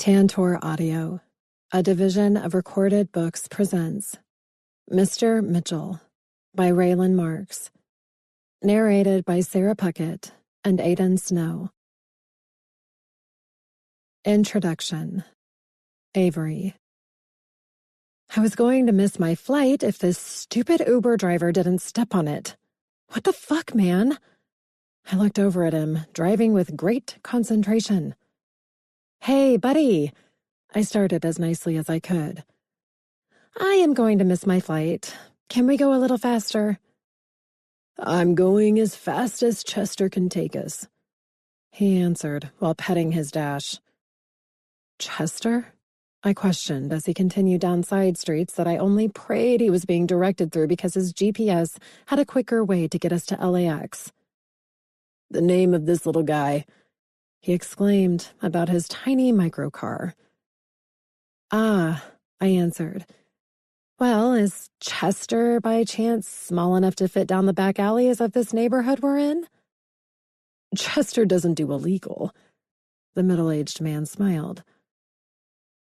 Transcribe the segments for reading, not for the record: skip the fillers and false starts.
Tantor Audio, a division of Recorded Books, presents Mr. Mitchell by Raylin Marks, narrated by Sarah Puckett and Aidan Snow. Introduction. Avery. I was going to miss my flight if this stupid Uber driver didn't step on it. What the fuck, man? I looked over at him, driving with great concentration. Hey, buddy, I started as nicely as I could. I am going to miss my flight. Can we go a little faster? I'm going as fast as Chester can take us, he answered while petting his dash. Chester? I questioned as he continued down side streets that I only prayed he was being directed through because his GPS had a quicker way to get us to LAX. The name of this little guy, he exclaimed about his tiny microcar. Ah, I answered. Well, is Chester by chance small enough to fit down the back alleys of this neighborhood we're in? Chester doesn't do illegal. The middle-aged man smiled.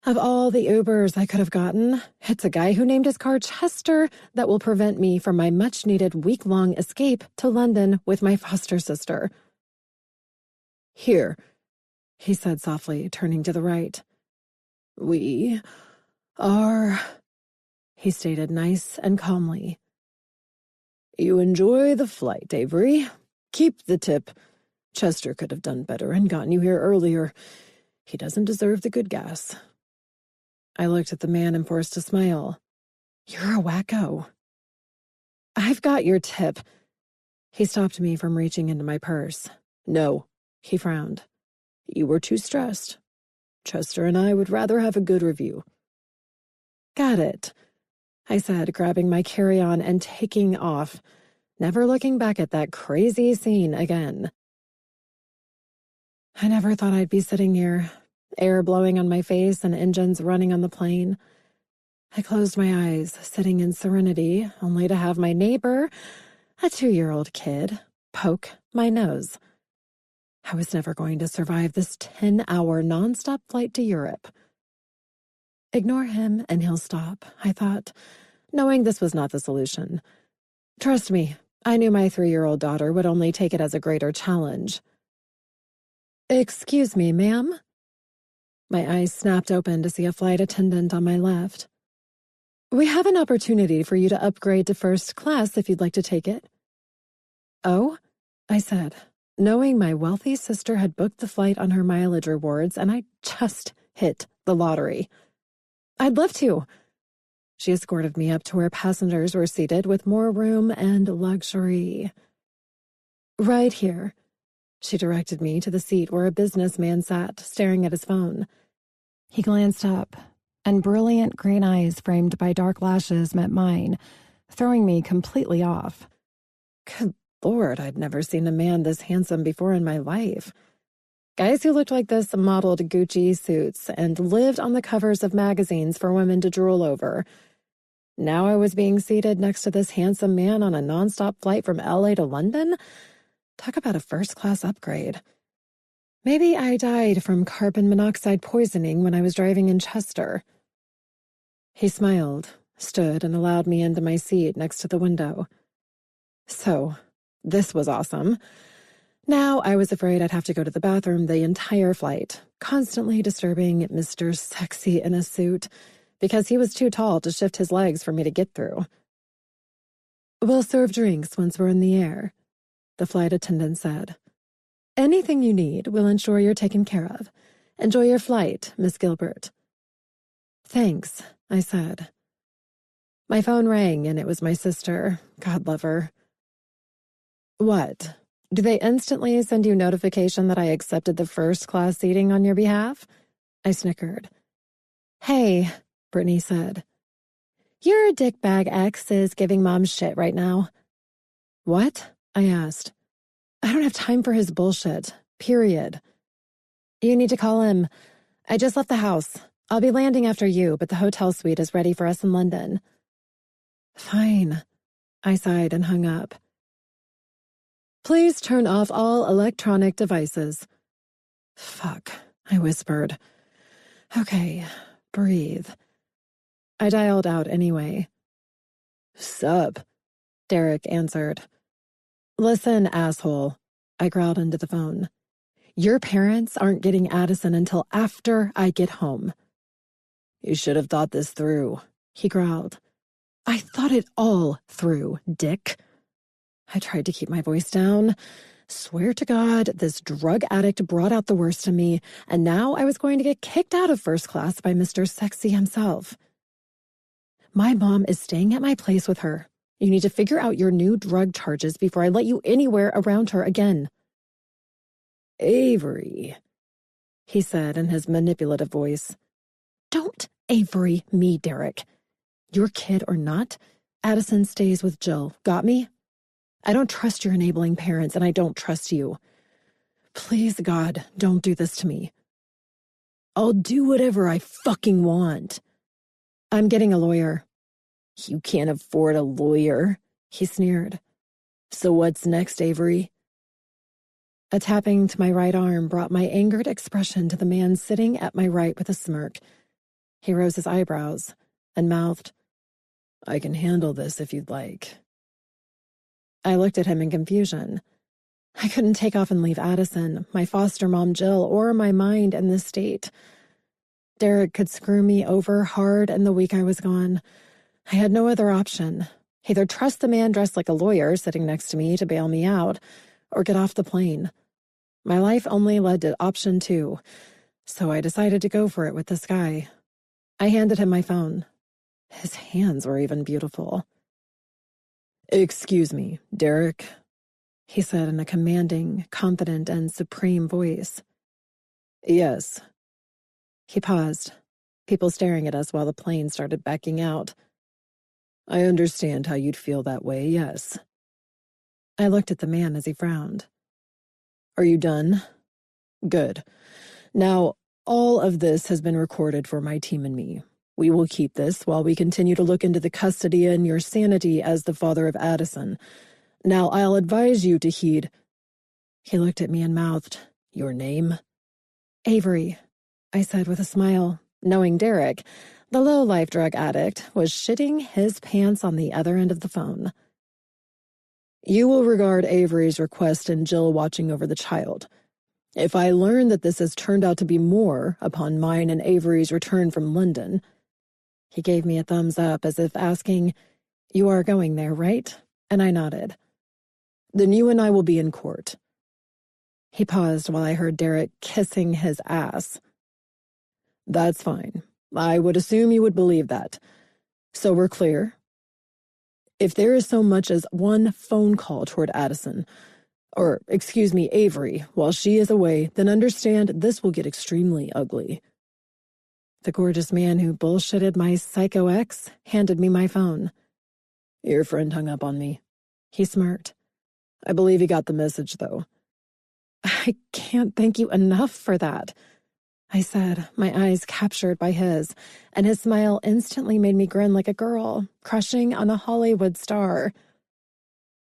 Of all the Ubers I could have gotten, it's a guy who named his car Chester that will prevent me from my much-needed week-long escape to London with my foster sister. Here, he said softly, turning to the right. We are, he stated nice and calmly. You enjoy the flight, Avery. Keep the tip. Chester could have done better and gotten you here earlier. He doesn't deserve the good gas. I looked at the man and forced a smile. You're a wacko. I've got your tip. He stopped me from reaching into my purse. No, he frowned. You were too stressed. Chester and I would rather have a good review. Got it, I said, grabbing my carry-on and taking off, never looking back at that crazy scene again. I never thought I'd be sitting here, air blowing on my face and engines running on the plane. I closed my eyes, sitting in serenity, only to have my neighbor, a 2-year-old kid, poke my nose. I was never going to survive this 10-hour nonstop flight to Europe. Ignore him and he'll stop, I thought, knowing this was not the solution. Trust me, I knew my 3-year-old daughter would only take it as a greater challenge. Excuse me, ma'am? My eyes snapped open to see a flight attendant on my left. We have an opportunity for you to upgrade to first class if you'd like to take it. Oh, I said, knowing my wealthy sister had booked the flight on her mileage rewards and I just hit the lottery. I'd love to. She escorted me up to where passengers were seated with more room and luxury. Right here. She directed me to the seat where a businessman sat, staring at his phone. He glanced up, and brilliant green eyes framed by dark lashes met mine, throwing me completely off. Good Lord, I'd never seen a man this handsome before in my life. Guys who looked like this modeled Gucci suits and lived on the covers of magazines for women to drool over. Now I was being seated next to this handsome man on a nonstop flight from LA to London? Talk about a first-class upgrade. Maybe I died from carbon monoxide poisoning when I was driving in Chester. He smiled, stood, and allowed me into my seat next to the window. So, this was awesome. Now I was afraid I'd have to go to the bathroom the entire flight, constantly disturbing Mr. Sexy in a suit, because he was too tall to shift his legs for me to get through. We'll serve drinks once we're in the air, the flight attendant said. Anything you need will ensure you're taken care of. Enjoy your flight, Miss Gilbert. Thanks, I said. My phone rang and it was my sister. God love her. What? Do they instantly send you notification that I accepted the first-class seating on your behalf? I snickered. Hey, Brittany said. Your dickbag ex is giving Mom shit right now. What? I asked. I don't have time for his bullshit. Period. You need to call him. I just left the house. I'll be landing after you, but the hotel suite is ready for us in London. Fine. I sighed and hung up. Please turn off all electronic devices. Fuck, I whispered. Okay, breathe. I dialed out anyway. Sup? Derek answered. Listen, asshole, I growled into the phone. Your parents aren't getting Addison until after I get home. You should have thought this through, he growled. I thought it all through, dick. I tried to keep my voice down. Swear to God, this drug addict brought out the worst in me, and now I was going to get kicked out of first class by Mr. Sexy himself. My mom is staying at my place with her. You need to figure out your new drug charges before I let you anywhere around her again. Avery, he said in his manipulative voice. Don't Avery me, Derek. Your kid or not, Addison stays with Jill. Got me? I don't trust your enabling parents, and I don't trust you. Please, God, don't do this to me. I'll do whatever I fucking want. I'm getting a lawyer. You can't afford a lawyer, he sneered. So what's next, Avery? A tapping to my right arm brought my angered expression to the man sitting at my right with a smirk. He rose his eyebrows and mouthed, I can handle this if you'd like. I looked at him in confusion. I couldn't take off and leave Addison, my foster mom Jill, or my mind in this state. Derek could screw me over hard in the week I was gone. I had no other option. Either trust the man dressed like a lawyer sitting next to me to bail me out, or get off the plane. My life only led to option 2, so I decided to go for it with this guy. I handed him my phone. His hands were even beautiful. Excuse me, Derek, he said in a commanding, confident, and supreme voice. Yes. He paused, people staring at us while the plane started backing out. I understand how you'd feel that way, yes. I looked at the man as he frowned. Are you done? Good. Now, all of this has been recorded for my team and me. We will keep this while we continue to look into the custody and your sanity as the father of Addison. Now, I'll advise you to heed. He looked at me and mouthed, Your name? Avery, I said with a smile, knowing Derek, the low-life drug addict, was shitting his pants on the other end of the phone. You will regard Avery's request and Jill watching over the child. If I learn that this has turned out to be more upon mine and Avery's return from London. He gave me a thumbs up as if asking, You are going there, right? And I nodded. Then you and I will be in court. He paused while I heard Derek kissing his ass. That's fine. I would assume you would believe that. So we're clear. If there is so much as one phone call toward Addison, or, excuse me, Avery, while she is away, then understand this will get extremely ugly. The gorgeous man who bullshitted my psycho ex handed me my phone. Your friend hung up on me. He smirked. I believe he got the message, though. I can't thank you enough for that, I said, my eyes captured by his, and his smile instantly made me grin like a girl, crushing on a Hollywood star.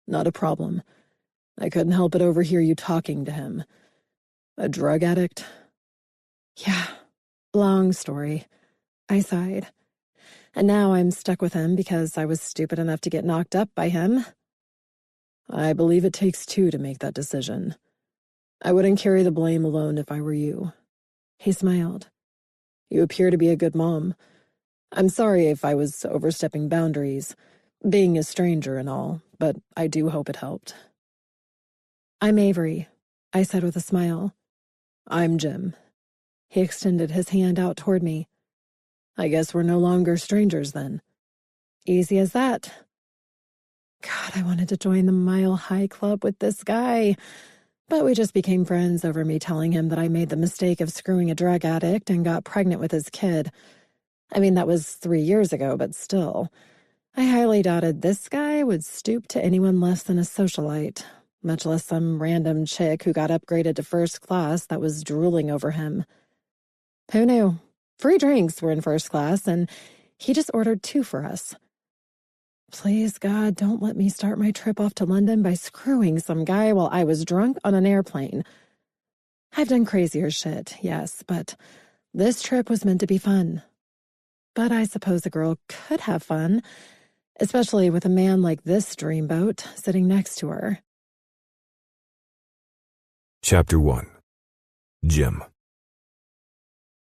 Not a problem. I couldn't help but overhear you talking to him. A drug addict? Yeah, long story. I sighed. And now I'm stuck with him because I was stupid enough to get knocked up by him. I believe it takes 2 to make that decision. I wouldn't carry the blame alone if I were you. He smiled. You appear to be a good mom. I'm sorry if I was overstepping boundaries, being a stranger and all, but I do hope it helped. I'm Avery, I said with a smile. I'm Jim. He extended his hand out toward me. I guess we're no longer strangers then. Easy as that. God, I wanted to join the Mile High Club with this guy. But we just became friends over me telling him that I made the mistake of screwing a drug addict and got pregnant with his kid. I mean, that was 3 years ago, but still. I highly doubted this guy would stoop to anyone less than a socialite, much less some random chick who got upgraded to first class that was drooling over him. Who knew? Free drinks were in first class, and he just ordered 2 for us. Please, God, don't let me start my trip off to London by screwing some guy while I was drunk on an airplane. I've done crazier shit, yes, but This trip was meant to be fun. But I suppose a girl could have fun, especially with a man like this dreamboat sitting next to her. Chapter 1. Jim.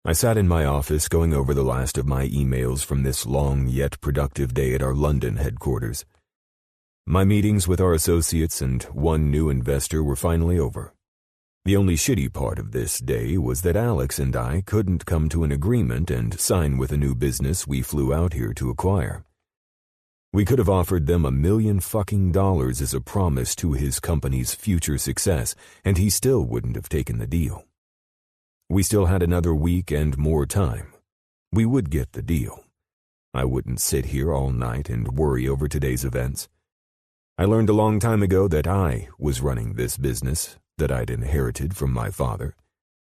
I sat in my office going over the last of my emails from this long yet productive day at our London headquarters. My meetings with our associates and one new investor were finally over. The only shitty part of this day was that Alex and I couldn't come to an agreement and sign with a new business we flew out here to acquire. We could have offered them $1 million as a promise to his company's future success, and he still wouldn't have taken the deal. We still had another week and more time. We would get the deal. I wouldn't sit here all night and worry over today's events. I learned a long time ago that I was running this business that I'd inherited from my father.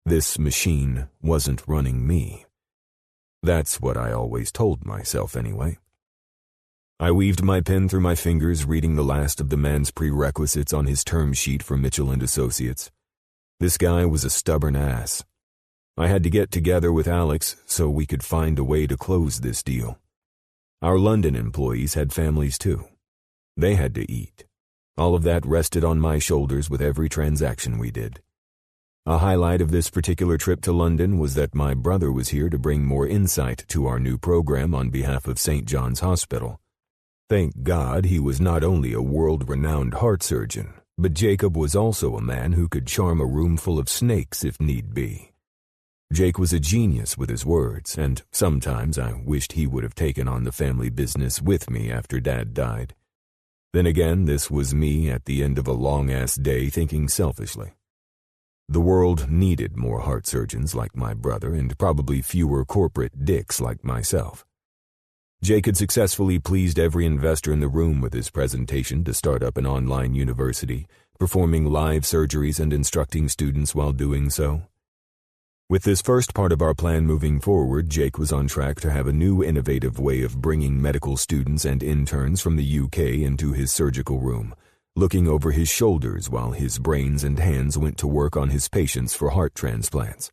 This machine wasn't running me. That's what I always told myself anyway. I weaved my pen through my fingers, reading the last of the man's prerequisites on his term sheet for Mitchell & Associates. This guy was a stubborn ass. I had to get together with Alex so we could find a way to close this deal. Our London employees had families too. They had to eat. All of that rested on my shoulders with every transaction we did. A highlight of this particular trip to London was that my brother was here to bring more insight to our new program on behalf of St. John's Hospital. Thank God he was not only a world-renowned heart surgeon, but Jacob was also a man who could charm a room full of snakes if need be. Jake was a genius with his words, and sometimes I wished he would have taken on the family business with me after Dad died. Then again, this was me at the end of a long-ass day thinking selfishly. The world needed more heart surgeons like my brother and probably fewer corporate dicks like myself. Jake had successfully pleased every investor in the room with his presentation to start up an online university, performing live surgeries and instructing students while doing so. With this first part of our plan moving forward, Jake was on track to have a new innovative way of bringing medical students and interns from the UK into his surgical room, looking over his shoulders while his brains and hands went to work on his patients for heart transplants.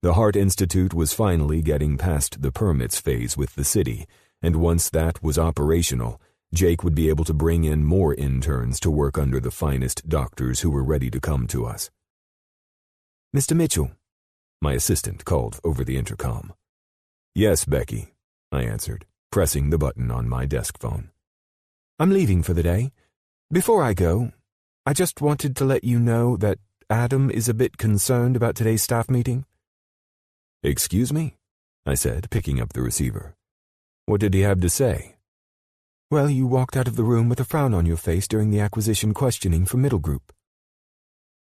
The Heart Institute was finally getting past the permits phase with the city, and once that was operational, Jake would be able to bring in more interns to work under the finest doctors who were ready to come to us. "Mr. Mitchell," my assistant called over the intercom. "Yes, Becky," I answered, pressing the button on my desk phone. "I'm leaving for the day. Before I go, I just wanted to let you know that Adam is a bit concerned about today's staff meeting." "Excuse me?" I said, picking up the receiver. "What did he have to say?" "Well, you walked out of the room with a frown on your face during the acquisition questioning for Middle Group."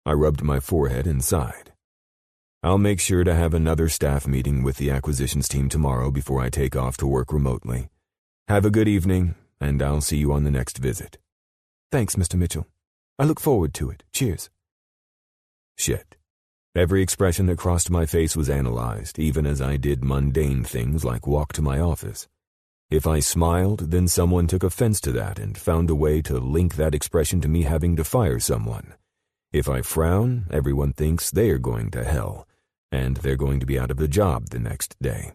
I rubbed my forehead and sighed. "I'll make sure to have another staff meeting with the acquisitions team tomorrow before I take off to work remotely. Have a good evening, and I'll see you on the next visit." "Thanks, Mr. Mitchell. I look forward to it. Cheers." Shit. Every expression that crossed my face was analyzed, even as I did mundane things like walk to my office. If I smiled, then someone took offense to that and found a way to link that expression to me having to fire someone. If I frown, everyone thinks they are going to hell, and they're going to be out of the job the next day.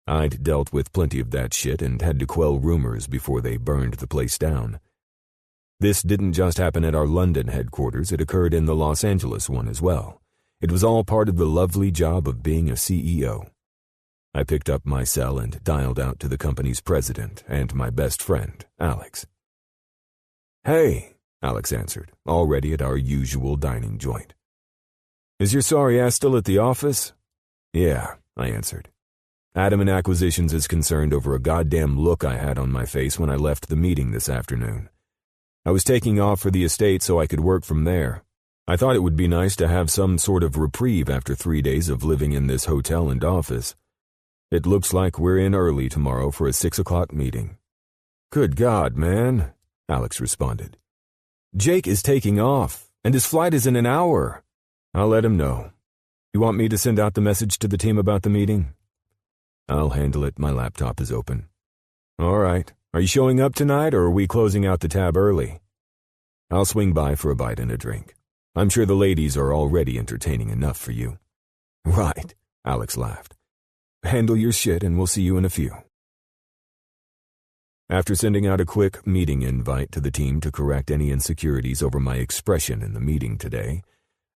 I'd dealt with plenty of that shit and had to quell rumors before they burned the place down. This didn't just happen at our London headquarters, it occurred in the Los Angeles one as well. It was all part of the lovely job of being a CEO. I picked up my cell and dialed out to the company's president and my best friend, Alex. "Hey," Alex answered, already at our usual dining joint. "Is your sorry ass still at the office?" "Yeah," I answered. "Adam in Acquisitions is concerned over a goddamn look I had on my face when I left the meeting this afternoon. I was taking off for the estate so I could work from there. I thought it would be nice to have some sort of reprieve after 3 days of living in this hotel and office. It looks like we're in early tomorrow for a 6 o'clock meeting." "Good God, man," Alex responded. "Jake is taking off, and his flight is in an hour. I'll let him know. You want me to send out the message to the team about the meeting?" "I'll handle it. My laptop is open." "All right. Are you showing up tonight, or are we closing out the tab early?" "I'll swing by for a bite and a drink. I'm sure the ladies are already entertaining enough for you." "Right," Alex laughed. "Handle your shit and we'll see you in a few." After sending out a quick meeting invite to the team to correct any insecurities over my expression in the meeting today,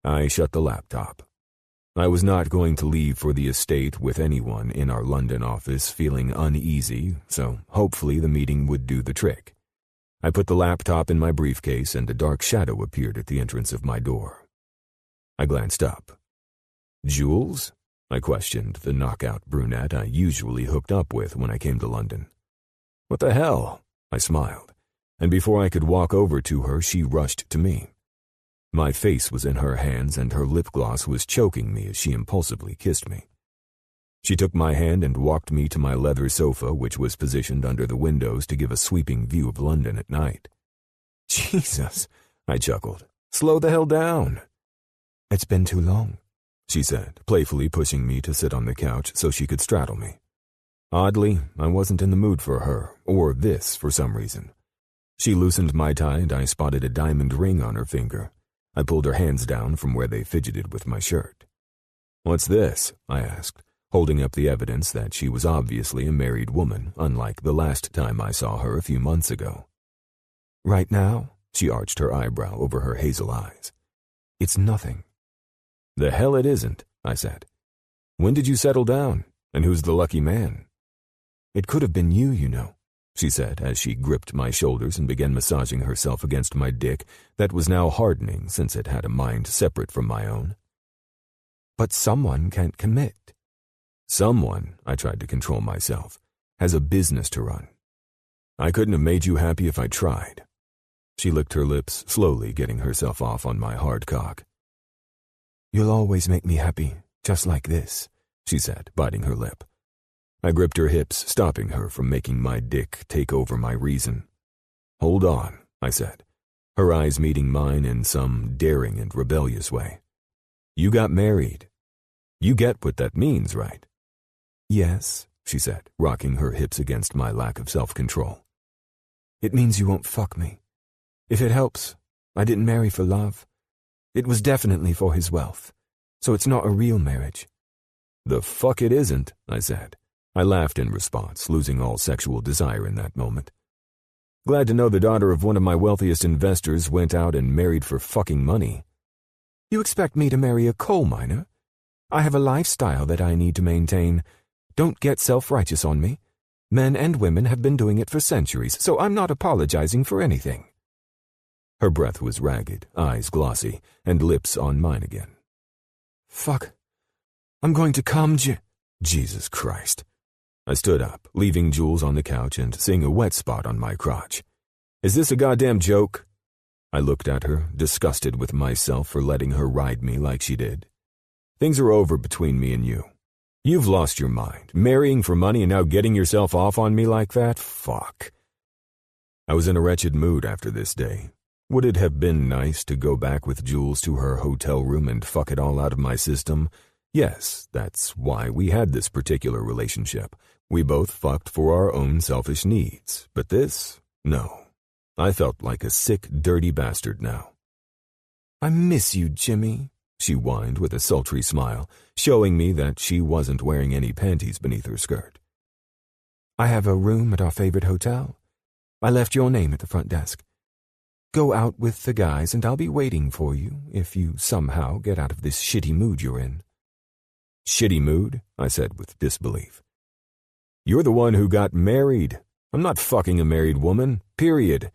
I shut the laptop. I was not going to leave for the estate with anyone in our London office feeling uneasy, so hopefully the meeting would do the trick. I put the laptop in my briefcase and a dark shadow appeared at the entrance of my door. I glanced up. "Jules?" I questioned the knockout brunette I usually hooked up with when I came to London. "What the hell?" I smiled, and before I could walk over to her, she rushed to me. My face was in her hands and her lip gloss was choking me as she impulsively kissed me. She took my hand and walked me to my leather sofa, which was positioned under the windows to give a sweeping view of London at night. "Jesus," I chuckled. "Slow the hell down." "It's been too long," she said, playfully pushing me to sit on the couch so she could straddle me. Oddly, I wasn't in the mood for her, or this for some reason. She loosened my tie and I spotted a diamond ring on her finger. I pulled her hands down from where they fidgeted with my shirt. "What's this?" I asked, holding up the evidence that she was obviously a married woman, unlike the last time I saw her a few months ago. "Right now?" She arched her eyebrow over her hazel eyes. "It's nothing." "The hell it isn't," I said. "When did you settle down? And who's the lucky man?" "It could have been you, you know," she said as she gripped my shoulders and began massaging herself against my dick that was now hardening since it had a mind separate from my own. "But someone can't commit." "Someone," I tried to control myself, "has a business to run. I couldn't have made you happy if I tried." She licked her lips, slowly getting herself off on my hard cock. "You'll always make me happy, just like this," she said, biting her lip. I gripped her hips, stopping her from making my dick take over my reason. "Hold on," I said, her eyes meeting mine in some daring and rebellious way. "You got married. You get what that means, right?" "Yes," she said, rocking her hips against my lack of self-control. "It means you won't fuck me. If it helps, I didn't marry for love. It was definitely for his wealth, so it's not a real marriage." "The fuck it isn't," I said. I laughed in response, losing all sexual desire in that moment. "Glad to know the daughter of one of my wealthiest investors went out and married for fucking money." "You expect me to marry a coal miner? I have a lifestyle that I need to maintain. Don't get self-righteous on me. Men and women have been doing it for centuries, so I'm not apologizing for anything." Her breath was ragged, eyes glossy, and lips on mine again. "Fuck. I'm going to come, Jesus Christ." I stood up, leaving Jules on the couch and seeing a wet spot on my crotch. "Is this a goddamn joke?" I looked at her, disgusted with myself for letting her ride me like she did. "Things are over between me and you. You've lost your mind, marrying for money and now getting yourself off on me like that? Fuck." I was in a wretched mood after this day. Would it have been nice to go back with Jules to her hotel room and fuck it all out of my system? Yes, that's why we had this particular relationship. We both fucked for our own selfish needs. But this? No. I felt like a sick, dirty bastard now. "I miss you, Jimmy," she whined with a sultry smile, showing me that she wasn't wearing any panties beneath her skirt. "I have a room at our favorite hotel. I left your name at the front desk. Go out with the guys and I'll be waiting for you if you somehow get out of this shitty mood you're in." "Shitty mood?" I said with disbelief. "You're the one who got married. I'm not fucking a married woman, period.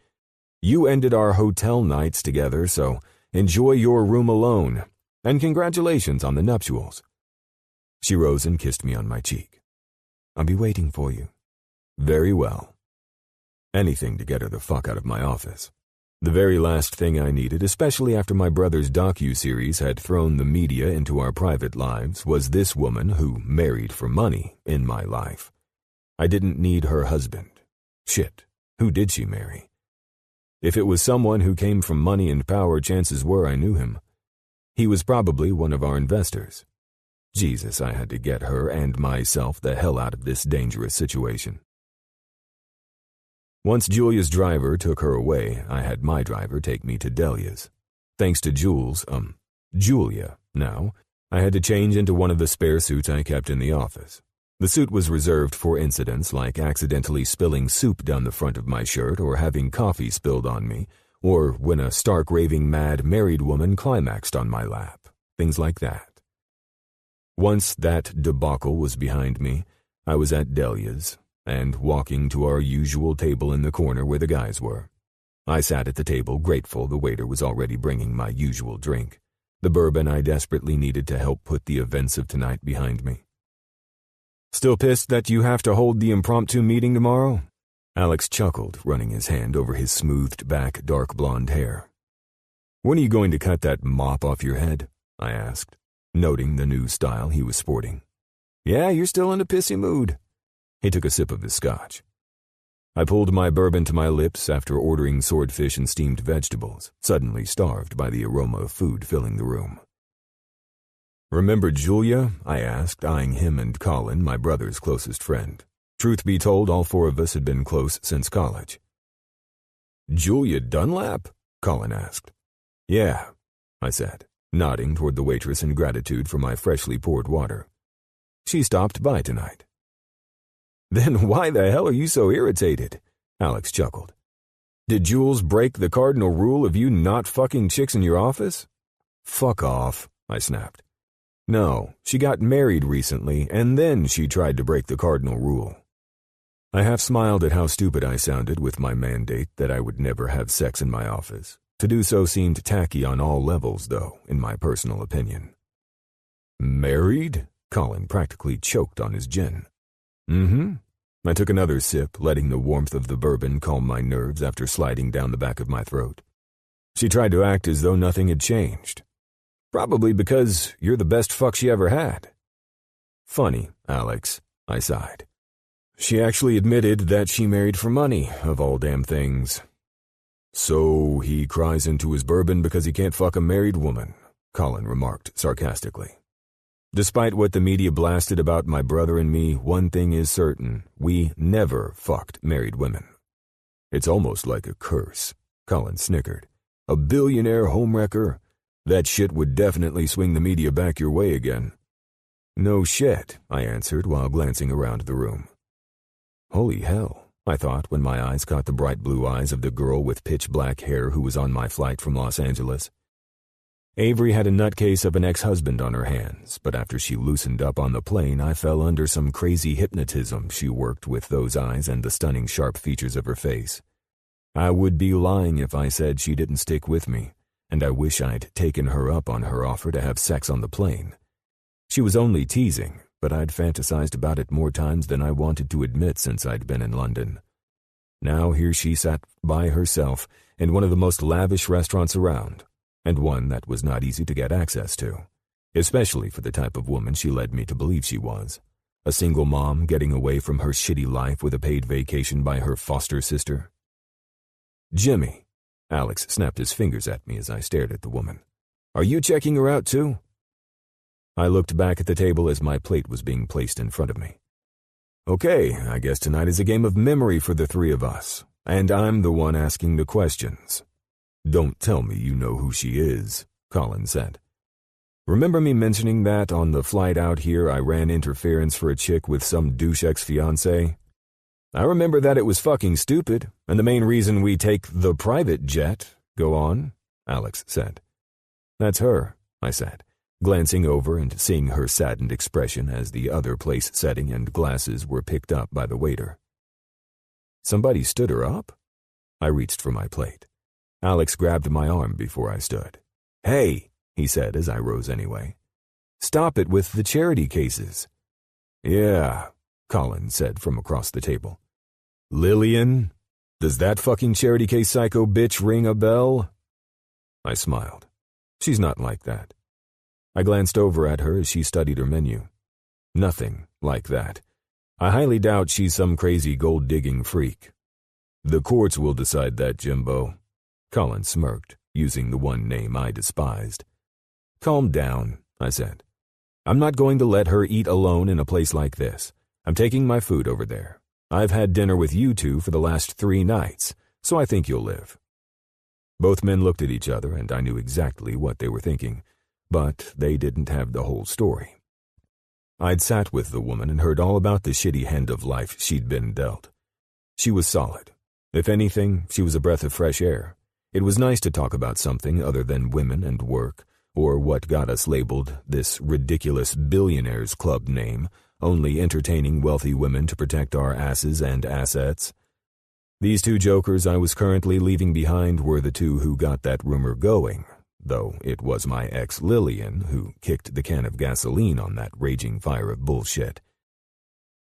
You ended our hotel nights together, so enjoy your room alone. And congratulations on the nuptials." She rose and kissed me on my cheek. "I'll be waiting for you." Very well. Anything to get her the fuck out of my office. The very last thing I needed, especially after my brother's docu-series had thrown the media into our private lives, was this woman who married for money in my life. I didn't need her husband. Shit, who did she marry? If it was someone who came from money and power, chances were I knew him. He was probably one of our investors. Jesus, I had to get her and myself the hell out of this dangerous situation. Once Julia's driver took her away, I had my driver take me to Delia's. Thanks to Julia, now, I had to change into one of the spare suits I kept in the office. The suit was reserved for incidents like accidentally spilling soup down the front of my shirt or having coffee spilled on me, or when a stark raving mad married woman climaxed on my lap, things like that. Once that debacle was behind me, I was at Delia's and walking to our usual table in the corner where the guys were. I sat at the table, grateful the waiter was already bringing my usual drink, the bourbon I desperately needed to help put the events of tonight behind me. "Still pissed that you have to hold the impromptu meeting tomorrow?" Alex chuckled, running his hand over his smoothed back dark blonde hair. "When are you going to cut that mop off your head?" I asked, noting the new style he was sporting. "Yeah, you're still in a pissy mood." He took a sip of his scotch. I pulled my bourbon to my lips after ordering swordfish and steamed vegetables, suddenly starved by the aroma of food filling the room. "Remember Julia?" I asked, eyeing him and Colin, my brother's closest friend. Truth be told, all four of us had been close since college. "Julia Dunlap?" Colin asked. "Yeah," I said, nodding toward the waitress in gratitude for my freshly poured water. "She stopped by tonight." "Then why the hell are you so irritated?" Alex chuckled. "Did Jules break the cardinal rule of you not fucking chicks in your office?" "Fuck off," I snapped. "No, she got married recently, and then she tried to break the cardinal rule." I half smiled at how stupid I sounded with my mandate that I would never have sex in my office. To do so seemed tacky on all levels, though, in my personal opinion. "Married?" Colin practically choked on his gin. "Mm-hmm." I took another sip, letting the warmth of the bourbon calm my nerves after sliding down the back of my throat. "She tried to act as though nothing had changed. Probably because you're the best fuck she ever had." "Funny, Alex," I sighed. "She actually admitted that she married for money, of all damn things." "So he cries into his bourbon because he can't fuck a married woman," Colin remarked sarcastically. "Despite what the media blasted about my brother and me, one thing is certain, we never fucked married women." "It's almost like a curse," Colin snickered. "A billionaire homewrecker? That shit would definitely swing the media back your way again." "No shit," I answered while glancing around the room. Holy hell, I thought when my eyes caught the bright blue eyes of the girl with pitch black hair who was on my flight from Los Angeles. Avery had a nutcase of an ex-husband on her hands, but after she loosened up on the plane, I fell under some crazy hypnotism she worked with those eyes and the stunning sharp features of her face. I would be lying if I said she didn't stick with me, and I wish I'd taken her up on her offer to have sex on the plane. She was only teasing, but I'd fantasized about it more times than I wanted to admit since I'd been in London. Now here she sat by herself in one of the most lavish restaurants around, and one that was not easy to get access to, especially for the type of woman she led me to believe she was. A single mom getting away from her shitty life with a paid vacation by her foster sister. "Jimmy," Alex snapped his fingers at me as I stared at the woman. "Are you checking her out too?" I looked back at the table as my plate was being placed in front of me. "Okay, I guess tonight is a game of memory for the three of us, and I'm the one asking the questions." "Don't tell me you know who she is," Colin said. "Remember me mentioning that on the flight out here I ran interference for a chick with some douche ex-fiancé? I remember that it was fucking stupid, and the main reason we take the private jet." "Go on," Alex said. "That's her," I said, glancing over and seeing her saddened expression as the other place setting and glasses were picked up by the waiter. "Somebody stood her up?" I reached for my plate. Alex grabbed my arm before I stood. "Hey," he said as I rose anyway. "Stop it with the charity cases." "Yeah," Colin said from across the table. "Lillian? Does that fucking charity case psycho bitch ring a bell?" I smiled. She's not like that. I glanced over at her as she studied her menu. Nothing like that. I highly doubt she's some crazy gold-digging freak. "The courts will decide that, Jimbo." Colin smirked, using the one name I despised. "Calm down," I said. "I'm not going to let her eat alone in a place like this. I'm taking my food over there. I've had dinner with you two for the last 3 nights, so I think you'll live." Both men looked at each other, and I knew exactly what they were thinking. but they didn't have the whole story. I'd sat with the woman and heard all about the shitty hand of life she'd been dealt. She was solid. If anything, she was a breath of fresh air. It was nice to talk about something other than women and work, or what got us labeled this ridiculous Billionaires Club name, only entertaining wealthy women to protect our asses and assets. These two jokers I was currently leaving behind were the two who got that rumor going, though it was my ex Lillian who kicked the can of gasoline on that raging fire of bullshit.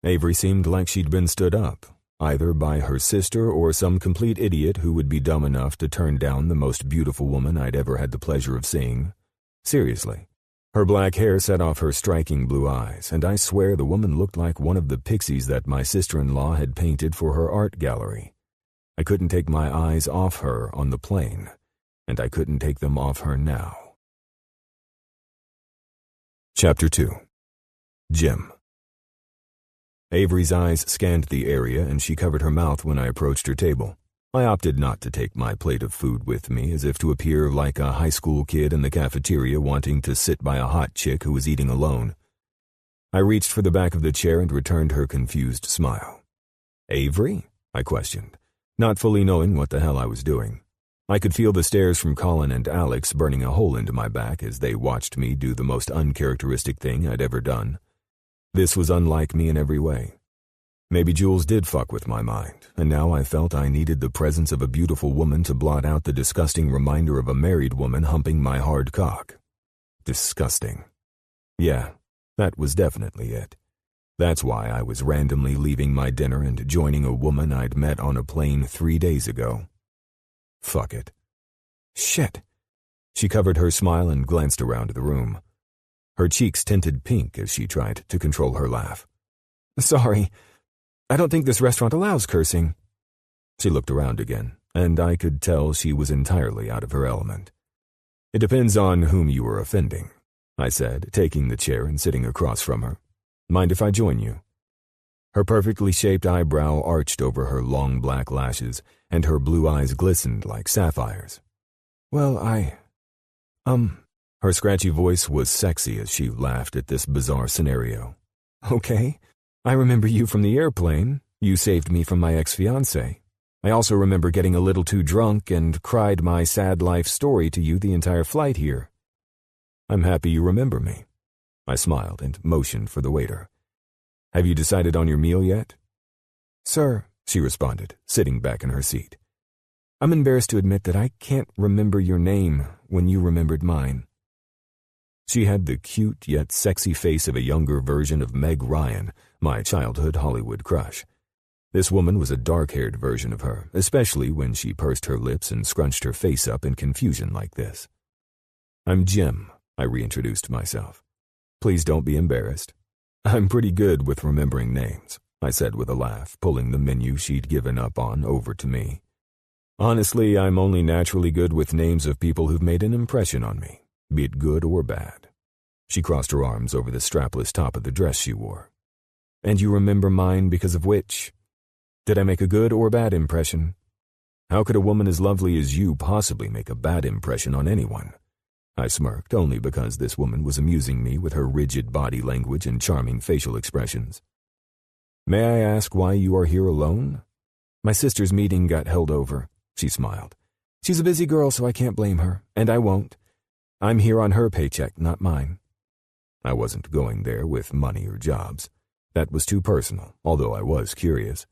Avery seemed like she'd been stood up, either by her sister or some complete idiot who would be dumb enough to turn down the most beautiful woman I'd ever had the pleasure of seeing. Seriously. Her black hair set off her striking blue eyes, and I swear the woman looked like one of the pixies that my sister-in-law had painted for her art gallery. I couldn't take my eyes off her on the plane, and I couldn't take them off her now. Chapter 2. Jim. Avery's eyes scanned the area, and she covered her mouth when I approached her table. I opted not to take my plate of food with me, as if to appear like a high school kid in the cafeteria wanting to sit by a hot chick who was eating alone. I reached for the back of the chair and returned her confused smile. "Avery?" I questioned, not fully knowing what the hell I was doing. I could feel the stares from Colin and Alex burning a hole into my back as they watched me do the most uncharacteristic thing I'd ever done. This was unlike me in every way. Maybe Jules did fuck with my mind, and now I felt I needed the presence of a beautiful woman to blot out the disgusting reminder of a married woman humping my hard cock. Disgusting. Yeah, that was definitely it. That's why I was randomly leaving my dinner and joining a woman I'd met on a plane 3 days ago. Fuck it. Shit. She covered her smile and glanced around the room. Her cheeks tinted pink as she tried to control her laugh. "Sorry, I don't think this restaurant allows cursing." She looked around again, and I could tell she was entirely out of her element. "It depends on whom you were offending," I said, taking the chair and sitting across from her. "Mind if I join you?" Her perfectly shaped eyebrow arched over her long black lashes, and her blue eyes glistened like sapphires. "Well, Her scratchy voice was sexy as she laughed at this bizarre scenario. "Okay, I remember you from the airplane. You saved me from my ex-fiancé. I also remember getting a little too drunk and cried my sad life story to you the entire flight here." "I'm happy you remember me." I smiled and motioned for the waiter. "Have you decided on your meal yet?" "Sir," she responded, sitting back in her seat, "I'm embarrassed to admit that I can't remember your name when you remembered mine." She had the cute yet sexy face of a younger version of Meg Ryan, my childhood Hollywood crush. This woman was a dark-haired version of her, especially when she pursed her lips and scrunched her face up in confusion like this. "I'm Jim," I reintroduced myself. "Please don't be embarrassed." "I'm pretty good with remembering names," I said with a laugh, pulling the menu she'd given up on over to me. "Honestly, I'm only naturally good with names of people who've made an impression on me, be it good or bad." She crossed her arms over the strapless top of the dress she wore. "And you remember mine because of which? Did I make a good or bad impression?" "How could a woman as lovely as you possibly make a bad impression on anyone?" I smirked, only because this woman was amusing me with her rigid body language and charming facial expressions. "May I ask why you are here alone?" "My sister's meeting got held over," she smiled. "She's a busy girl, so I can't blame her, and I won't. I'm here on her paycheck, not mine." I wasn't going there with money or jobs. That was too personal, although I was curious.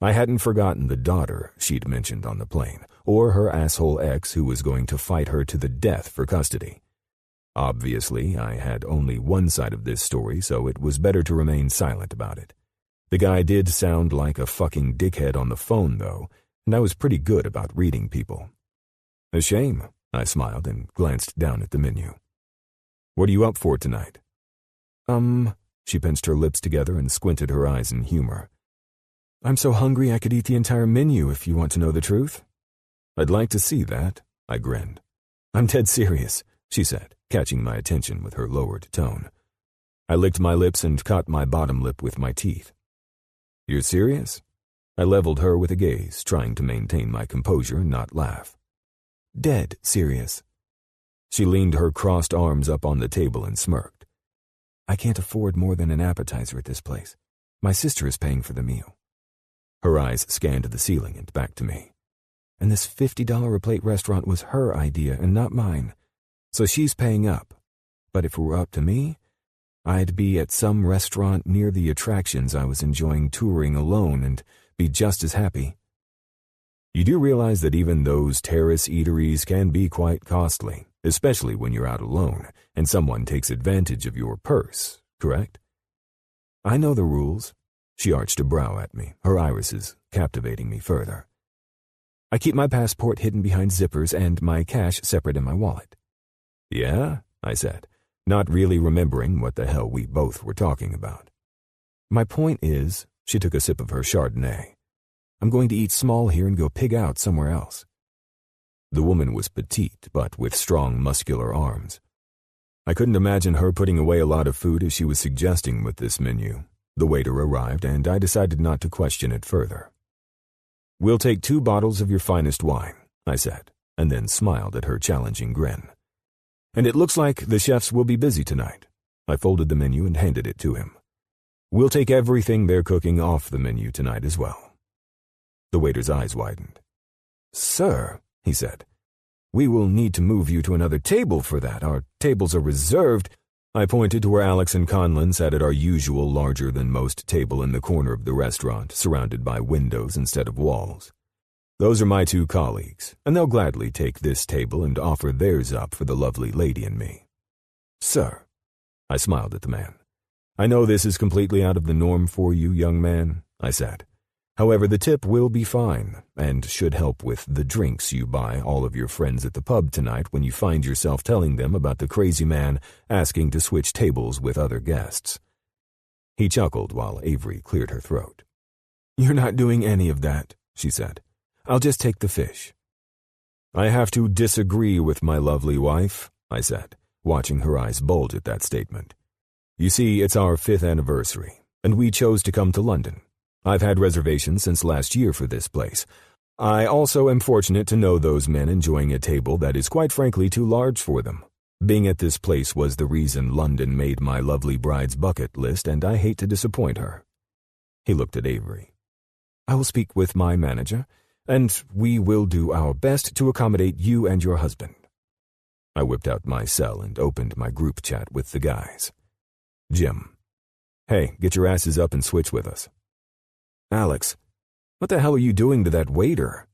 I hadn't forgotten the daughter she'd mentioned on the plane, or her asshole ex who was going to fight her to the death for custody. Obviously, I had only one side of this story, so it was better to remain silent about it. The guy did sound like a fucking dickhead on the phone, though, and I was pretty good about reading people. "A shame," I smiled and glanced down at the menu. "What are you up for tonight?" She pinched her lips together and squinted her eyes in humor. "I'm so hungry I could eat the entire menu if you want to know the truth." "I'd like to see that," I grinned. "I'm dead serious," she said, catching my attention with her lowered tone. I licked my lips and caught my bottom lip with my teeth. "You're serious?" I leveled her with a gaze, trying to maintain my composure and not laugh. "Dead serious." She leaned her crossed arms up on the table and smirked. "I can't afford more than an appetizer at this place. My sister is paying for the meal." Her eyes scanned the ceiling and back to me. "And this $50 a plate restaurant was her idea and not mine. So she's paying up. But if it were up to me, I'd be at some restaurant near the attractions I was enjoying touring alone and be just as happy." You do realize that even those terrace eateries can be quite costly, especially when you're out alone and someone takes advantage of your purse, correct? "I know the rules." She arched a brow at me, her irises captivating me further. "I keep my passport hidden behind zippers and my cash separate in my wallet." "Yeah?" I said, not really remembering what the hell we both were talking about. "My point is," she took a sip of her Chardonnay, "I'm going to eat small here and go pig out somewhere else." The woman was petite, but with strong muscular arms. I couldn't imagine her putting away a lot of food as she was suggesting with this menu. The waiter arrived, and I decided not to question it further. "We'll take 2 bottles of your finest wine," I said, and then smiled at her challenging grin. "And it looks like the chefs will be busy tonight." I folded the menu and handed it to him. "We'll take everything they're cooking off the menu tonight as well." The waiter's eyes widened. "Sir," he said, "we will need to move you to another table for that. Our tables are reserved." I pointed to where Alex and Conlon sat at our usual larger-than-most table in the corner of the restaurant, surrounded by windows instead of walls. "Those are my 2 colleagues, and they'll gladly take this table and offer theirs up for the lovely lady and me." "Sir," I smiled at the man. "I know this is completely out of the norm for you, young man," I said. "However, the tip will be fine, and should help with the drinks you buy all of your friends at the pub tonight when you find yourself telling them about the crazy man asking to switch tables with other guests." He chuckled while Avery cleared her throat. "You're not doing any of that," she said. "I'll just take the fish." "I have to disagree with my lovely wife," I said, watching her eyes bulge at that statement. "You see, it's our 5th anniversary, and we chose to come to London. I've had reservations since last year for this place. I also am fortunate to know those men enjoying a table that is quite frankly too large for them. Being at this place was the reason London made my lovely bride's bucket list, and I hate to disappoint her." He looked at Avery. "I will speak with my manager, and we will do our best to accommodate you and your husband." I whipped out my cell and opened my group chat with the guys. Jim. "Hey, get your asses up and switch with us." Alex. "What the hell are you doing to that waiter?"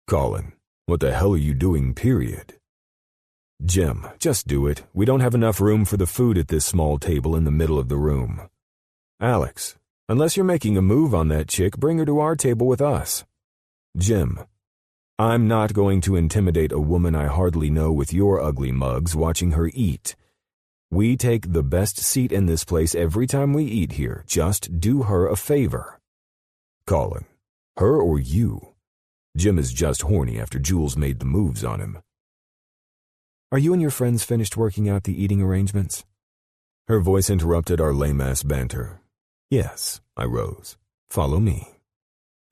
Colin. "What the hell are you doing, period?" Jim. "Just do it. We don't have enough room for the food at this small table in the middle of the room." Alex. "Unless you're making a move on that chick, bring her to our table with us." Jim. "I'm not going to intimidate a woman I hardly know with your ugly mugs watching her eat. We take the best seat in this place every time we eat here. Just do her a favor." Colin. "Her or you? Jim is just horny after Jules made the moves on him." "Are you and your friends finished working out the eating arrangements?" Her voice interrupted our lame-ass banter. "Yes," I rose. "Follow me."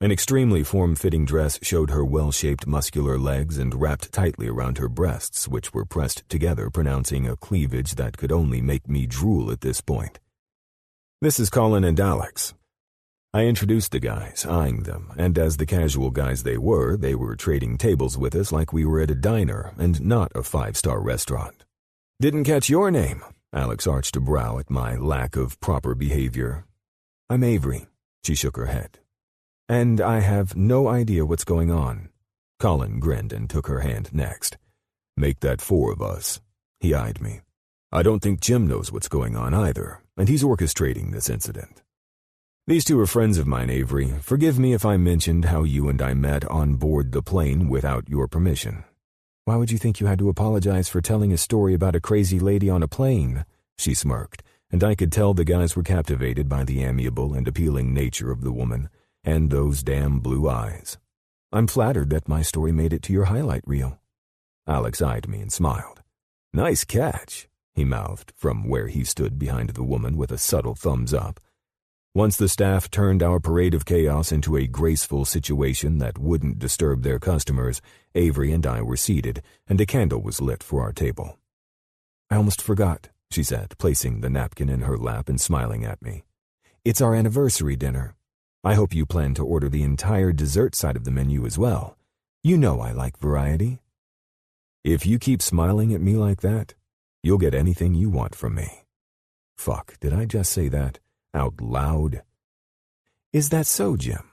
An extremely form-fitting dress showed her well-shaped muscular legs and wrapped tightly around her breasts, which were pressed together, pronouncing a cleavage that could only make me drool at this point. "This is Colin and Alex." I introduced the guys, eyeing them, and as the casual guys they were trading tables with us like we were at a diner and not a 5-star restaurant. "Didn't catch your name." Alex arched a brow at my lack of proper behavior. "I'm Avery." She shook her head. "And I have no idea what's going on." Colin grinned and took her hand next. "Make that 4 of us." He eyed me. "I don't think Jim knows what's going on either, and he's orchestrating this incident. These 2 are friends of mine, Avery. Forgive me if I mentioned how you and I met on board the plane without your permission." "Why would you think you had to apologize for telling a story about a crazy lady on a plane?" She smirked, and I could tell the guys were captivated by the amiable and appealing nature of the woman, and those damn blue eyes. "I'm flattered that my story made it to your highlight reel." Alex eyed me and smiled. "Nice catch," he mouthed from where he stood behind the woman with a subtle thumbs up. Once the staff turned our parade of chaos into a graceful situation that wouldn't disturb their customers, Avery and I were seated, and a candle was lit for our table. "I almost forgot," she said, placing the napkin in her lap and smiling at me. "It's our anniversary dinner. I hope you plan to order the entire dessert side of the menu as well. You know I like variety." "If you keep smiling at me like that, you'll get anything you want from me." Fuck, did I just say that? Out loud? "Is that so, Jim?"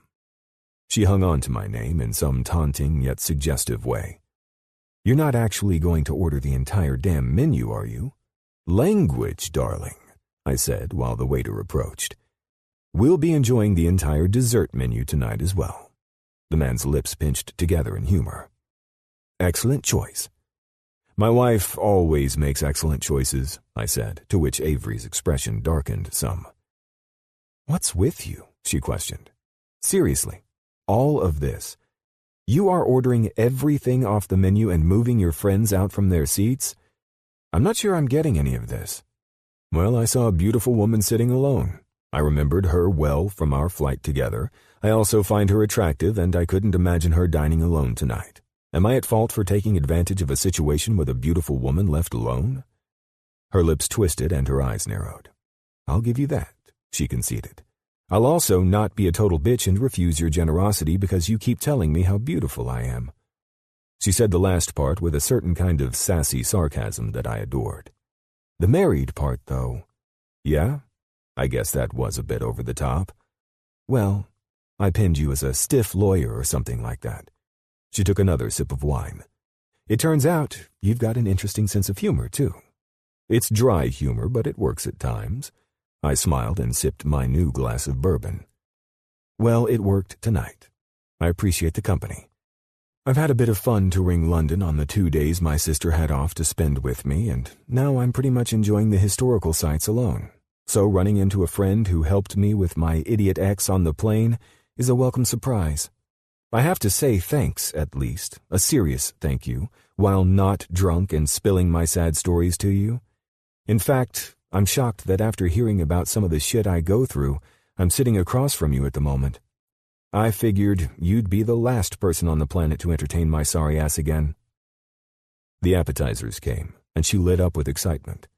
She hung on to my name in some taunting yet suggestive way. "You're not actually going to order the entire damn menu, are you?" "Language, darling," I said while the waiter approached. "We'll be enjoying the entire dessert menu tonight as well." The man's lips pinched together in humor. "Excellent choice." "My wife always makes excellent choices," I said, to which Avery's expression darkened some. "What's with you?" she questioned. "Seriously, all of this? You are ordering everything off the menu and moving your friends out from their seats? I'm not sure I'm getting any of this." "Well, I saw a beautiful woman sitting alone. I remembered her well from our flight together. I also find her attractive, and I couldn't imagine her dining alone tonight. Am I at fault for taking advantage of a situation with a beautiful woman left alone?" Her lips twisted and her eyes narrowed. "I'll give you that," she conceded. "I'll also not be a total bitch and refuse your generosity because you keep telling me how beautiful I am." She said the last part with a certain kind of sassy sarcasm that I adored. "The married part, though." "Yeah? I guess that was a bit over the top." "Well, I pinned you as a stiff lawyer or something like that." She took another sip of wine. "It turns out you've got an interesting sense of humor, too. It's dry humor, but it works at times." I smiled and sipped my new glass of bourbon. "Well, it worked tonight. I appreciate the company. I've had a bit of fun touring London on the 2 days my sister had off to spend with me, and now I'm pretty much enjoying the historical sites alone. So running into a friend who helped me with my idiot ex on the plane is a welcome surprise. I have to say thanks, at least, a serious thank you, while not drunk and spilling my sad stories to you. In fact, I'm shocked that after hearing about some of the shit I go through, I'm sitting across from you at the moment. I figured you'd be the last person on the planet to entertain my sorry ass again." The appetizers came, and she lit up with excitement.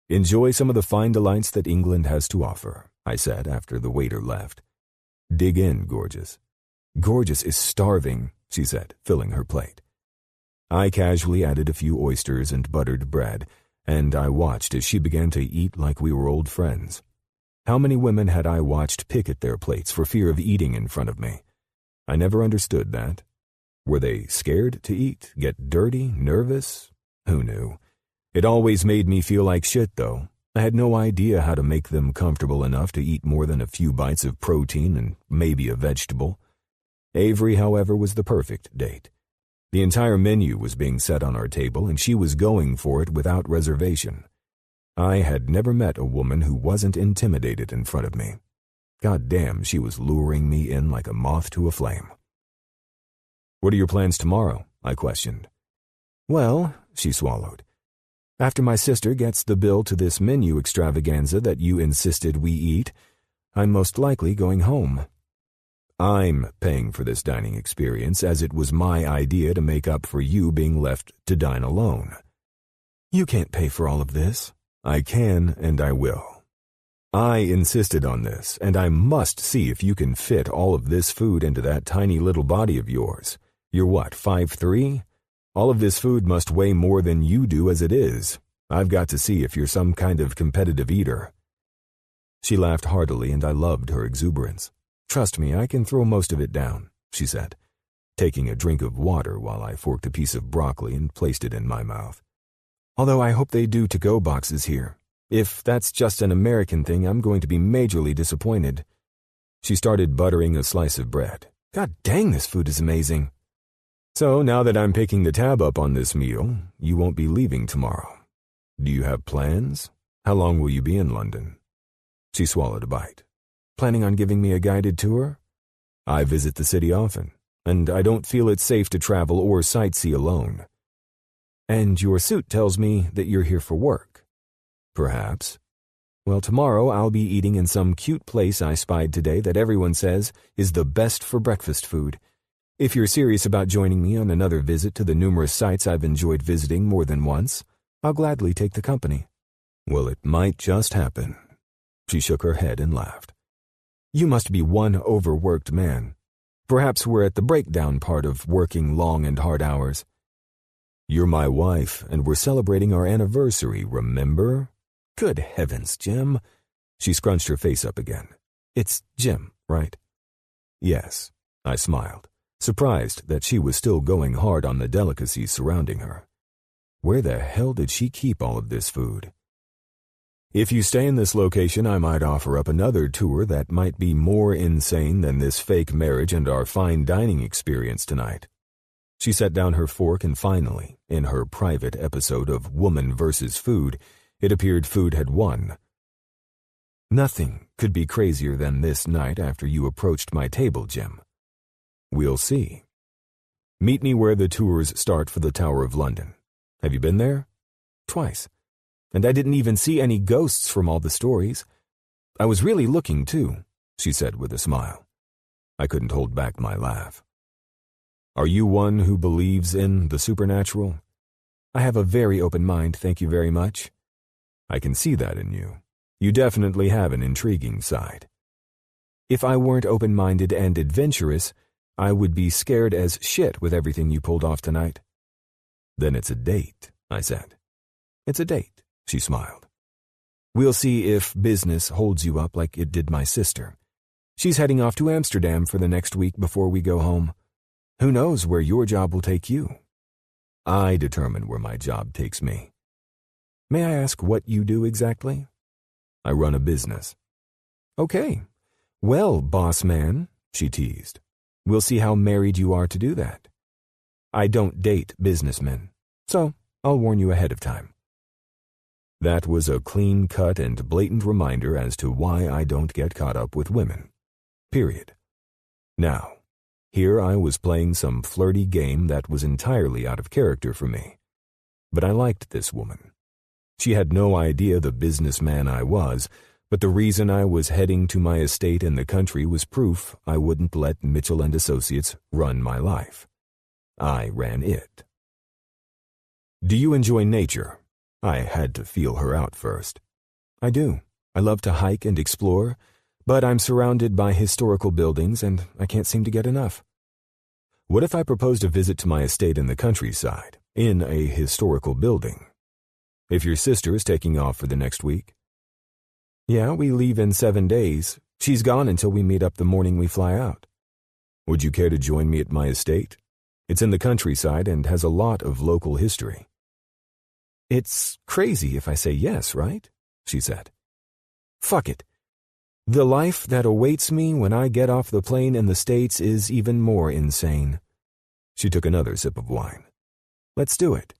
"Enjoy some of the fine delights that England has to offer," I said after the waiter left. "Dig in, Gorgeous." "Gorgeous is starving," she said, filling her plate. I casually added a few oysters and buttered bread, and I watched as she began to eat like we were old friends. How many women had I watched pick at their plates for fear of eating in front of me? I never understood that. Were they scared to eat, get dirty, nervous? Who knew? It always made me feel like shit, though. I had no idea how to make them comfortable enough to eat more than a few bites of protein and maybe a vegetable. Avery, however, was the perfect date. The entire menu was being set on our table, and she was going for it without reservation. I had never met a woman who wasn't intimidated in front of me. God damn, she was luring me in like a moth to a flame. "What are your plans tomorrow?" I questioned. "Well," she swallowed, "after my sister gets the bill to this menu extravaganza that you insisted we eat, I'm most likely going home. I'm paying for this dining experience, as it was my idea to make up for you being left to dine alone." "You can't pay for all of this." "I can, and I will. I insisted on this, and I must see if you can fit all of this food into that tiny little body of yours. You're what, 5'3"? All of this food must weigh more than you do as it is. I've got to see if you're some kind of competitive eater." She laughed heartily, and I loved her exuberance. "Trust me, I can throw most of it down," she said, taking a drink of water while I forked a piece of broccoli and placed it in my mouth. "Although I hope they do to-go boxes here. If that's just an American thing, I'm going to be majorly disappointed." She started buttering a slice of bread. "God dang, this food is amazing." "So now that I'm picking the tab up on this meal, you won't be leaving tomorrow. Do you have plans? How long will you be in London?" She swallowed a bite. "Planning on giving me a guided tour? I visit the city often, and I don't feel it's safe to travel or sightsee alone." "And your suit tells me that you're here for work." "Perhaps." Well, tomorrow I'll be eating in some cute place I spied today that everyone says is the best for breakfast food. If you're serious about joining me on another visit to the numerous sites I've enjoyed visiting more than once, I'll gladly take the company." "Well, it might just happen." She shook her head and laughed. "You must be one overworked man. Perhaps we're at the breakdown part of working long and hard hours." "You're my wife, and we're celebrating our anniversary, remember?" "Good heavens, Jim." She scrunched her face up again. "It's Jim, right?" "Yes," I smiled, surprised that she was still going hard on the delicacies surrounding her. Where the hell did she keep all of this food? "If you stay in this location, I might offer up another tour that might be more insane than this fake marriage and our fine dining experience tonight." She set down her fork and finally, in her private episode of Woman versus Food, it appeared food had won. "Nothing could be crazier than this night after you approached my table, Jim." "We'll see. Meet me where the tours start for the Tower of London. Have you been there?" "Twice. And I didn't even see any ghosts from all the stories. I was really looking, too," she said with a smile. I couldn't hold back my laugh. "Are you one who believes in the supernatural?" "I have a very open mind, thank you very much." "I can see that in you. You definitely have an intriguing side." "If I weren't open-minded and adventurous, I would be scared as shit with everything you pulled off tonight." "Then it's a date," I said. "It's a date," she smiled. "We'll see if business holds you up like it did my sister. She's heading off to Amsterdam for the next week before we go home. Who knows where your job will take you?" "I determine where my job takes me." "May I ask what you do exactly?" "I run a business." "Okay. Well, boss man," she teased, "we'll see how married you are to do that. I don't date businessmen, so I'll warn you ahead of time." That was a clean-cut and blatant reminder as to why I don't get caught up with women. Period. Now, here I was playing some flirty game that was entirely out of character for me. But I liked this woman. She had no idea the businessman I was, but the reason I was heading to my estate in the country was proof I wouldn't let Mitchell and Associates run my life. I ran it. "Do you enjoy nature?" I had to feel her out first. "I do. I love to hike and explore, but I'm surrounded by historical buildings and I can't seem to get enough." "What if I proposed a visit to my estate in the countryside, in a historical building? If your sister is taking off for the next week?" "Yeah, we leave in 7 days. She's gone until we meet up the morning we fly out." "Would you care to join me at my estate? It's in the countryside and has a lot of local history." "It's crazy if I say yes, right?" she said. "Fuck it. The life that awaits me when I get off the plane in the States is even more insane." She took another sip of wine. "Let's do it."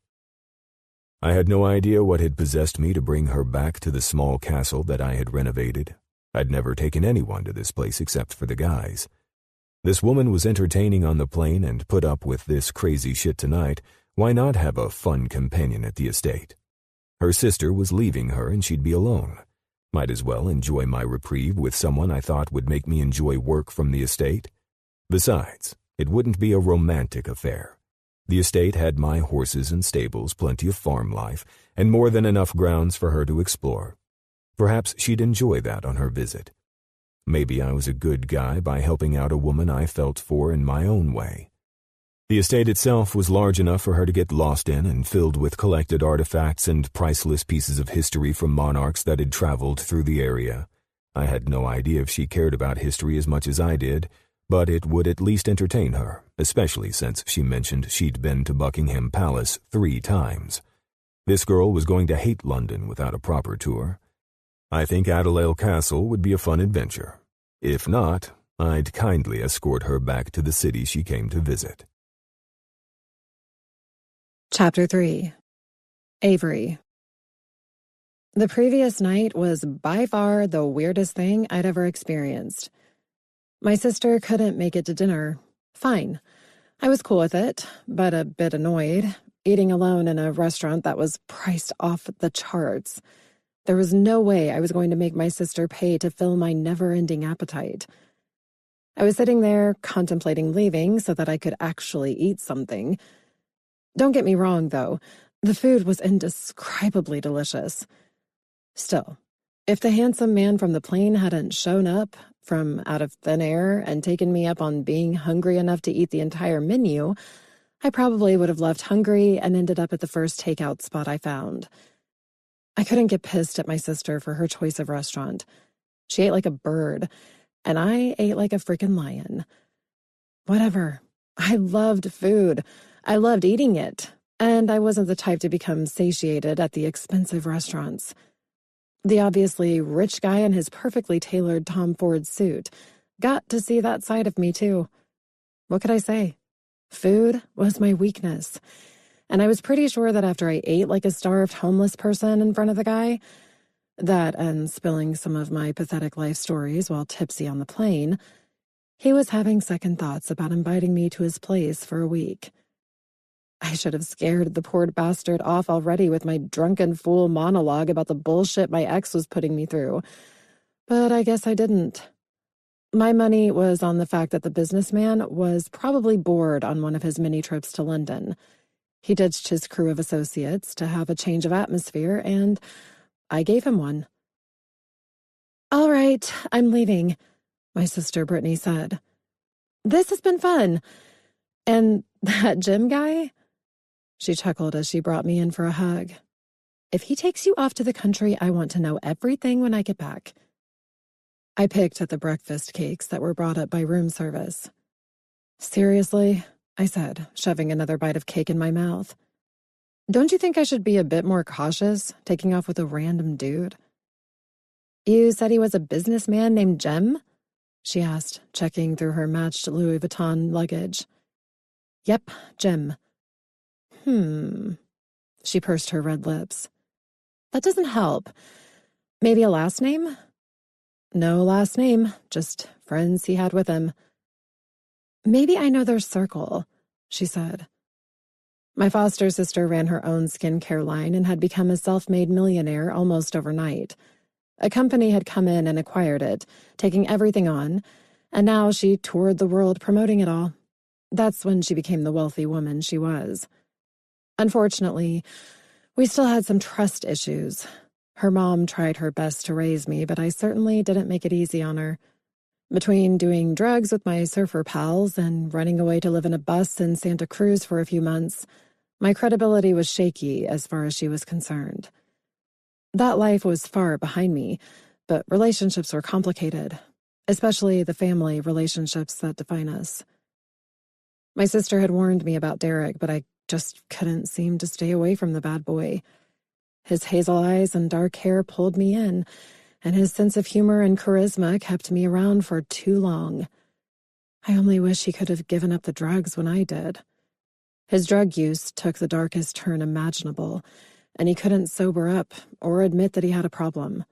I had no idea what had possessed me to bring her back to the small castle that I had renovated. I'd never taken anyone to this place except for the guys. This woman was entertaining on the plane and put up with this crazy shit tonight. Why not have a fun companion at the estate? Her sister was leaving her and she'd be alone. Might as well enjoy my reprieve with someone I thought would make me enjoy work from the estate. Besides, it wouldn't be a romantic affair. The estate had my horses and stables, plenty of farm life, and more than enough grounds for her to explore. Perhaps she'd enjoy that on her visit. Maybe I was a good guy by helping out a woman I felt for in my own way. The estate itself was large enough for her to get lost in and filled with collected artifacts and priceless pieces of history from monarchs that had traveled through the area. I had no idea if she cared about history as much as I did, but it would at least entertain her, especially since she mentioned she'd been to Buckingham Palace 3 times. This girl was going to hate London without a proper tour. I think Adelaide Castle would be a fun adventure. If not, I'd kindly escort her back to the city she came to visit. Chapter 3. Avery. The previous night was by far the weirdest thing I'd ever experienced. My sister couldn't make it to dinner. Fine. I was cool with it, but a bit annoyed, eating alone in a restaurant that was priced off the charts. There was no way I was going to make my sister pay to fill my never-ending appetite. I was sitting there contemplating leaving so that I could actually eat something. Don't get me wrong, though. The food was indescribably delicious. Still, if the handsome man from the plane hadn't shown up from out of thin air and taken me up on being hungry enough to eat the entire menu, I probably would have left hungry and ended up at the first takeout spot I found. I couldn't get pissed at my sister for her choice of restaurant. She ate like a bird, and I ate like a freaking lion. Whatever. I loved food. I loved eating it, and I wasn't the type to become satiated at the expensive restaurants. The obviously rich guy in his perfectly tailored Tom Ford suit got to see that side of me, too. What could I say? Food was my weakness, and I was pretty sure that after I ate like a starved homeless person in front of the guy, that and spilling some of my pathetic life stories while tipsy on the plane, he was having second thoughts about inviting me to his place for a week. I should have scared the poor bastard off already with my drunken fool monologue about the bullshit my ex was putting me through, but I guess I didn't. My money was on the fact that the businessman was probably bored on one of his many trips to London. He ditched his crew of associates to have a change of atmosphere, and I gave him one. "All right, I'm leaving," my sister Brittany said. "This has been fun. And that Jim guy?" She chuckled as she brought me in for a hug. "If he takes you off to the country, I want to know everything when I get back." I picked at the breakfast cakes that were brought up by room service. "Seriously?" I said, shoving another bite of cake in my mouth. "Don't you think I should be a bit more cautious, taking off with a random dude?" "You said he was a businessman named Jem?" she asked, checking through her matched Louis Vuitton luggage. "Yep, Jem." She pursed her red lips. "That doesn't help. Maybe a last name?" "No last name, just friends he had with him." "Maybe I know their circle," she said. My foster sister ran her own skincare line and had become a self-made millionaire almost overnight. A company had come in and acquired it, taking everything on, and now she toured the world promoting it all. That's when she became the wealthy woman she was. Unfortunately, we still had some trust issues. Her mom tried her best to raise me, but I certainly didn't make it easy on her. Between doing drugs with my surfer pals and running away to live in a bus in Santa Cruz for a few months, my credibility was shaky as far as she was concerned. That life was far behind me, but relationships were complicated, especially the family relationships that define us. My sister had warned me about Derek, but I just couldn't seem to stay away from the bad boy. His hazel eyes and dark hair pulled me in, and his sense of humor and charisma kept me around for too long. I only wish he could have given up the drugs when I did. His drug use took the darkest turn imaginable, and he couldn't sober up or admit that he had a problem.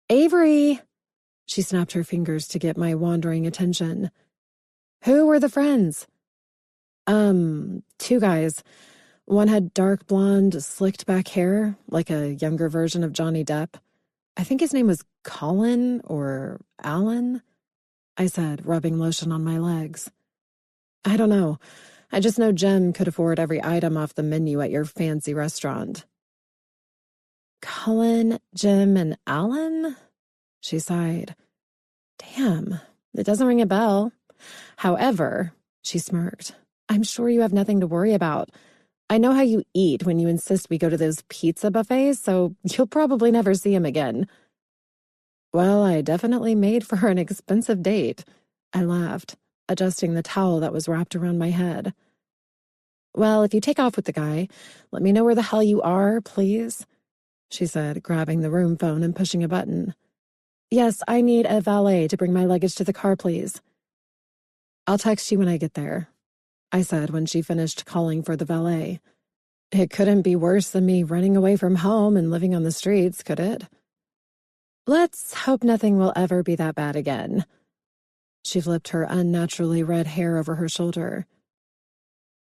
"Avery!" She snapped her fingers to get my wandering attention. "Who were the friends?" Two guys. One had dark blonde, slicked back hair, like a younger version of Johnny Depp. I think his name was Colin or Alan, I said, rubbing lotion on my legs. "I don't know. I just know Jem could afford every item off the menu at your fancy restaurant." "Colin, Jim, and Alan?" She sighed. "Damn, it doesn't ring a bell. However," she smirked, "I'm sure you have nothing to worry about. I know how you eat when you insist we go to those pizza buffets, so you'll probably never see him again." "Well, I definitely made for an expensive date," I laughed, adjusting the towel that was wrapped around my head. "Well, if you take off with the guy, let me know where the hell you are, please," she said, grabbing the room phone and pushing a button. "Yes, I need a valet to bring my luggage to the car, please." "I'll text you when I get there," I said when she finished calling for the valet. It couldn't be worse than me running away from home and living on the streets, could it? "Let's hope nothing will ever be that bad again." She flipped her unnaturally red hair over her shoulder.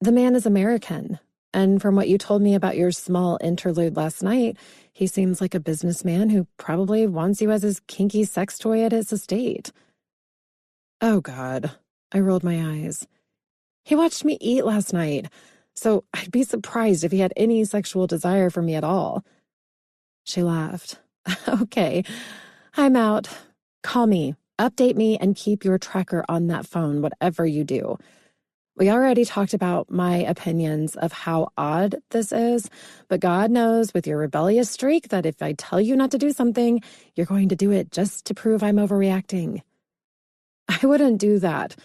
"The man is American," And from what you told me about your small interlude last night, he seems like a businessman who probably wants you as his kinky sex toy at his estate. Oh, God. I rolled my eyes. He watched me eat last night, so I'd be surprised if he had any sexual desire for me at all. She laughed. Okay, I'm out. Call me, update me, and keep your tracker on that phone, whatever you do. We already talked about my opinions of how odd this is, but God knows with your rebellious streak that if I tell you not to do something, you're going to do it just to prove I'm overreacting. I wouldn't do that.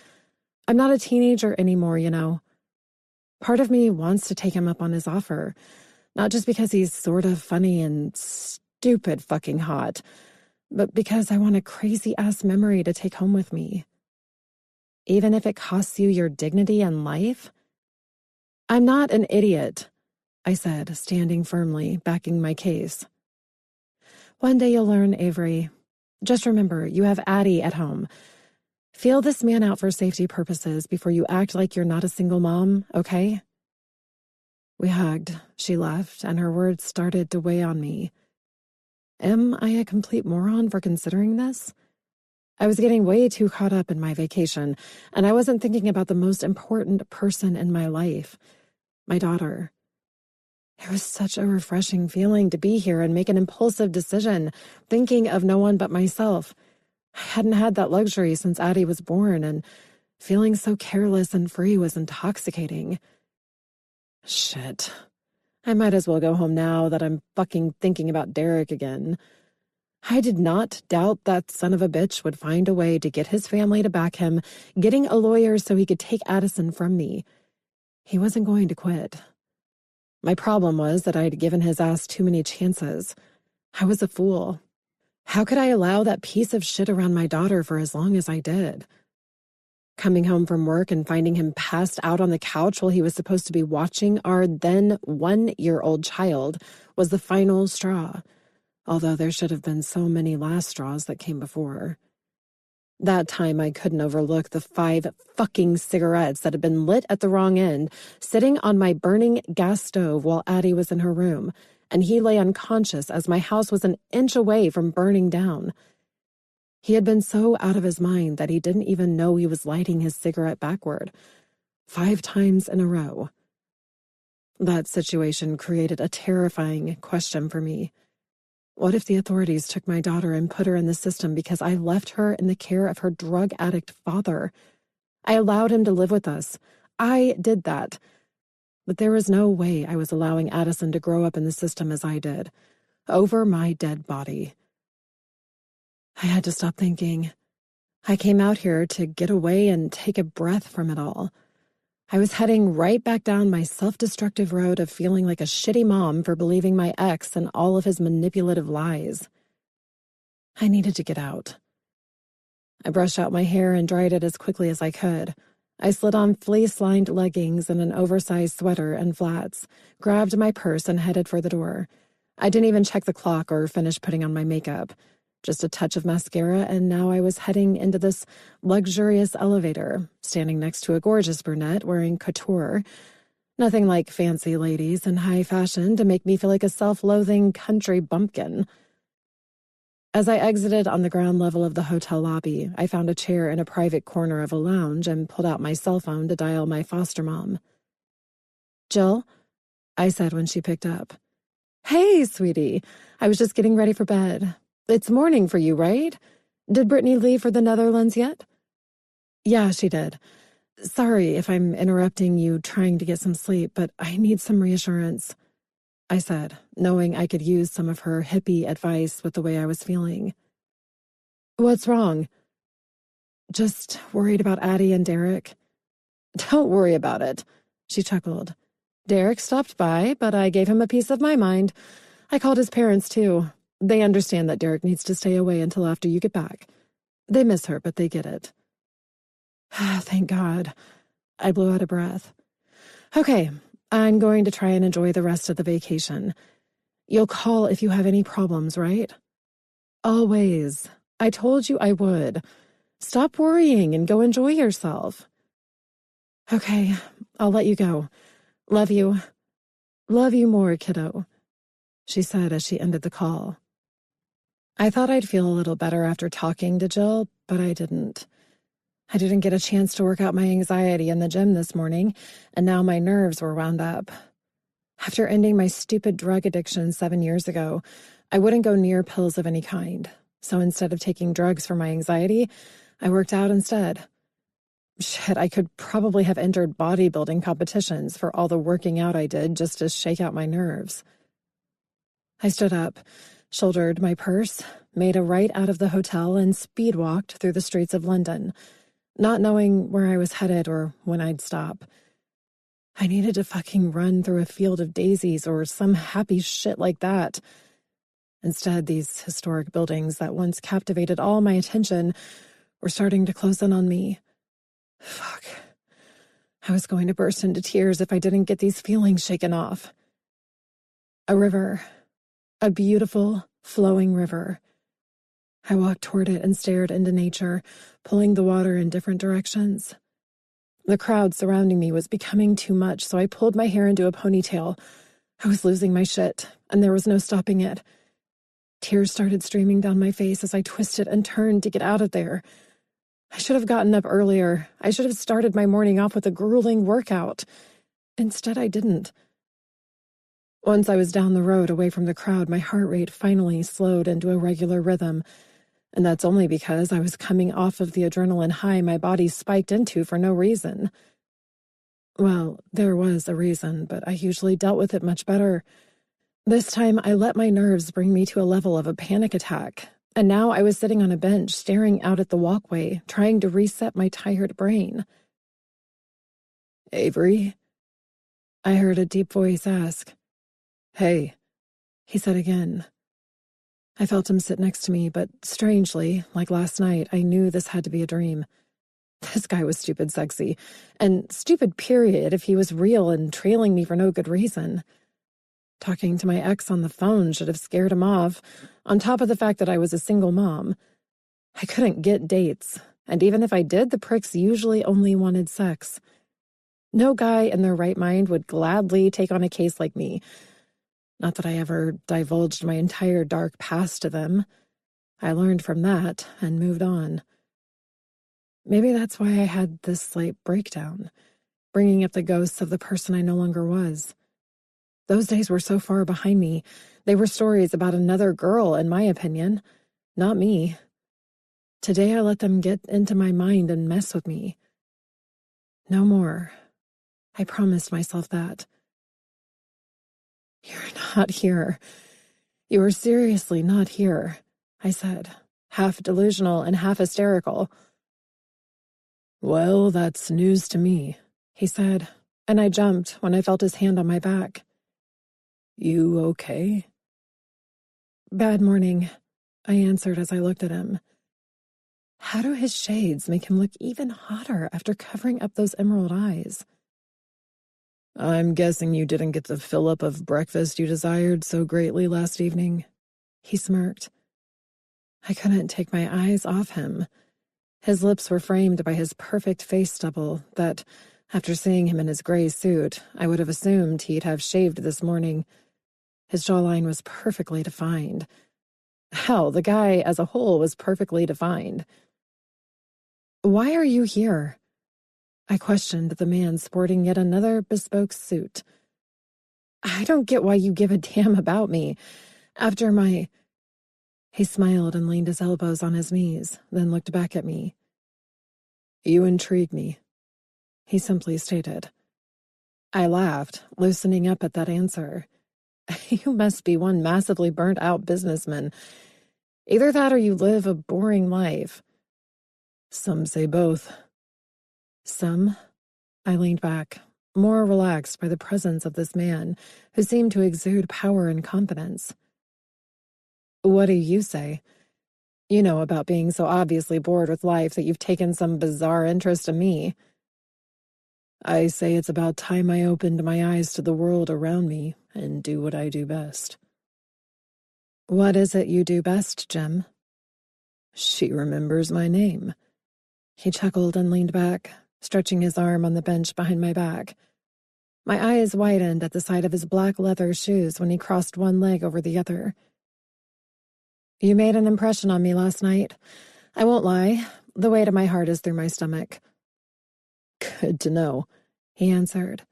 I'm not a teenager anymore, you know. Part of me wants to take him up on his offer, not just because he's sort of funny and stupid fucking hot, but because I want a crazy-ass memory to take home with me. Even if it costs you your dignity and life? I'm not an idiot, I said, standing firmly, backing my case. One day you'll learn, Avery. Just remember, you have Addie at home. Feel this man out for safety purposes before you act like you're not a single mom, okay? We hugged. She left, and her words started to weigh on me. Am I a complete moron for considering this? I was getting way too caught up in my vacation, and I wasn't thinking about the most important person in my life, my daughter. It was such a refreshing feeling to be here and make an impulsive decision, thinking of no one but myself. I hadn't had that luxury since Addie was born, and feeling so careless and free was intoxicating. Shit. I might as well go home now that I'm fucking thinking about Derek again. I did not doubt that son of a bitch would find a way to get his family to back him, getting a lawyer so he could take Addison from me. He wasn't going to quit. My problem was that I'd given his ass too many chances. I was a fool. How could I allow that piece of shit around my daughter for as long as I did? Coming home from work and finding him passed out on the couch while he was supposed to be watching our then 1-year-old child was the final straw, although there should have been so many last straws that came before. That time I couldn't overlook the 5 fucking cigarettes that had been lit at the wrong end, sitting on my burning gas stove while Addie was in her room, and he lay unconscious as my house was an inch away from burning down. He had been so out of his mind that he didn't even know he was lighting his cigarette backward, 5 times in a row. That situation created a terrifying question for me. What if the authorities took my daughter and put her in the system because I left her in the care of her drug addict father? I allowed him to live with us. I did that. But there was no way I was allowing Addison to grow up in the system as I did, over my dead body. I had to stop thinking. I came out here to get away and take a breath from it all. I was heading right back down my self-destructive road of feeling like a shitty mom for believing my ex and all of his manipulative lies. I needed to get out. I brushed out my hair and dried it as quickly as I could. I slid on fleece-lined leggings and an oversized sweater and flats, grabbed my purse and headed for the door. I didn't even check the clock or finish putting on my makeup. Just a touch of mascara, and now I was heading into this luxurious elevator, standing next to a gorgeous brunette wearing couture. Nothing like fancy ladies in high fashion to make me feel like a self-loathing country bumpkin. As I exited on the ground level of the hotel lobby, I found a chair in a private corner of a lounge and pulled out my cell phone to dial my foster mom. "Jill?" I said when she picked up. "Hey, sweetie. I was just getting ready for bed. It's morning for you, right? Did Brittany leave for the Netherlands yet?" "Yeah, she did. Sorry if I'm interrupting you trying to get some sleep, but I need some reassurance," I said, knowing I could use some of her hippie advice with the way I was feeling. "What's wrong?" "Just worried about Addie and Derek." "Don't worry about it," she chuckled. "Derek stopped by, but I gave him a piece of my mind. I called his parents, too. They understand that Derek needs to stay away until after you get back. They miss her, but they get it." Thank God. I blew out a breath. "Okay, I'm going to try and enjoy the rest of the vacation. You'll call if you have any problems, right?" "Always. I told you I would. Stop worrying and go enjoy yourself." "Okay, I'll let you go. Love you. Love you more, kiddo, she said as she ended the call. I thought I'd feel a little better after talking to Jill, but I didn't. I didn't get a chance to work out my anxiety in the gym this morning, and now my nerves were wound up. After ending my stupid drug addiction 7 years ago, I wouldn't go near pills of any kind. So instead of taking drugs for my anxiety, I worked out instead. Shit, I could probably have entered bodybuilding competitions for all the working out I did just to shake out my nerves. I stood up, shouldered my purse, made a right out of the hotel, and speed walked through the streets of London, not knowing where I was headed or when I'd stop. I needed to fucking run through a field of daisies or some happy shit like that. Instead, these historic buildings that once captivated all my attention were starting to close in on me. Fuck. I was going to burst into tears if I didn't get these feelings shaken off. A river. A beautiful, flowing river. I walked toward it and stared into nature, pulling the water in different directions. The crowd surrounding me was becoming too much, so I pulled my hair into a ponytail. I was losing my shit, and there was no stopping it. Tears started streaming down my face as I twisted and turned to get out of there. I should have gotten up earlier. I should have started my morning off with a grueling workout. Instead, I didn't. Once I was down the road away from the crowd, my heart rate finally slowed into a regular rhythm. And that's only because I was coming off of the adrenaline high my body spiked into for no reason. Well, there was a reason, but I usually dealt with it much better. This time, I let my nerves bring me to a level of a panic attack, and now I was sitting on a bench staring out at the walkway, trying to reset my tired brain. "Avery?" I heard a deep voice ask. "Hey," he said again. I felt him sit next to me, but strangely, like last night, I knew this had to be a dream. This guy was stupid sexy, and stupid period if he was real and trailing me for no good reason. Talking to my ex on the phone should have scared him off, on top of the fact that I was a single mom. I couldn't get dates, and even if I did, the pricks usually only wanted sex. No guy in their right mind would gladly take on a case like me. Not that I ever divulged my entire dark past to them. I learned from that and moved on. Maybe that's why I had this slight breakdown, bringing up the ghosts of the person I no longer was. Those days were so far behind me. They were stories about another girl, in my opinion, not me. Today I let them get into my mind and mess with me. No more. I promised myself that. "You're not here. You are seriously not here," I said, half delusional and half hysterical. "Well, that's news to me," he said, and I jumped when I felt his hand on my back. "You okay?" "Bad morning," I answered as I looked at him. How do his shades make him look even hotter after covering up those emerald eyes? "I'm guessing you didn't get the fill-up of breakfast you desired so greatly last evening," he smirked. I couldn't take my eyes off him. His lips were framed by his perfect face stubble that, after seeing him in his gray suit, I would have assumed he'd have shaved this morning. His jawline was perfectly defined. Hell, the guy as a whole was perfectly defined. "Why are you here?" I questioned the man sporting yet another bespoke suit. "I don't get why you give a damn about me. After my—" He smiled and leaned his elbows on his knees, then looked back at me. "You intrigue me," he simply stated. I laughed, loosening up at that answer. You must be one massively burnt-out businessman. Either that or you live a boring life. Some say both. Some? I leaned back, more relaxed by the presence of this man, who seemed to exude power and confidence. What do you say? You know about being so obviously bored with life that you've taken some bizarre interest in me. I say it's about time I opened my eyes to the world around me and do what I do best. What is it you do best, Jim? She remembers my name. He chuckled and leaned back, stretching his arm on the bench behind my back. My eyes widened at the sight of his black leather shoes when he crossed one leg over the other. You made an impression on me last night. I won't lie. The weight of my heart is through my stomach. Good to know, he answered.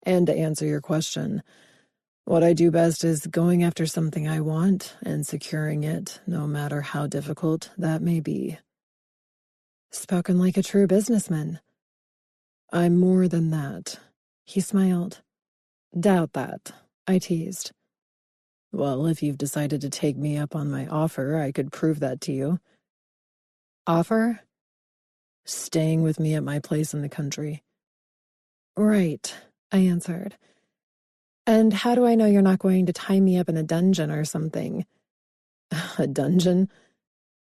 And to answer your question, what I do best is going after something I want and securing it, no matter how difficult that may be. Spoken like a true businessman. I'm more than that. He smiled. Doubt that, I teased. Well, if you've decided to take me up on my offer, I could prove that to you. Offer? Staying with me at my place in the country. Right, I answered. And how do I know you're not going to tie me up in a dungeon or something? A dungeon?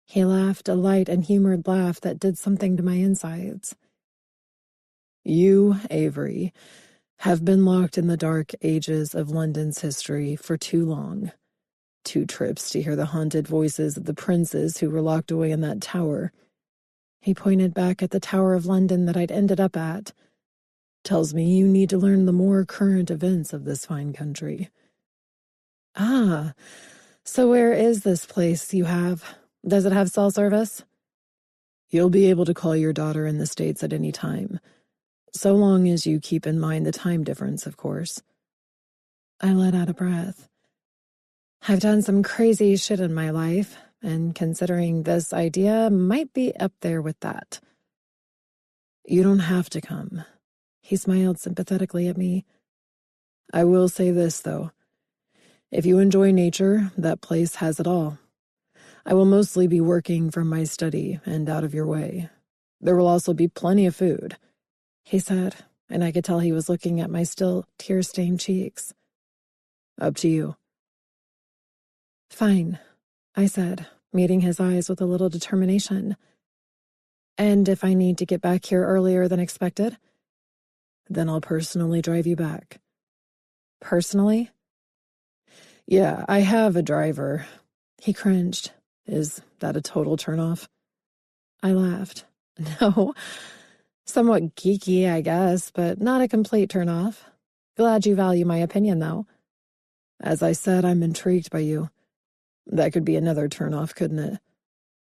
He laughed, a light and humored laugh that did something to my insides. You, Avery, have been locked in the dark ages of London's history for too long. 2 trips to hear the haunted voices of the princes who were locked away in that tower. He pointed back at the Tower of London that I'd ended up at. Tells me you need to learn the more current events of this fine country. Ah, so where is this place you have? Does it have cell service? You'll be able to call your daughter in the States at any time. So long as you keep in mind the time difference, of course. I let out a breath. I've done some crazy shit in my life, and considering this idea might be up there with that. You don't have to come. He smiled sympathetically at me. I will say this, though. If you enjoy nature, that place has it all. I will mostly be working from my study and out of your way. There will also be plenty of food, he said, and I could tell he was looking at my still tear-stained cheeks. Up to you. Fine, I said, meeting his eyes with a little determination. And if I need to get back here earlier than expected? Then I'll personally drive you back. Personally? Yeah, I have a driver. He cringed. Is that a total turnoff? I laughed. No. Somewhat geeky, I guess, but not a complete turnoff. Glad you value my opinion, though. As I said, I'm intrigued by you. That could be another turnoff, couldn't it?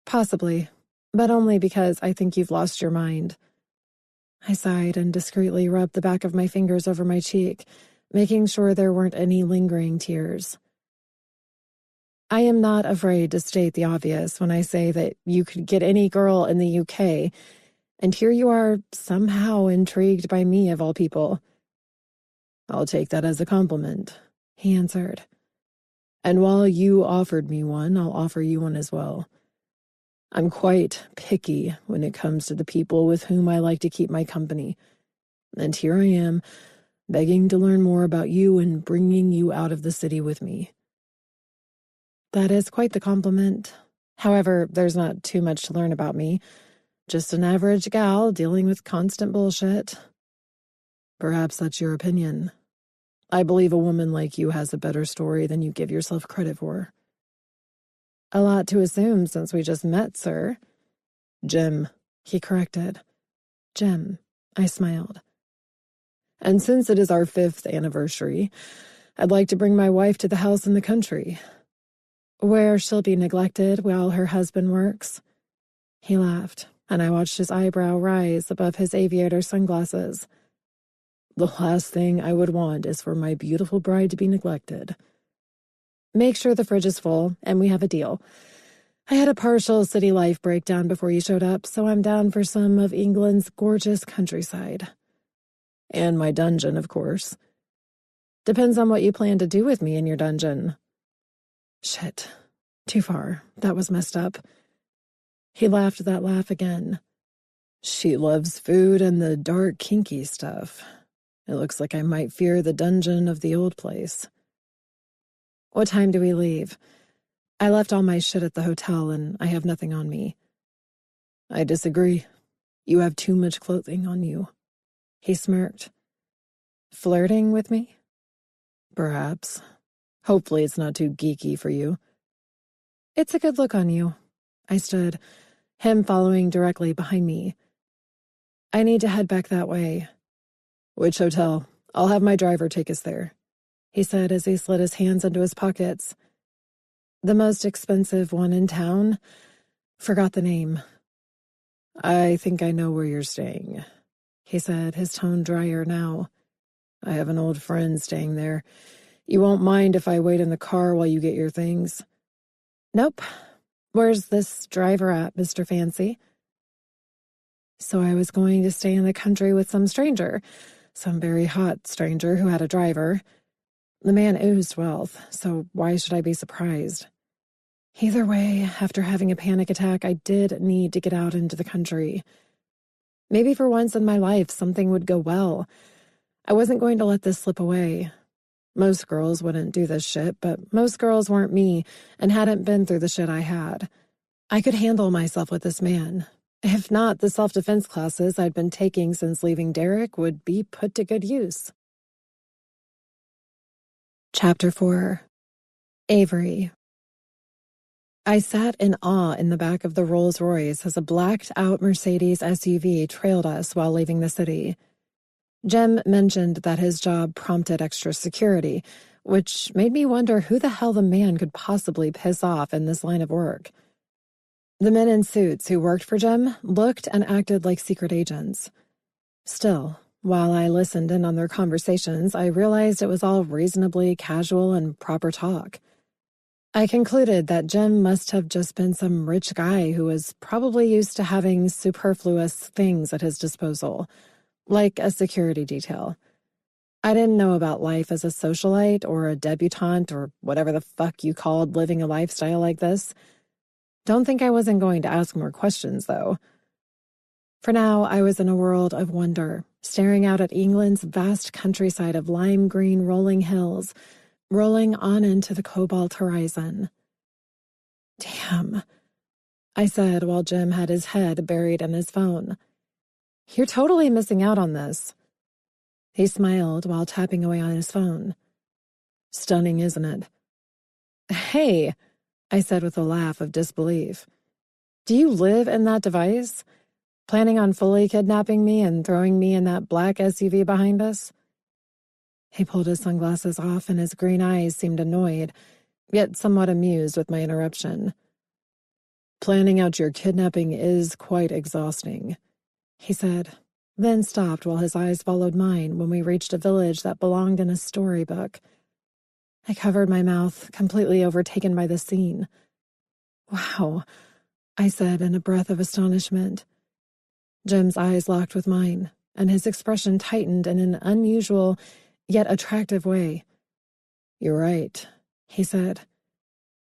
Possibly, but only because I think you've lost your mind. I sighed and discreetly rubbed the back of my fingers over my cheek, making sure there weren't any lingering tears. I am not afraid to state the obvious when I say that you could get any girl in the UK, and here you are somehow intrigued by me of all people. I'll take that as a compliment, he answered. And while you offered me one, I'll offer you one as well. I'm quite picky when it comes to the people with whom I like to keep my company. And here I am, begging to learn more about you and bringing you out of the city with me. That is quite the compliment. However, there's not too much to learn about me. Just an average gal dealing with constant bullshit. Perhaps that's your opinion. I believe a woman like you has a better story than you give yourself credit for. A lot to assume since we just met, sir. Jim, he corrected. Jim, I smiled. And since it is our 5th anniversary, I'd like to bring my wife to the house in the country. Where she'll be neglected while her husband works. He laughed, and I watched his eyebrow rise above his aviator sunglasses. The last thing I would want is for my beautiful bride to be neglected. Make sure the fridge is full, and we have a deal. I had a partial city life breakdown before you showed up, so I'm down for some of England's gorgeous countryside. And my dungeon, of course. Depends on what you plan to do with me in your dungeon. Shit. Too far. That was messed up. He laughed that laugh again. She loves food and the dark, kinky stuff. It looks like I might fear the dungeon of the old place. What time do we leave? I left all my shit at the hotel and I have nothing on me. I disagree. You have too much clothing on you. He smirked. Flirting with me? Perhaps. Hopefully it's not too geeky for you. It's a good look on you. I stood, him following directly behind me. I need to head back that way. Which hotel? I'll have my driver take us there," he said as he slid his hands into his pockets. "The most expensive one in town? Forgot the name." "I think I know where you're staying," he said, his tone drier now. "I have an old friend staying there. You won't mind if I wait in the car while you get your things?" "Nope. Where's this driver at, Mr. Fancy?" So I was going to stay in the country with some stranger, some very hot stranger who had a driver. The man oozed wealth, so why should I be surprised? Either way, after having a panic attack, I did need to get out into the country. Maybe for once in my life, something would go well. I wasn't going to let this slip away. Most girls wouldn't do this shit, but most girls weren't me and hadn't been through the shit I had. I could handle myself with this man. If not, the self-defense classes I'd been taking since leaving Derek would be put to good use. Chapter 4. Avery. I sat in awe in the back of the Rolls-Royce as a blacked-out Mercedes SUV trailed us while leaving the city. Jim mentioned that his job prompted extra security, which made me wonder who the hell the man could possibly piss off in this line of work. The men in suits who worked for Jim looked and acted like secret agents. Still, while I listened in on their conversations, I realized it was all reasonably casual and proper talk. I concluded that Jim must have just been some rich guy who was probably used to having superfluous things at his disposal, like a security detail. I didn't know about life as a socialite or a debutante or whatever the fuck you called living a lifestyle like this. Don't think I wasn't going to ask more questions, though. For now, I was in a world of wonder, staring out at England's vast countryside of lime green rolling hills, rolling on into the cobalt horizon. "Damn," I said while Jim had his head buried in his phone. "You're totally missing out on this." He smiled while tapping away on his phone. "Stunning, isn't it?" "Hey," I said with a laugh of disbelief. "Do you live in that device? Planning on fully kidnapping me and throwing me in that black SUV behind us?" He pulled his sunglasses off and his green eyes seemed annoyed, yet somewhat amused with my interruption. "Planning out your kidnapping is quite exhausting," he said, then stopped while his eyes followed mine when we reached a village that belonged in a storybook. I covered my mouth, completely overtaken by the scene. "Wow," I said in a breath of astonishment. Jim's eyes locked with mine, and his expression tightened in an unusual, yet attractive way. "You're right," he said.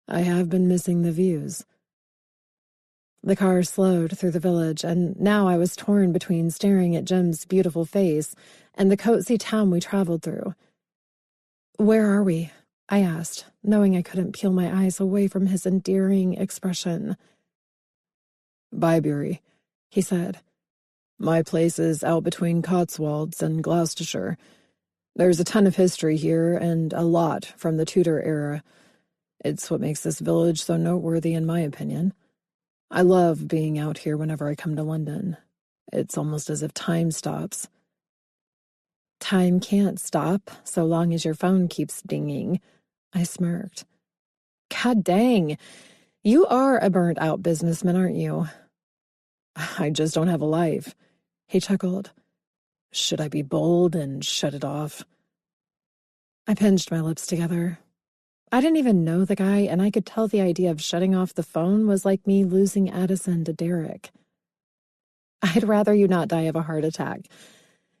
"I have been missing the views." The car slowed through the village, and now I was torn between staring at Jim's beautiful face and the cozy town we traveled through. "Where are we?" I asked, knowing I couldn't peel my eyes away from his endearing expression. "Bybury," he said. "My place is out between Cotswolds and Gloucestershire. There's a ton of history here, and a lot from the Tudor era. It's what makes this village so noteworthy, in my opinion. I love being out here whenever I come to London. It's almost as if time stops." "Time can't stop, so long as your phone keeps dinging," I smirked. "God dang, you are a burnt-out businessman, aren't you?" "I just don't have a life," he chuckled. "Should I be bold and shut it off?" I pinched my lips together. I didn't even know the guy, and I could tell the idea of shutting off the phone was like me losing Addison to Derek. "I'd rather you not die of a heart attack.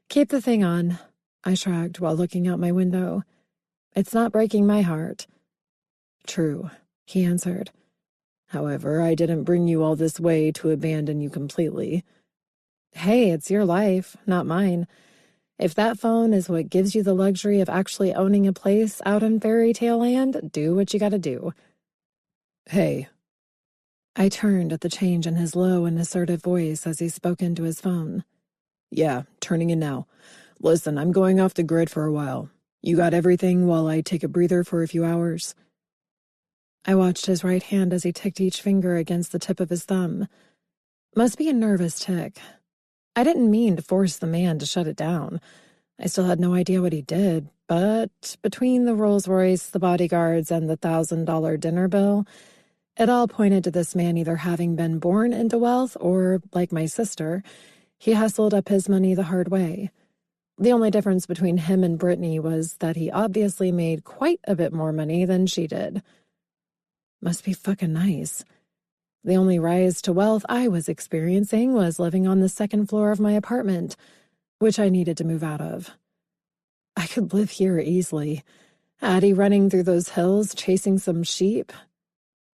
Keep the thing on," I shrugged while looking out my window. "It's not breaking my heart." "True," he answered. "However, I didn't bring you all this way to abandon you completely." "Hey, it's your life, not mine. If that phone is what gives you the luxury of actually owning a place out in fairy tale land, do what you gotta do." "Hey." I turned at the change in his low and assertive voice as he spoke into his phone. "Yeah, turning in now. Listen, I'm going off the grid for a while. You got everything while I take a breather for a few hours?" I watched his right hand as he ticked each finger against the tip of his thumb. Must be a nervous tick. I didn't mean to force the man to shut it down. I still had no idea what he did, but between the Rolls Royce, the bodyguards, and the $1,000 dinner bill, it all pointed to this man either having been born into wealth or, like my sister, he hustled up his money the hard way. The only difference between him and Brittany was that he obviously made quite a bit more money than she did. Must be fucking nice. The only rise to wealth I was experiencing was living on the second floor of my apartment, which I needed to move out of. I could live here easily. Addie running through those hills, chasing some sheep.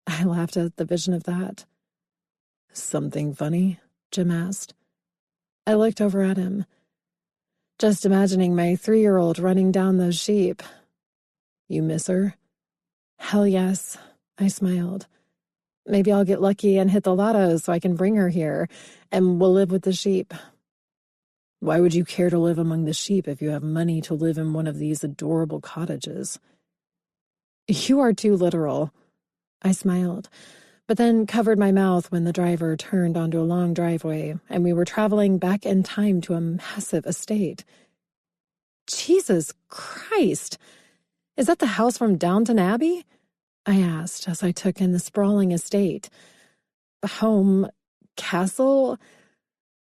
I laughed at the vision of that. Something funny? Jim asked. I looked over at him, just imagining my 3-year-old running down those sheep. You miss her? Hell yes, I smiled. Maybe I'll get lucky and hit the lotto so I can bring her here, and we'll live with the sheep. Why would you care to live among the sheep if you have money to live in one of these adorable cottages? You are too literal. I smiled, but then covered my mouth when the driver turned onto a long driveway and we were traveling back in time to a massive estate. Jesus Christ! Is that the house from Downton Abbey? I asked as I took in the sprawling estate. Home, castle,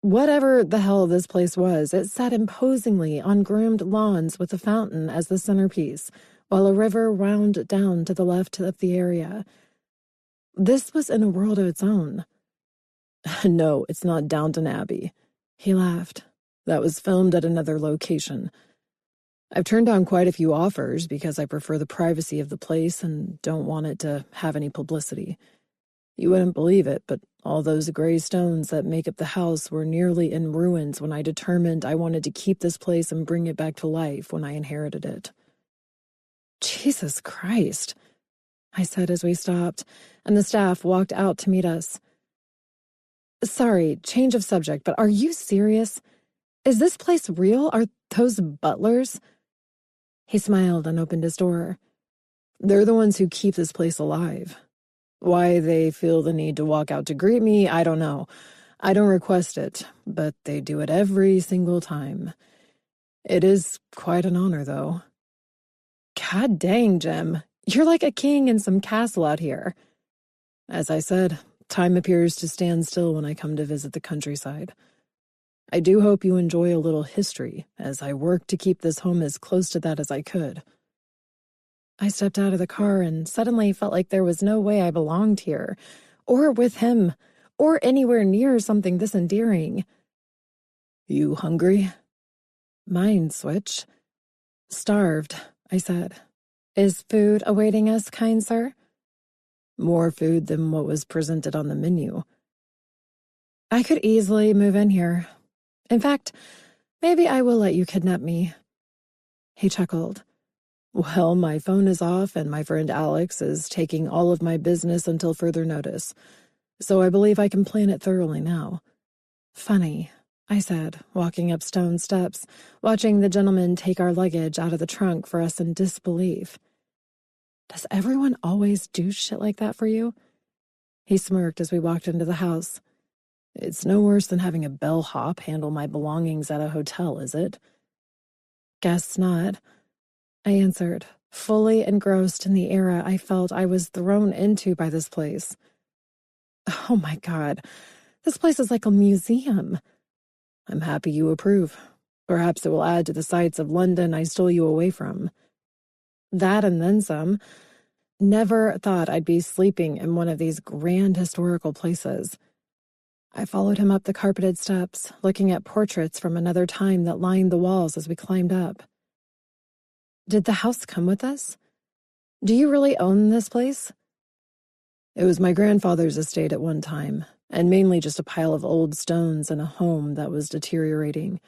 whatever the hell this place was, it sat imposingly on groomed lawns with a fountain as the centerpiece, while a river wound down to the left of the area. This was in a world of its own. No, it's not Downton Abbey. He laughed. That was filmed at another location. I've turned down quite a few offers because I prefer the privacy of the place and don't want it to have any publicity. You wouldn't believe it, but all those gray stones that make up the house were nearly in ruins when I determined I wanted to keep this place and bring it back to life when I inherited it. Jesus Christ, I said as we stopped, and the staff walked out to meet us. Sorry, change of subject, but are you serious? Is this place real? Are those butlers? He smiled and opened his door. They're the ones who keep this place alive. Why they feel the need to walk out to greet me, I don't know. I don't request it, but they do it every single time. It is quite an honor, though. God dang, Jim. You're like a king in some castle out here. As I said, time appears to stand still when I come to visit the countryside. I do hope you enjoy a little history, as I work to keep this home as close to that as I could. I stepped out of the car and suddenly felt like there was no way I belonged here, or with him, or anywhere near something this endearing. You hungry? Mind switch. Starved, I said. Is food awaiting us, kind sir? More food than what was presented on the menu. I could easily move in here. In fact, maybe I will let you kidnap me. He chuckled. Well, my phone is off and my friend Alex is taking all of my business until further notice, so I believe I can plan it thoroughly now. Funny, I said, walking up stone steps, watching the gentleman take our luggage out of the trunk for us in disbelief. Does everyone always do shit like that for you? He smirked as we walked into the house. It's no worse than having a bellhop handle my belongings at a hotel, is it? Guess not, I answered, fully engrossed in the era I felt I was thrown into by this place. Oh my God, this place is like a museum. I'm happy you approve. Perhaps it will add to the sights of London I stole you away from. That and then some. Never thought I'd be sleeping in one of these grand historical places. I followed him up the carpeted steps, looking at portraits from another time that lined the walls as we climbed up. Did the house come with us? Do you really own this place? It was my grandfather's estate at one time, and mainly just a pile of old stones and a home that was deteriorating.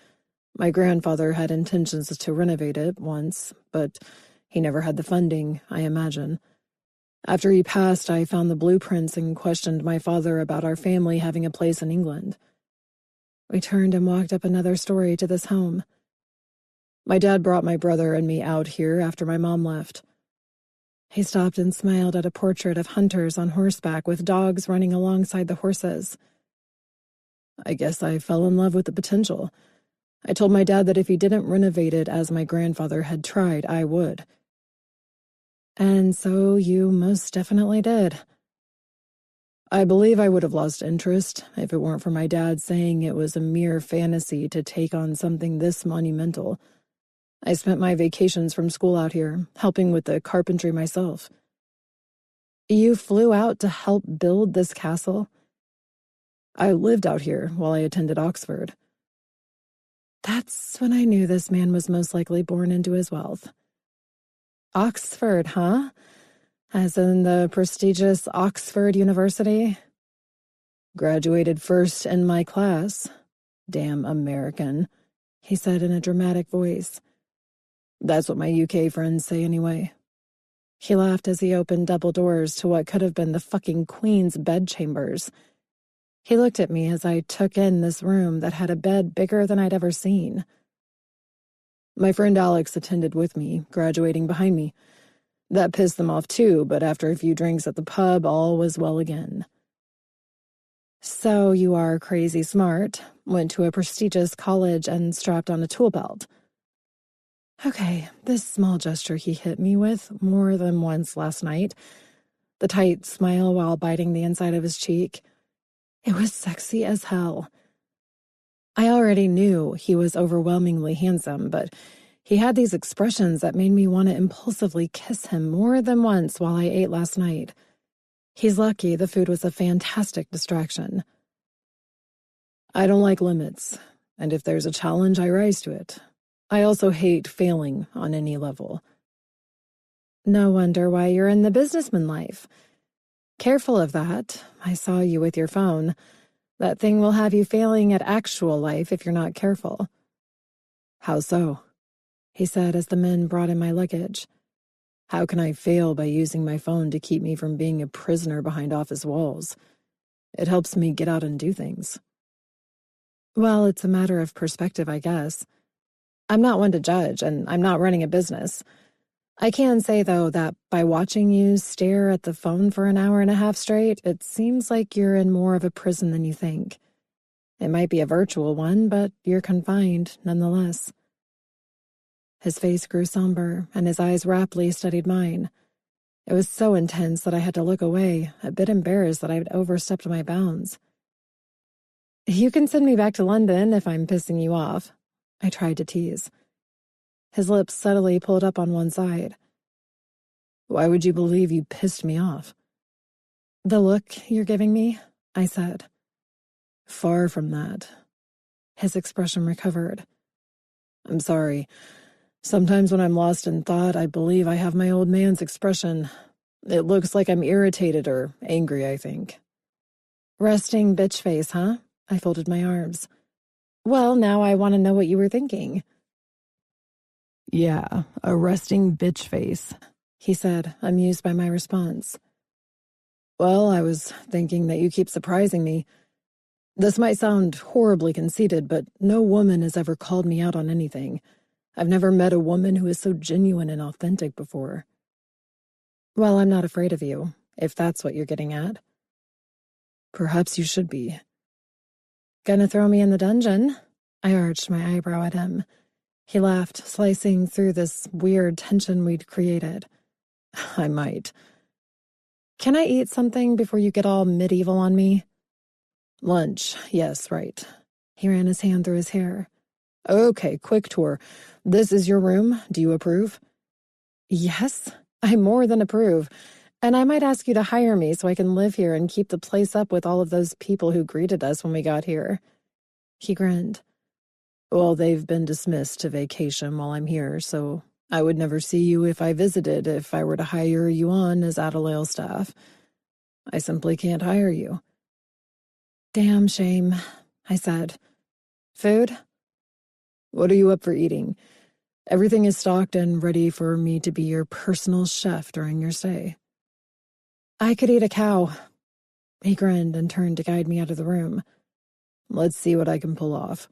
My grandfather had intentions to renovate it once, but he never had the funding, I imagine. After he passed, I found the blueprints and questioned my father about our family having a place in England. We turned and walked up another story to this home. My dad brought my brother and me out here after my mom left. He stopped and smiled at a portrait of hunters on horseback with dogs running alongside the horses. I guess I fell in love with the potential. I told my dad that if he didn't renovate it as my grandfather had tried, I would. And so you most definitely did. I believe I would have lost interest if it weren't for my dad saying it was a mere fantasy to take on something this monumental. I spent my vacations from school out here, helping with the carpentry myself. You flew out to help build this castle? I lived out here while I attended Oxford. That's when I knew this man was most likely born into his wealth. Oxford, huh? As in the prestigious Oxford University? Graduated first in my class. Damn American, he said in a dramatic voice. That's what my UK friends say anyway. He laughed as he opened double doors to what could have been the fucking Queen's bedchambers. He looked at me as I took in this room that had a bed bigger than I'd ever seen. My friend Alex attended with me, graduating behind me. That pissed them off too, but after a few drinks at the pub, all was well again. So you are crazy smart, went to a prestigious college and strapped on a tool belt. Okay, this small gesture he hit me with more than once last night, the tight smile while biting the inside of his cheek, it was sexy as hell. I already knew he was overwhelmingly handsome, but he had these expressions that made me want to impulsively kiss him more than once while I ate last night. He's lucky the food was a fantastic distraction. I don't like limits, and if there's a challenge, I rise to it. I also hate failing on any level. No wonder why you're in the businessman life. Careful of that. I saw you with your phone. That thing will have you failing at actual life if you're not careful. How so? He said as the men brought in my luggage. How can I fail by using my phone to keep me from being a prisoner behind office walls? It helps me get out and do things. Well, it's a matter of perspective, I guess. I'm not one to judge, and I'm not running a business. I can say, though, that by watching you stare at the phone for an hour and a half straight, it seems like you're in more of a prison than you think. It might be a virtual one, but you're confined nonetheless. His face grew somber, and his eyes raptly studied mine. It was so intense that I had to look away, a bit embarrassed that I'd overstepped my bounds. You can send me back to London if I'm pissing you off, I tried to tease. His lips subtly pulled up on one side. Why would you believe you pissed me off? The look you're giving me, I said. Far from that. His expression recovered. I'm sorry. Sometimes when I'm lost in thought, I believe I have my old man's expression. It looks like I'm irritated or angry, I think. Resting bitch face, huh? I folded my arms. Well, now I want to know what you were thinking. Yeah, a resting bitch face, he said, amused by my response. Well, I was thinking that you keep surprising me. This might sound horribly conceited, but no woman has ever called me out on anything. I've never met a woman who is so genuine and authentic before. Well, I'm not afraid of you, if that's what you're getting at. Perhaps you should be. Gonna throw me in the dungeon? I arched my eyebrow at him. He laughed, slicing through this weird tension we'd created. I might. Can I eat something before you get all medieval on me? Lunch, yes, right. He ran his hand through his hair. Okay, quick tour. This is your room. Do you approve? Yes, I more than approve. And I might ask you to hire me so I can live here and keep the place up with all of those people who greeted us when we got here. He grinned. Well, they've been dismissed to vacation while I'm here, so I would never see you if I visited if I were to hire you on as Adelaide staff. I simply can't hire you. Damn shame, I said. Food? What are you up for eating? Everything is stocked and ready for me to be your personal chef during your stay. I could eat a cow. He grinned and turned to guide me out of the room. Let's see what I can pull off.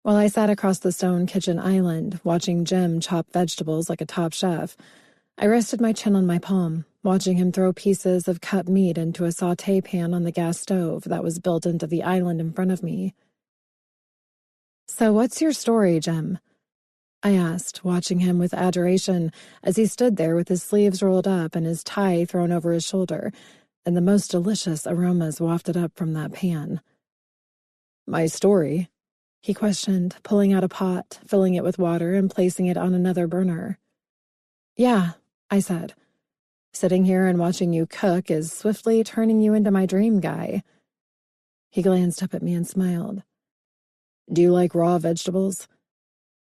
While I sat across the stone kitchen island, watching Jim chop vegetables like a top chef, I rested my chin on my palm, watching him throw pieces of cut meat into a sauté pan on the gas stove that was built into the island in front of me. So what's your story, Jim? I asked, watching him with adoration as he stood there with his sleeves rolled up and his tie thrown over his shoulder, and the most delicious aromas wafted up from that pan. My story? He questioned, pulling out a pot, filling it with water, and placing it on another burner. Yeah, I said. Sitting here and watching you cook is swiftly turning you into my dream guy. He glanced up at me and smiled. Do you like raw vegetables?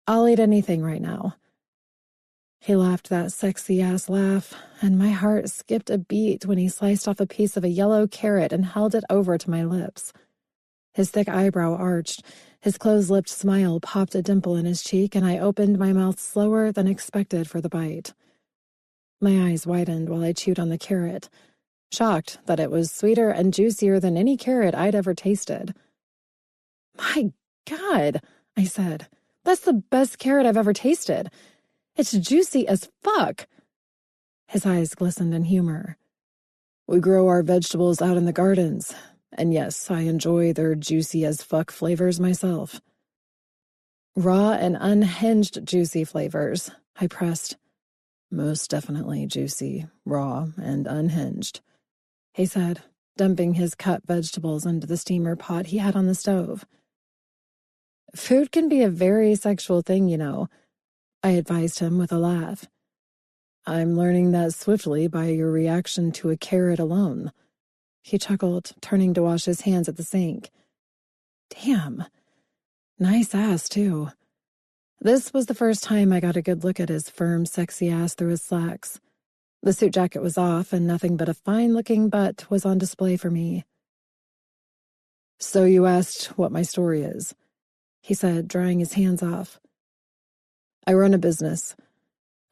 I'll eat anything right now. He laughed that sexy-ass laugh, and my heart skipped a beat when he sliced off a piece of a yellow carrot and held it over to my lips. His thick eyebrow arched, his closed-lipped smile popped a dimple in his cheek, and I opened my mouth slower than expected for the bite. My eyes widened while I chewed on the carrot, shocked that it was sweeter and juicier than any carrot I'd ever tasted. My God, I said. That's the best carrot I've ever tasted. It's juicy as fuck. His eyes glistened in humor. We grow our vegetables out in the gardens, and yes, I enjoy their juicy as fuck flavors myself. Raw and unhinged juicy flavors, I pressed. Most definitely juicy, raw, and unhinged, he said, dumping his cut vegetables into the steamer pot he had on the stove. Food can be a very sexual thing, you know, I advised him with a laugh. I'm learning that swiftly by your reaction to a carrot alone. He chuckled, turning to wash his hands at the sink. Damn. Nice ass, too. This was the first time I got a good look at his firm, sexy ass through his slacks. The suit jacket was off, and nothing but a fine-looking butt was on display for me. So you asked what my story is, he said, drying his hands off. I run a business.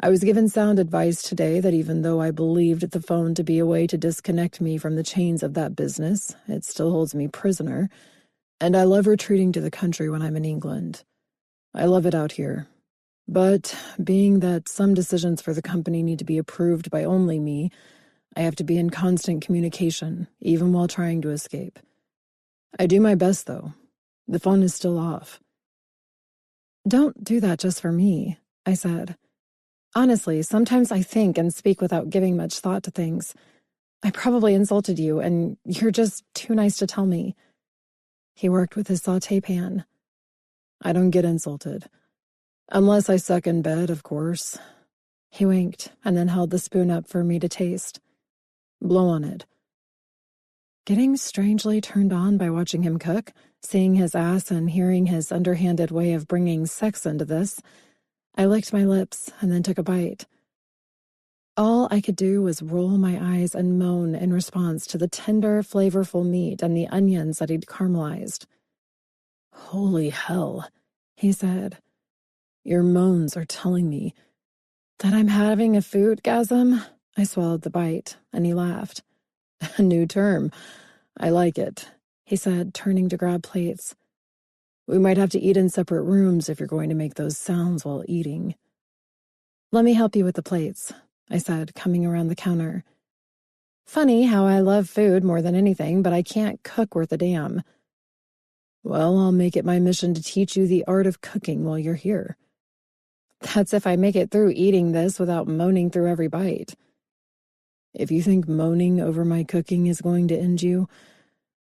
I was given sound advice today that even though I believed the phone to be a way to disconnect me from the chains of that business, it still holds me prisoner, and I love retreating to the country when I'm in England. I love it out here. But being that some decisions for the company need to be approved by only me, I have to be in constant communication, even while trying to escape. I do my best, though. The phone is still off. Don't do that just for me, I said. Honestly, sometimes I think and speak without giving much thought to things. I probably insulted you, and you're just too nice to tell me. He worked with his sauté pan. I don't get insulted. Unless I suck in bed, of course. He winked and then held the spoon up for me to taste. Blow on it. Getting strangely turned on by watching him cook, seeing his ass and hearing his underhanded way of bringing sex into this, I licked my lips and then took a bite. All I could do was roll my eyes and moan in response to the tender, flavorful meat and the onions that he'd caramelized. Holy hell, he said. Your moans are telling me that I'm having a foodgasm. I swallowed the bite, and he laughed. A new term. I like it, he said, turning to grab plates. We might have to eat in separate rooms if you're going to make those sounds while eating. Let me help you with the plates, I said, coming around the counter. Funny how I love food more than anything, but I can't cook worth a damn. Well, I'll make it my mission to teach you the art of cooking while you're here. That's if I make it through eating this without moaning through every bite. If you think moaning over my cooking is going to end you,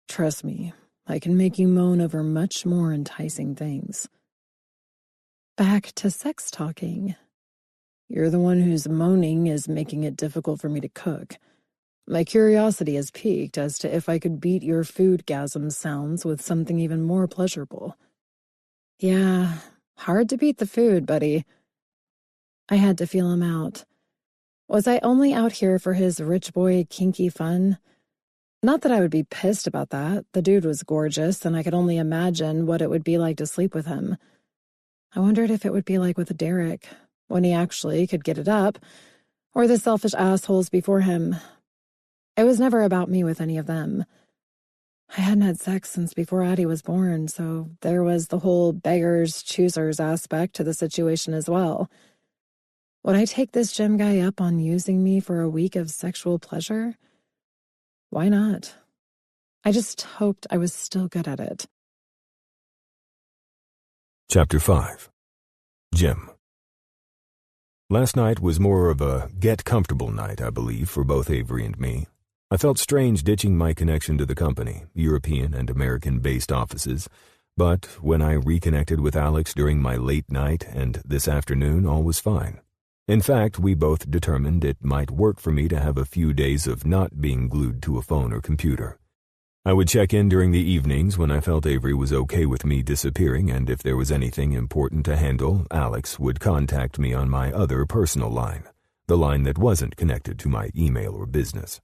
trust me, I can make you moan over much more enticing things. Back to sex talking. You're the one whose moaning is making it difficult for me to cook. My curiosity has piqued as to if I could beat your foodgasm sounds with something even more pleasurable. Yeah, hard to beat the food, buddy. I had to feel him out. Was I only out here for his rich boy kinky fun? Not that I would be pissed about that. The dude was gorgeous, and I could only imagine what it would be like to sleep with him. I wondered if it would be like with Derek, when he actually could get it up, or the selfish assholes before him. It was never about me with any of them. I hadn't had sex since before Addie was born, so there was the whole beggars, choosers aspect to the situation as well. Would I take this gym guy up on using me for a week of sexual pleasure? Why not? I just hoped I was still good at it. Chapter 5. Jim. Last night was more of a get-comfortable night, I believe, for both Avery and me. I felt strange ditching my connection to the company, European and American-based offices, but when I reconnected with Alex during my late night and this afternoon, all was fine. In fact, we both determined it might work for me to have a few days of not being glued to a phone or computer. I would check in during the evenings when I felt Avery was okay with me disappearing, and if there was anything important to handle, Alex would contact me on my other personal line, the line that wasn't connected to my email or business.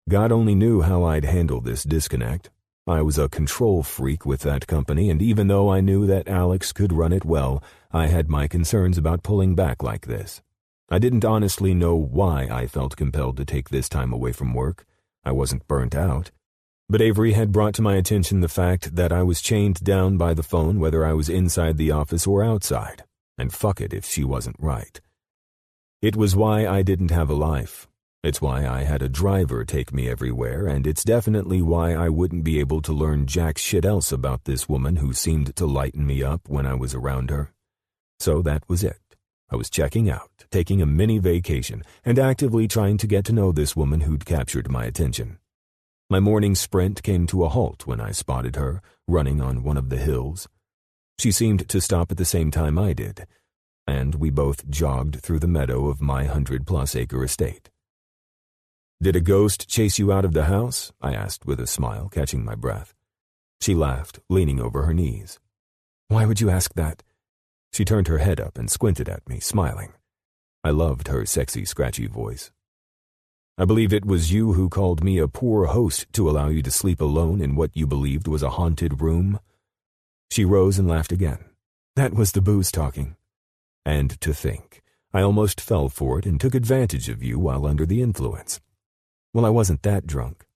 God only knew how I'd handle this disconnect. I was a control freak with that company, and even though I knew that Alex could run it well, I had my concerns about pulling back like this. I didn't honestly know why I felt compelled to take this time away from work. I wasn't burnt out. But Avery had brought to my attention the fact that I was chained down by the phone whether I was inside the office or outside, and fuck it if she wasn't right. It was why I didn't have a life. It's why I had a driver take me everywhere, and it's definitely why I wouldn't be able to learn jack shit else about this woman who seemed to lighten me up when I was around her. So that was it. I was checking out, taking a mini vacation, and actively trying to get to know this woman who'd captured my attention. My morning sprint came to a halt when I spotted her, running on one of the hills. She seemed to stop at the same time I did, and we both jogged through the meadow of my 100-plus-acre estate. "Did a ghost chase you out of the house?" I asked with a smile, catching my breath. She laughed, leaning over her knees. "Why would you ask that?" She turned her head up and squinted at me, smiling. I loved her sexy, scratchy voice. "I believe it was you who called me a poor host to allow you to sleep alone in what you believed was a haunted room." She rose and laughed again. "That was the booze talking. And to think, I almost fell for it and took advantage of you while under the influence. Well, I wasn't that drunk.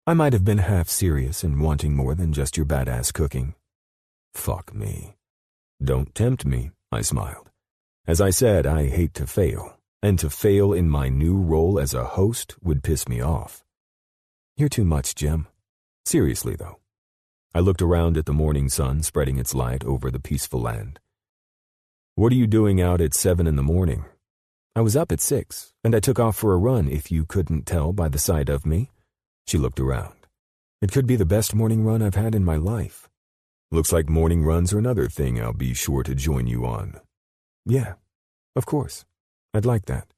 I might have been half serious and wanting more than just your badass cooking." "Fuck me." "Don't tempt me," I smiled. "As I said, I hate to fail. And to fail in my new role as a host would piss me off." "You're too much, Jim. Seriously, though." I looked around at the morning sun spreading its light over the peaceful land. "What are you doing out at 7 in the morning?" "I was up at 6, and I took off for a run, if you couldn't tell by the sight of me." She looked around. "It could be the best morning run I've had in my life." "Looks like morning runs are another thing I'll be sure to join you on." "Yeah, of course. I'd like that."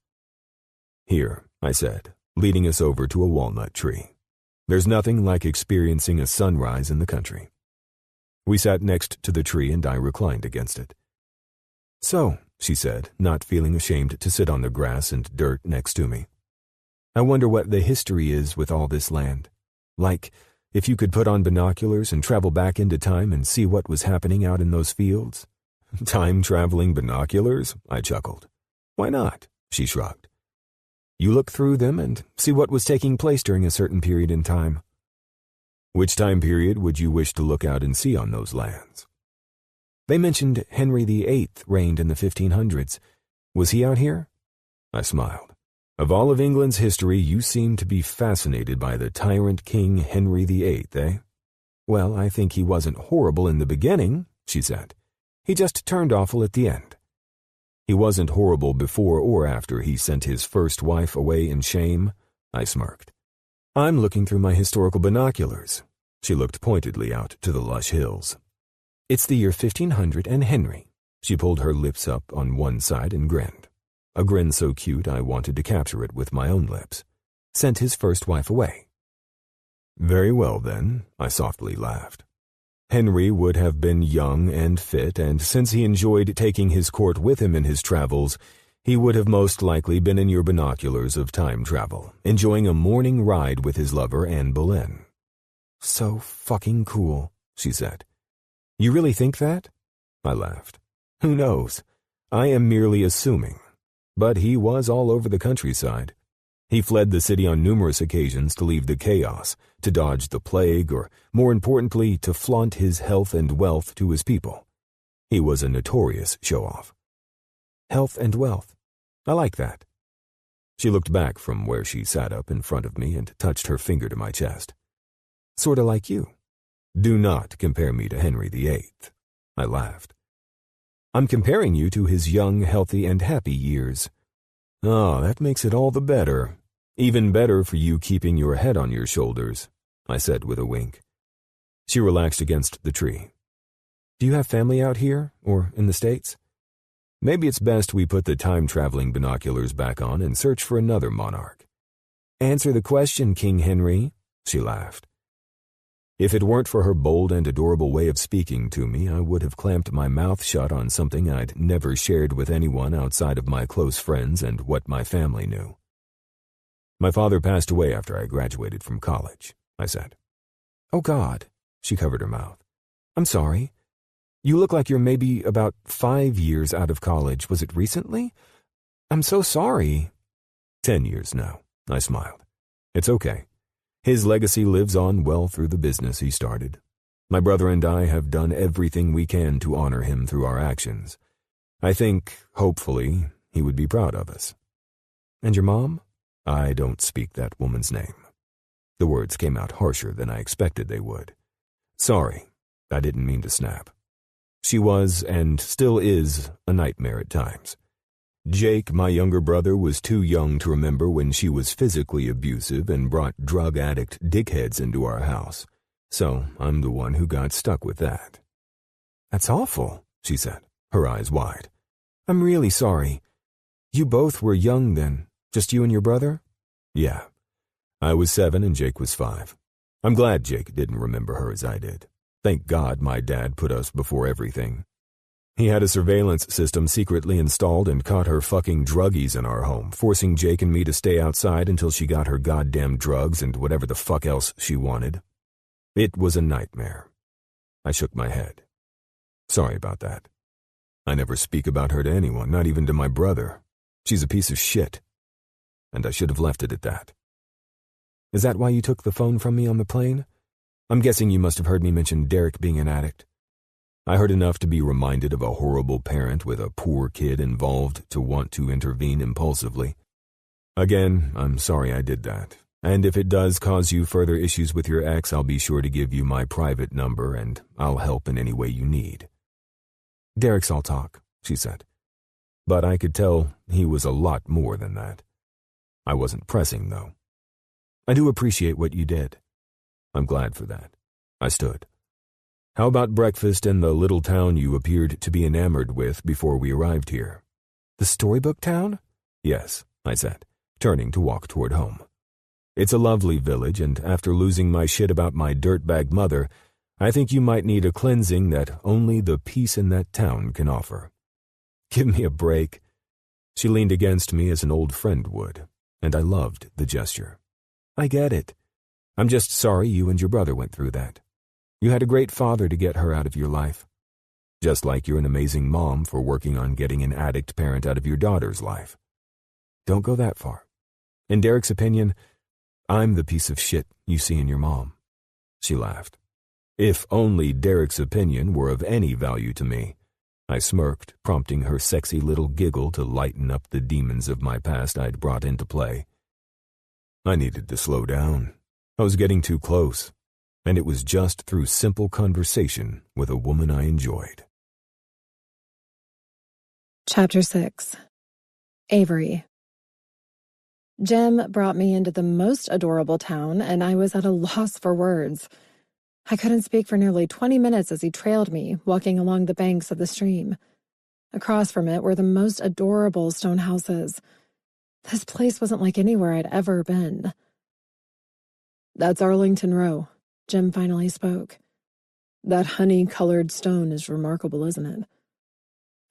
"Here," I said, leading us over to a walnut tree. "There's nothing like experiencing a sunrise in the country." We sat next to the tree and I reclined against it. "So," she said, not feeling ashamed to sit on the grass and dirt next to me, "I wonder what the history is with all this land. Like, if you could put on binoculars and travel back into time and see what was happening out in those fields." "Time-traveling binoculars?" I chuckled. "Why not?" she shrugged. "You look through them and see what was taking place during a certain period in time." "Which time period would you wish to look out and see on those lands?" "They mentioned Henry VIII reigned in the 1500s. Was he out here?" I smiled. "Of all of England's history, you seem to be fascinated by the tyrant King Henry VIII, eh?" "Well, I think he wasn't horrible in the beginning," she said. "He just turned awful at the end." "He wasn't horrible before or after he sent his first wife away in shame?" I smirked. "I'm looking through my historical binoculars." She looked pointedly out to the lush hills. "It's the year 1500 and Henry." She pulled her lips up on one side and grinned. A grin so cute I wanted to capture it with my own lips. "Sent his first wife away." "Very well then," I softly laughed. "Henry would have been young and fit, and since he enjoyed taking his court with him in his travels, he would have most likely been in your binoculars of time travel, enjoying a morning ride with his lover Anne Boleyn." "So fucking cool," she said. "You really think that?" I laughed. "Who knows? I am merely assuming. But he was all over the countryside. He fled the city on numerous occasions to leave the chaos, to dodge the plague, or, more importantly, to flaunt his health and wealth to his people. He was a notorious show-off." "Health and wealth. I like that." She looked back from where she sat up in front of me and touched her finger to my chest. "Sorta like you." "Do not compare me to Henry VIII." I laughed. I'm comparing you to his young, healthy, and happy years. Oh, that makes it all the better. Even better for you keeping your head on your shoulders, I said with a wink. She relaxed against the tree. Do you have family out here, or in the States? Maybe it's best we put the time-traveling binoculars back on and search for another monarch. Answer the question, King Henry, she laughed. If it weren't for her bold and adorable way of speaking to me, I would have clamped my mouth shut on something I'd never shared with anyone outside of my close friends and what my family knew. My father passed away after I graduated from college, I said. Oh God, she covered her mouth. I'm sorry. You look like you're maybe about 5 years out of college. Was it recently? I'm so sorry. 10 years now, I smiled. It's okay. His legacy lives on well through the business he started. My brother and I have done everything we can to honor him through our actions. I think, hopefully, he would be proud of us. And your mom? I don't speak that woman's name. The words came out harsher than I expected they would. Sorry, I didn't mean to snap. She was, and still is, a nightmare at times. Jake, my younger brother, was too young to remember when she was physically abusive and brought drug addict dickheads into our house. So I'm the one who got stuck with that. That's awful, she said, her eyes wide. I'm really sorry. You both were young then, just you and your brother? Yeah. I was 7 and Jake was 5. I'm glad Jake didn't remember her as I did. Thank God my dad put us before everything. He had a surveillance system secretly installed and caught her fucking druggies in our home, forcing Jake and me to stay outside until she got her goddamn drugs and whatever the fuck else she wanted. It was a nightmare. I shook my head. Sorry about that. I never speak about her to anyone, not even to my brother. She's a piece of shit. And I should have left it at that. Is that why you took the phone from me on the plane? I'm guessing you must have heard me mention Derek being an addict. I heard enough to be reminded of a horrible parent with a poor kid involved to want to intervene impulsively. Again, I'm sorry I did that. And if it does cause you further issues with your ex, I'll be sure to give you my private number and I'll help in any way you need. Derek's all talk, she said. But I could tell he was a lot more than that. I wasn't pressing, though. I do appreciate what you did. I'm glad for that. I stood. How about breakfast in the little town you appeared to be enamored with before we arrived here? The storybook town? Yes, I said, turning to walk toward home. It's a lovely village, and after losing my shit about my dirtbag mother, I think you might need a cleansing that only the peace in that town can offer. Give me a break. She leaned against me as an old friend would, and I loved the gesture. I get it. I'm just sorry you and your brother went through that. You had a great father to get her out of your life. Just like you're an amazing mom for working on getting an addict parent out of your daughter's life. Don't go that far. In Derek's opinion, I'm the piece of shit you see in your mom. She laughed. If only Derek's opinion were of any value to me. I smirked, prompting her sexy little giggle to lighten up the demons of my past I'd brought into play. I needed to slow down. I was getting too close, and it was just through simple conversation with a woman I enjoyed. Chapter 6. Avery. Jim brought me into the most adorable town, and I was at a loss for words. I couldn't speak for nearly 20 minutes as he trailed me, walking along the banks of the stream. Across from it were the most adorable stone houses. This place wasn't like anywhere I'd ever been. That's Arlington Row, Jim finally spoke. That honey-colored stone is remarkable, isn't it?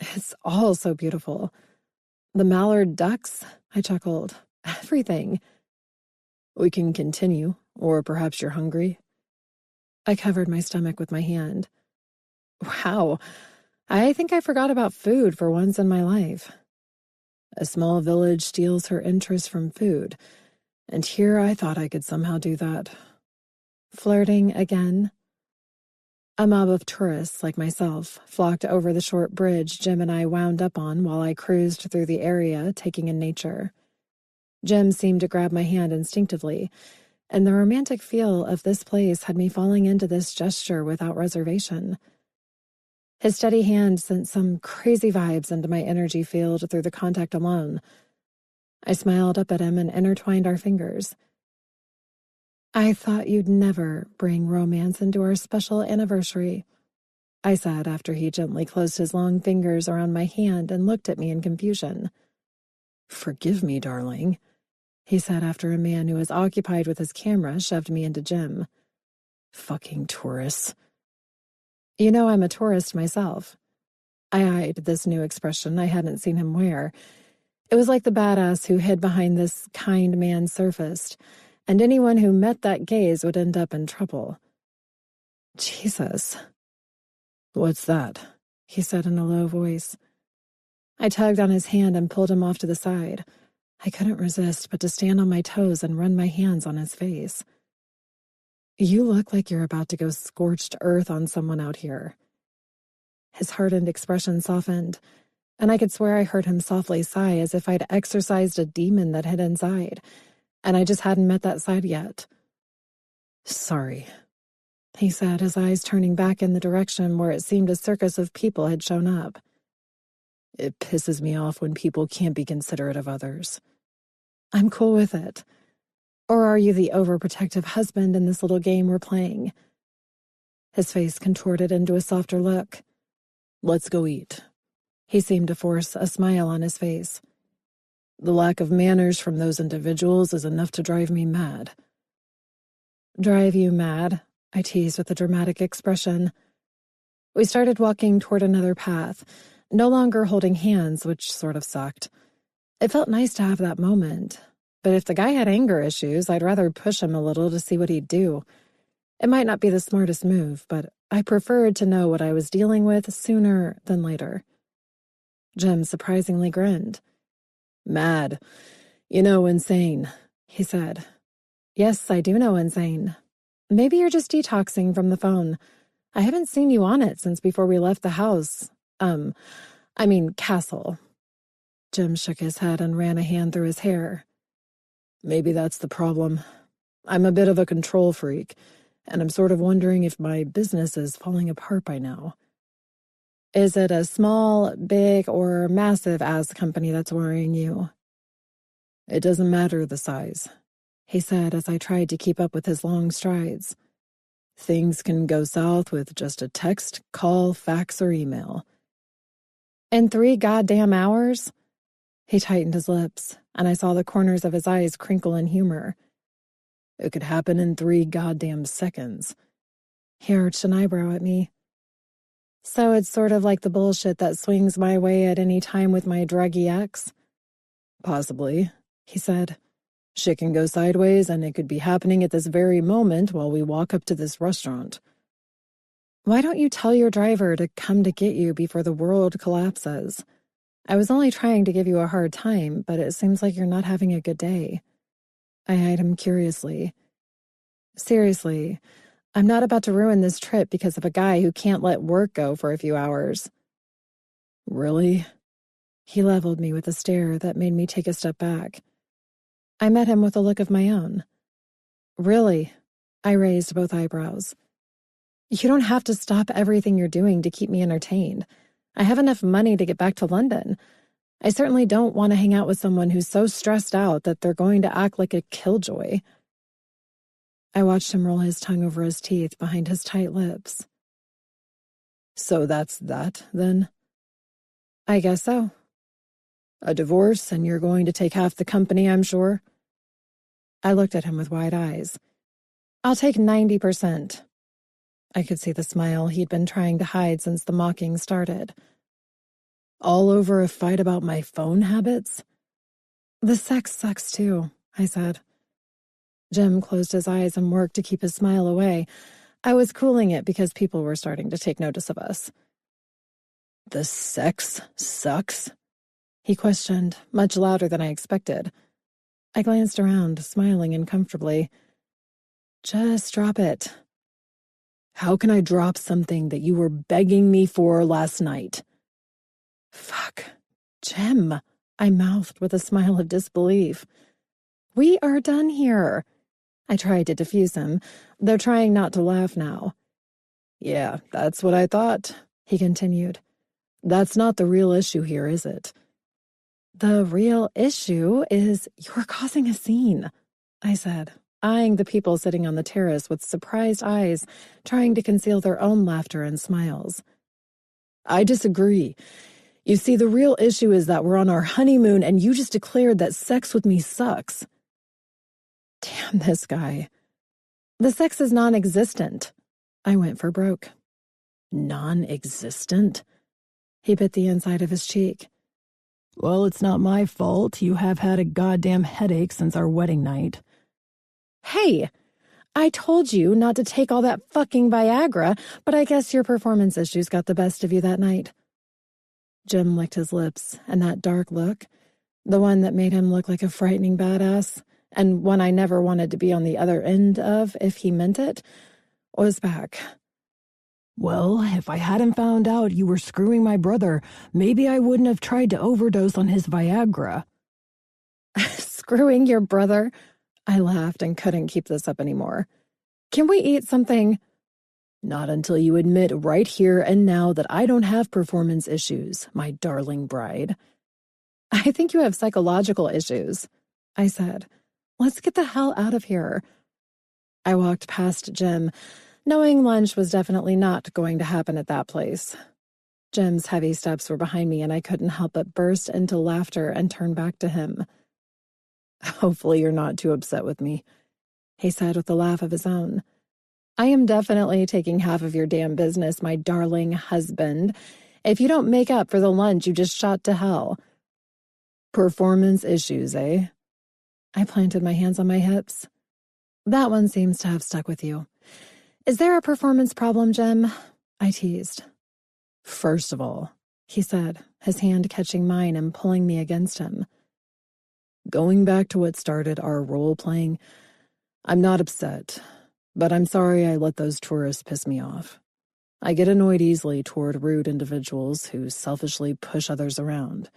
It's all so beautiful. The mallard ducks, I chuckled. Everything. We can continue, or perhaps you're hungry. I covered my stomach with my hand. Wow, I think I forgot about food for once in my life. A small village steals her interest from food, and here I thought I could somehow do that. Flirting again? A mob of tourists like myself flocked over the short bridge Jim and I wound up on while I cruised through the area, taking in nature. Jim seemed to grab my hand instinctively, and the romantic feel of this place had me falling into this gesture without reservation. His steady hand sent some crazy vibes into my energy field through the contact alone. I smiled up at him and intertwined our fingers. I thought you'd never bring romance into our special anniversary, I said after he gently closed his long fingers around my hand and looked at me in confusion. Forgive me, darling, he said after a man who was occupied with his camera shoved me into Jim. Fucking tourists. You know I'm a tourist myself. I eyed this new expression I hadn't seen him wear. It was like the badass who hid behind this kind man surfaced, and anyone who met that gaze would end up in trouble. Jesus. What's that? He said in a low voice. I tugged on his hand and pulled him off to the side. I couldn't resist but to stand on my toes and run my hands on his face. You look like you're about to go scorched earth on someone out here. His hardened expression softened, and I could swear I heard him softly sigh as if I'd exorcised a demon that hid inside, and I just hadn't met that side yet. Sorry, he said, his eyes turning back in the direction where it seemed a circus of people had shown up. It pisses me off when people can't be considerate of others. I'm cool with it. Or are you the overprotective husband in this little game we're playing? His face contorted into a softer look. Let's go eat. He seemed to force a smile on his face. The lack of manners from those individuals is enough to drive me mad. Drive you mad? I teased with a dramatic expression. We started walking toward another path, no longer holding hands, which sort of sucked. It felt nice to have that moment, but if the guy had anger issues, I'd rather push him a little to see what he'd do. It might not be the smartest move, but I preferred to know what I was dealing with sooner than later. Jim surprisingly grinned. Mad. You know, insane, he said. Yes, I do know insane. Maybe you're just detoxing from the phone. I haven't seen you on it since before we left the house. Castle. Jim shook his head and ran a hand through his hair. Maybe that's the problem. I'm a bit of a control freak, and I'm sort of wondering if my business is falling apart by now. Is it a small, big, or massive ass company that's worrying you? It doesn't matter the size, he said as I tried to keep up with his long strides. Things can go south with just a text, call, fax, or email. In 3 goddamn hours? He tightened his lips, and I saw the corners of his eyes crinkle in humor. It could happen in 3 goddamn seconds. He arched an eyebrow at me. So it's sort of like the bullshit that swings my way at any time with my druggy ex? Possibly, he said. Shit can go sideways, and it could be happening at this very moment while we walk up to this restaurant. Why don't you tell your driver to come to get you before the world collapses? I was only trying to give you a hard time, but it seems like you're not having a good day. I eyed him curiously. Seriously, I'm not about to ruin this trip because of a guy who can't let work go for a few hours. Really? He leveled me with a stare that made me take a step back. I met him with a look of my own. Really? I raised both eyebrows. You don't have to stop everything you're doing to keep me entertained. I have enough money to get back to London. I certainly don't want to hang out with someone who's so stressed out that they're going to act like a killjoy. I watched him roll his tongue over his teeth behind his tight lips. So that's that, then? I guess so. A divorce, and you're going to take half the company, I'm sure? I looked at him with wide eyes. I'll take 90%. I could see the smile he'd been trying to hide since the mocking started. All over a fight about my phone habits? The sex sucks too, I said. Jim closed his eyes and worked to keep his smile away. I was cooling it because people were starting to take notice of us. The sex sucks? He questioned, much louder than I expected. I glanced around, smiling uncomfortably. Just drop it. How can I drop something that you were begging me for last night? Fuck. Jim, I mouthed with a smile of disbelief. We are done here. I tried to defuse him, though trying not to laugh now. Yeah, that's what I thought, He continued. That's not the real issue here, is it? The real issue is you're causing a scene, I said, eyeing the people sitting on the terrace with surprised eyes, trying to conceal their own laughter and smiles. I disagree. You see, the real issue is that we're on our honeymoon and you just declared that sex with me sucks. Damn this guy. The sex is non-existent. I went for broke. Non-existent? He bit the inside of his cheek. Well, it's not my fault. You have had a goddamn headache since our wedding night. Hey, I told you not to take all that fucking Viagra, but I guess your performance issues got the best of you that night. Jim licked his lips, and that dark look, the one that made him look like a frightening badass, and one I never wanted to be on the other end of if he meant it, was back. Well, if I hadn't found out you were screwing my brother, maybe I wouldn't have tried to overdose on his Viagra. Screwing your brother? I laughed and couldn't keep this up anymore. Can we eat something? Not until you admit right here and now that I don't have performance issues, my darling bride. I think you have psychological issues, I said. Let's get the hell out of here. I walked past Jim, knowing lunch was definitely not going to happen at that place. Jim's heavy steps were behind me, and I couldn't help but burst into laughter and turn back to him. Hopefully you're not too upset with me, he said with a laugh of his own. I am definitely taking half of your damn business, my darling husband, if you don't make up for the lunch you just shot to hell. Performance issues, eh? I planted my hands on my hips. That one seems to have stuck with you. Is there a performance problem, Jim? I teased. First of all, he said, his hand catching mine and pulling me against him. Going back to what started our role-playing, I'm not upset, but I'm sorry I let those tourists piss me off. I get annoyed easily toward rude individuals who selfishly push others around.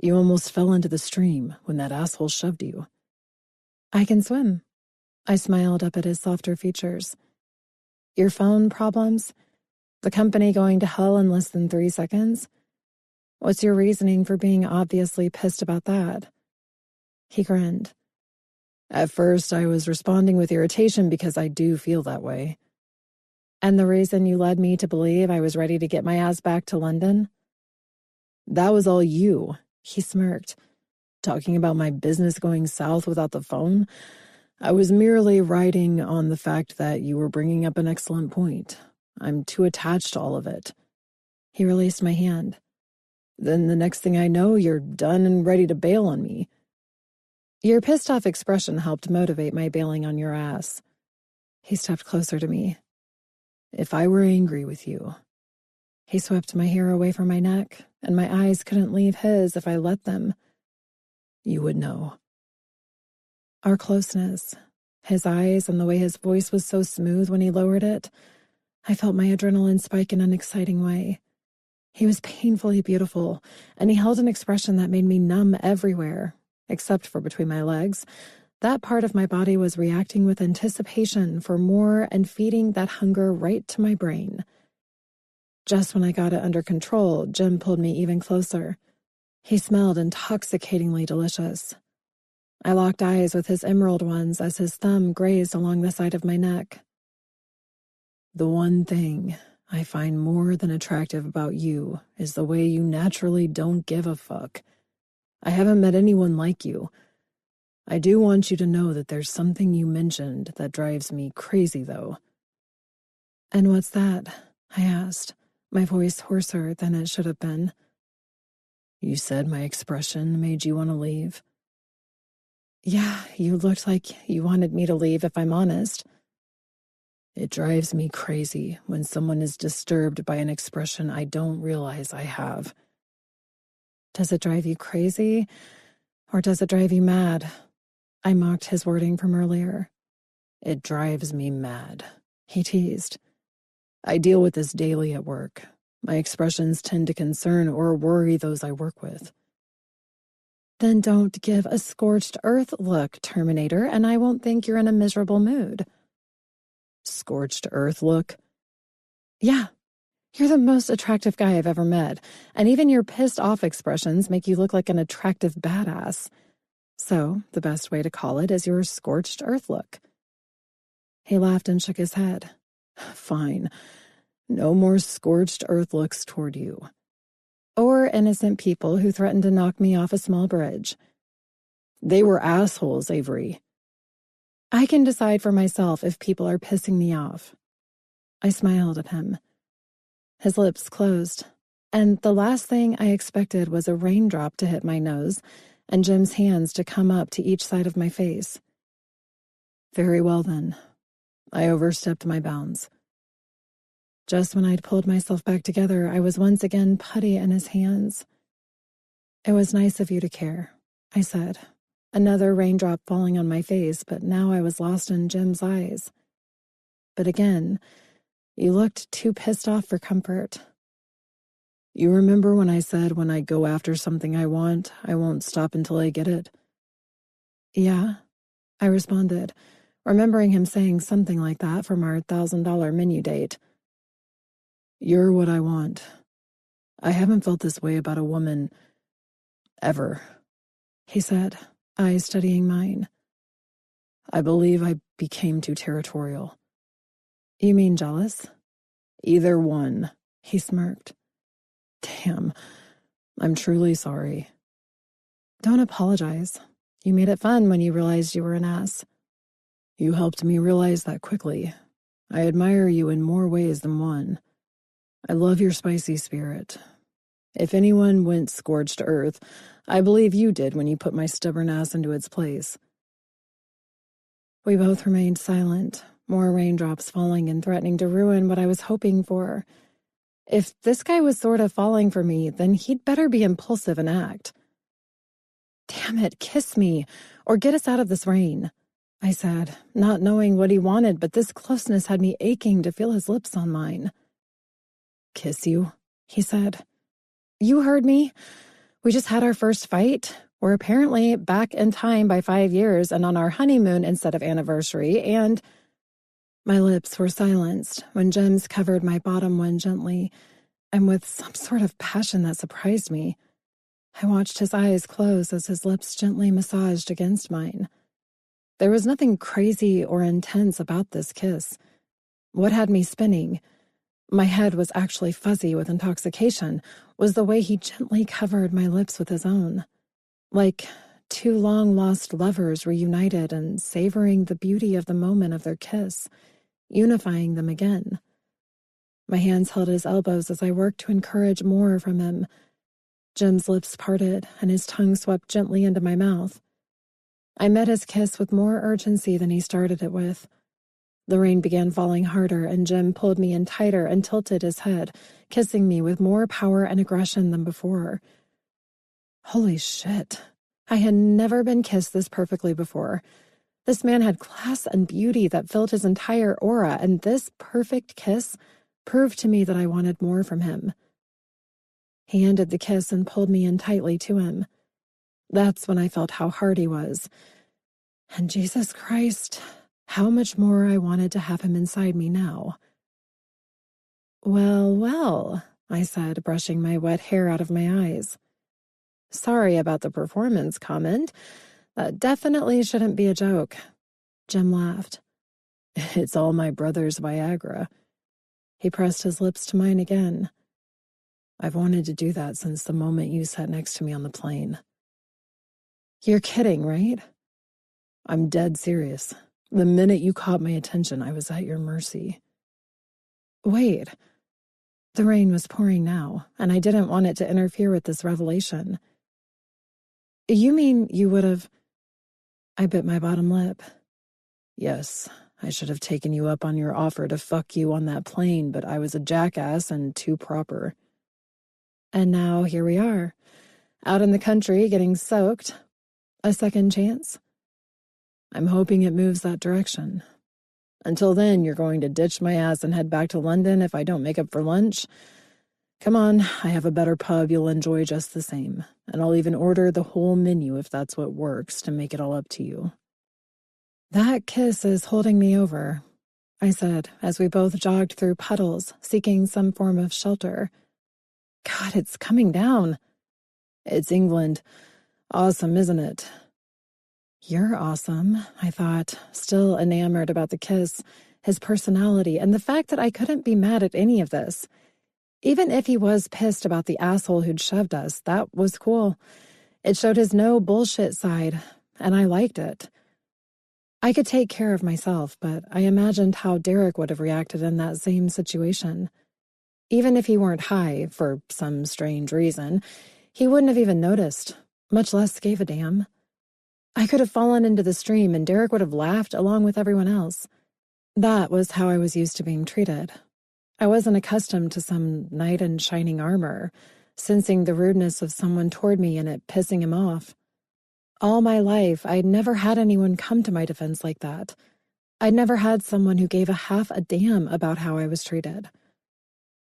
You almost fell into the stream when that asshole shoved you. I can swim. I smiled up at his softer features. Your phone problems? The company going to hell in less than 3 seconds? What's your reasoning for being obviously pissed about that? He grinned. At first, I was responding with irritation because I do feel that way. And the reason you led me to believe I was ready to get my ass back to London? That was all you, he smirked. Talking about my business going south without the phone? I was merely riding on the fact that you were bringing up an excellent point. I'm too attached to all of it. He released my hand. Then the next thing I know, you're done and ready to bail on me. Your pissed-off expression helped motivate my bailing on your ass. He stepped closer to me. If I were angry with you. He swept my hair away from my neck, and my eyes couldn't leave his if I let them. You would know. Our closeness, his eyes, and the way his voice was so smooth when he lowered it, I felt my adrenaline spike in an exciting way. He was painfully beautiful, and he held an expression that made me numb everywhere, except for between my legs. That part of my body was reacting with anticipation for more and feeding that hunger right to my brain. Just when I got it under control, Jim pulled me even closer. He smelled intoxicatingly delicious. I locked eyes with his emerald ones as his thumb grazed along the side of my neck. The one thing I find more than attractive about you is the way you naturally don't give a fuck. I haven't met anyone like you. I do want you to know that there's something you mentioned that drives me crazy, though. And what's that? I asked, my voice hoarser than it should have been. You said my expression made you want to leave. Yeah, you looked like you wanted me to leave, if I'm honest. It drives me crazy when someone is disturbed by an expression I don't realize I have. Does it drive you crazy, or does it drive you mad? I mocked his wording from earlier. It drives me mad, he teased. I deal with this daily at work. My expressions tend to concern or worry those I work with. Then don't give a scorched earth look, Terminator, and I won't think you're in a miserable mood. Scorched earth look? Yeah. You're the most attractive guy I've ever met, and even your pissed-off expressions make you look like an attractive badass. So, the best way to call it is your scorched earth look." He laughed and shook his head. "Fine. No more scorched earth looks toward you." "Or innocent people who threatened to knock me off a small bridge." "They were assholes, Avery." "I can decide for myself if people are pissing me off." I smiled at him. His lips closed, and the last thing I expected was a raindrop to hit my nose and Jim's hands to come up to each side of my face. Very well then. I overstepped my bounds. Just when I'd pulled myself back together, I was once again putty in his hands. "It was nice of you to care," I said, another raindrop falling on my face, but now I was lost in Jim's eyes. But again, you looked too pissed off for comfort. "You remember when I said when I go after something I want, I won't stop until I get it?" "Yeah," I responded, remembering him saying something like that from our $1,000 menu date. "You're what I want. I haven't felt this way about a woman ever," he said, eyes studying mine. "I believe I became too territorial." "You mean jealous?" "Either one," he smirked. "Damn, I'm truly sorry." "Don't apologize. You made it fun when you realized you were an ass." "You helped me realize that quickly. I admire you in more ways than one. I love your spicy spirit. If anyone went scorched earth, I believe you did when you put my stubborn ass into its place." We both remained silent, more raindrops falling and threatening to ruin what I was hoping for. If this guy was sort of falling for me, then he'd better be impulsive and act. "Damn it, kiss me, or get us out of this rain," I said, not knowing what he wanted, but this closeness had me aching to feel his lips on mine. "Kiss you?" he said. "You heard me. We just had our first fight. We're apparently back in time by 5 years and on our honeymoon instead of anniversary, and—" My lips were silenced when James covered my bottom one gently, and with some sort of passion that surprised me. I watched his eyes close as his lips gently massaged against mine. There was nothing crazy or intense about this kiss. What had me spinning— my head was actually fuzzy with intoxication— was the way he gently covered my lips with his own. Like two long-lost lovers reunited and savoring the beauty of the moment of their kiss, unifying them again. My hands held his elbows as I worked to encourage more from him. Jim's lips parted and his tongue swept gently into my mouth. I met his kiss with more urgency than he started it with. The rain began falling harder, and Jim pulled me in tighter and tilted his head, kissing me with more power and aggression than before. Holy shit. I had never been kissed this perfectly before. This man had class and beauty that filled his entire aura, and this perfect kiss proved to me that I wanted more from him. He ended the kiss and pulled me in tightly to him. That's when I felt how hard he was. And Jesus Christ, how much more I wanted to have him inside me now. "Well, well," I said, brushing my wet hair out of my eyes. "Sorry about the performance comment. That definitely shouldn't be a joke." Jim laughed. "It's all my brother's Viagra." He pressed his lips to mine again. "I've wanted to do that since the moment you sat next to me on the plane." "You're kidding, right?" "I'm dead serious. The minute you caught my attention, I was at your mercy." Wait. The rain was pouring now, and I didn't want it to interfere with this revelation. "You mean you would have—" I bit my bottom lip. "Yes, I should have taken you up on your offer to fuck you on that plane, but I was a jackass and too proper." And now here we are, out in the country getting soaked. A second chance? I'm hoping it moves that direction. Until then, you're going to ditch my ass and head back to London if I don't make up for lunch? Come on, I have a better pub you'll enjoy just the same, and I'll even order the whole menu if that's what works to make it all up to you. That kiss is holding me over. I said, as we both jogged through puddles, seeking some form of shelter. God, it's coming down. It's England. Awesome, isn't it? You're awesome, I thought, still enamored about the kiss, his personality, and the fact that I couldn't be mad at any of this. Even if he was pissed about the asshole who'd shoved us, that was cool. It showed his no bullshit side, and I liked it. I could take care of myself, but I imagined how Derek would have reacted in that same situation. Even if he weren't high, for some strange reason, he wouldn't have even noticed, much less gave a damn. I could have fallen into the stream and Derek would have laughed along with everyone else. That was how I was used to being treated. I wasn't accustomed to some knight in shining armor, sensing the rudeness of someone toward me and it pissing him off. All my life, I'd never had anyone come to my defense like that. I'd never had someone who gave a half a damn about how I was treated.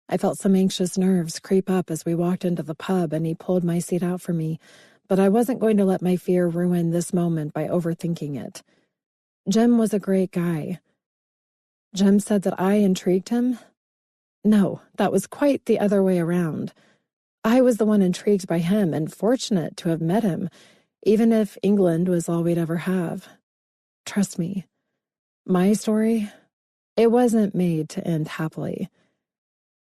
I felt some anxious nerves creep up as we walked into the pub and he pulled my seat out for me, but I wasn't going to let my fear ruin this moment by overthinking it. Jim was a great guy. Jim said that I intrigued him? No, that was quite the other way around. I was the one intrigued by him and fortunate to have met him, even if England was all we'd ever have. Trust me, my story, it wasn't made to end happily.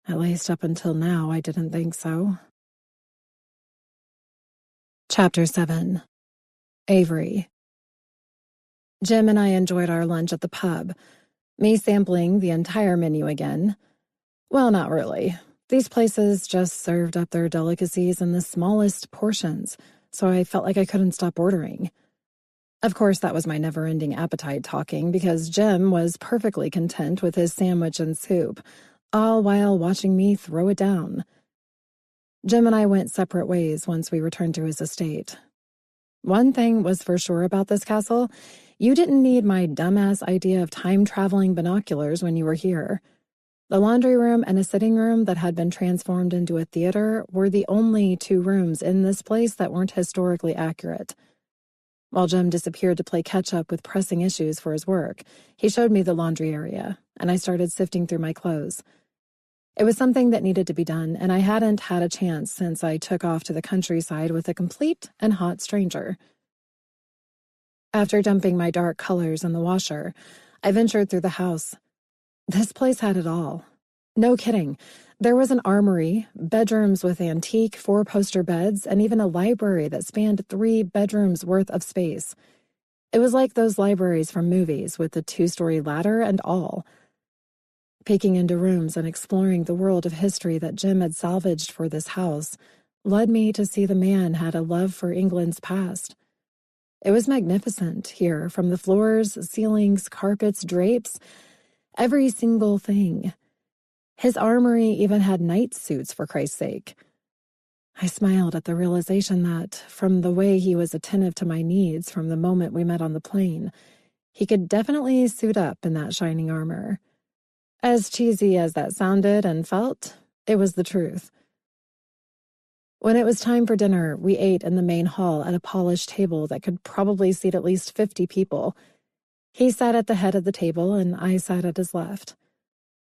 At least up until now, I didn't think so. Chapter 7. Avery. Jim and I enjoyed our lunch at the pub, me sampling the entire menu again. Well, not really. These places just served up their delicacies in the smallest portions, so I felt like I couldn't stop ordering. Of course, that was my never-ending appetite talking, because Jim was perfectly content with his sandwich and soup, all while watching me throw it down. Jim and I went separate ways once we returned to his estate. One thing was for sure about this castle: you didn't need my dumbass idea of time-traveling binoculars when you were here. The laundry room and a sitting room that had been transformed into a theater were the only two rooms in this place that weren't historically accurate. While Jim disappeared to play catch-up with pressing issues for his work, he showed me the laundry area, and I started sifting through my clothes. It was something that needed to be done, and I hadn't had a chance since I took off to the countryside with a complete and hot stranger. After dumping my dark colors in the washer, I ventured through the house. This place had it all. No kidding. There was an armory, bedrooms with antique four-poster beds, and even a library that spanned 3 bedrooms worth of space. It was like those libraries from movies with the 2-story ladder and all. Peeking into rooms and exploring the world of history that Jim had salvaged for this house led me to see the man had a love for England's past. It was magnificent here, from the floors, ceilings, carpets, drapes, every single thing. His armory even had night suits, for Christ's sake. I smiled at the realization that, from the way he was attentive to my needs from the moment we met on the plane, he could definitely suit up in that shining armor. As cheesy as that sounded and felt, it was the truth. When it was time for dinner, we ate in the main hall at a polished table that could probably seat at least 50 people. He sat at the head of the table, and I sat at his left.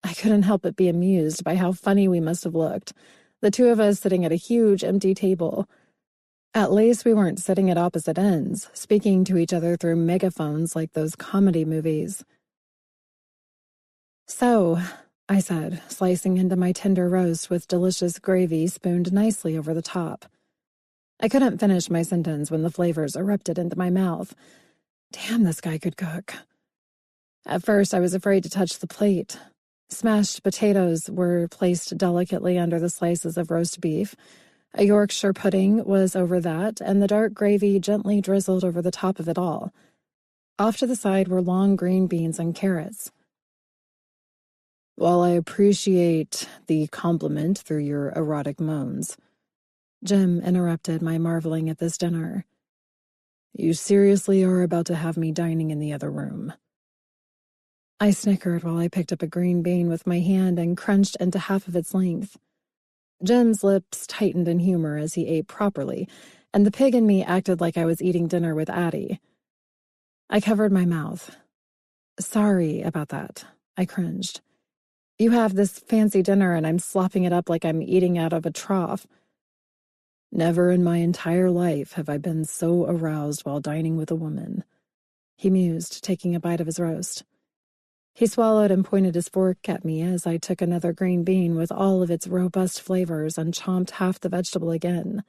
I couldn't help but be amused by how funny we must have looked, the two of us sitting at a huge empty table. At least we weren't sitting at opposite ends, speaking to each other through megaphones like those comedy movies. "So," I said, slicing into my tender roast with delicious gravy spooned nicely over the top. I couldn't finish my sentence when the flavors erupted into my mouth. Damn, this guy could cook. At first, I was afraid to touch the plate. Smashed potatoes were placed delicately under the slices of roast beef. A Yorkshire pudding was over that, and the dark gravy gently drizzled over the top of it all. Off to the side were long green beans and carrots. "While I appreciate the compliment through your erotic moans," Jim interrupted my marveling at this dinner, "you seriously are about to have me dining in the other room?" I snickered while I picked up a green bean with my hand and crunched into half of its length. Jim's lips tightened in humor as he ate properly, and the pig in me acted like I was eating dinner with Addie. I covered my mouth. "Sorry about that. I cringed. You have this fancy dinner and I'm slopping it up like I'm eating out of a trough. Never in my entire life have I been so aroused while dining with a woman, he mused, taking a bite of his roast. He swallowed and pointed his fork at me as I took another green bean with all of its robust flavors and chomped half the vegetable again.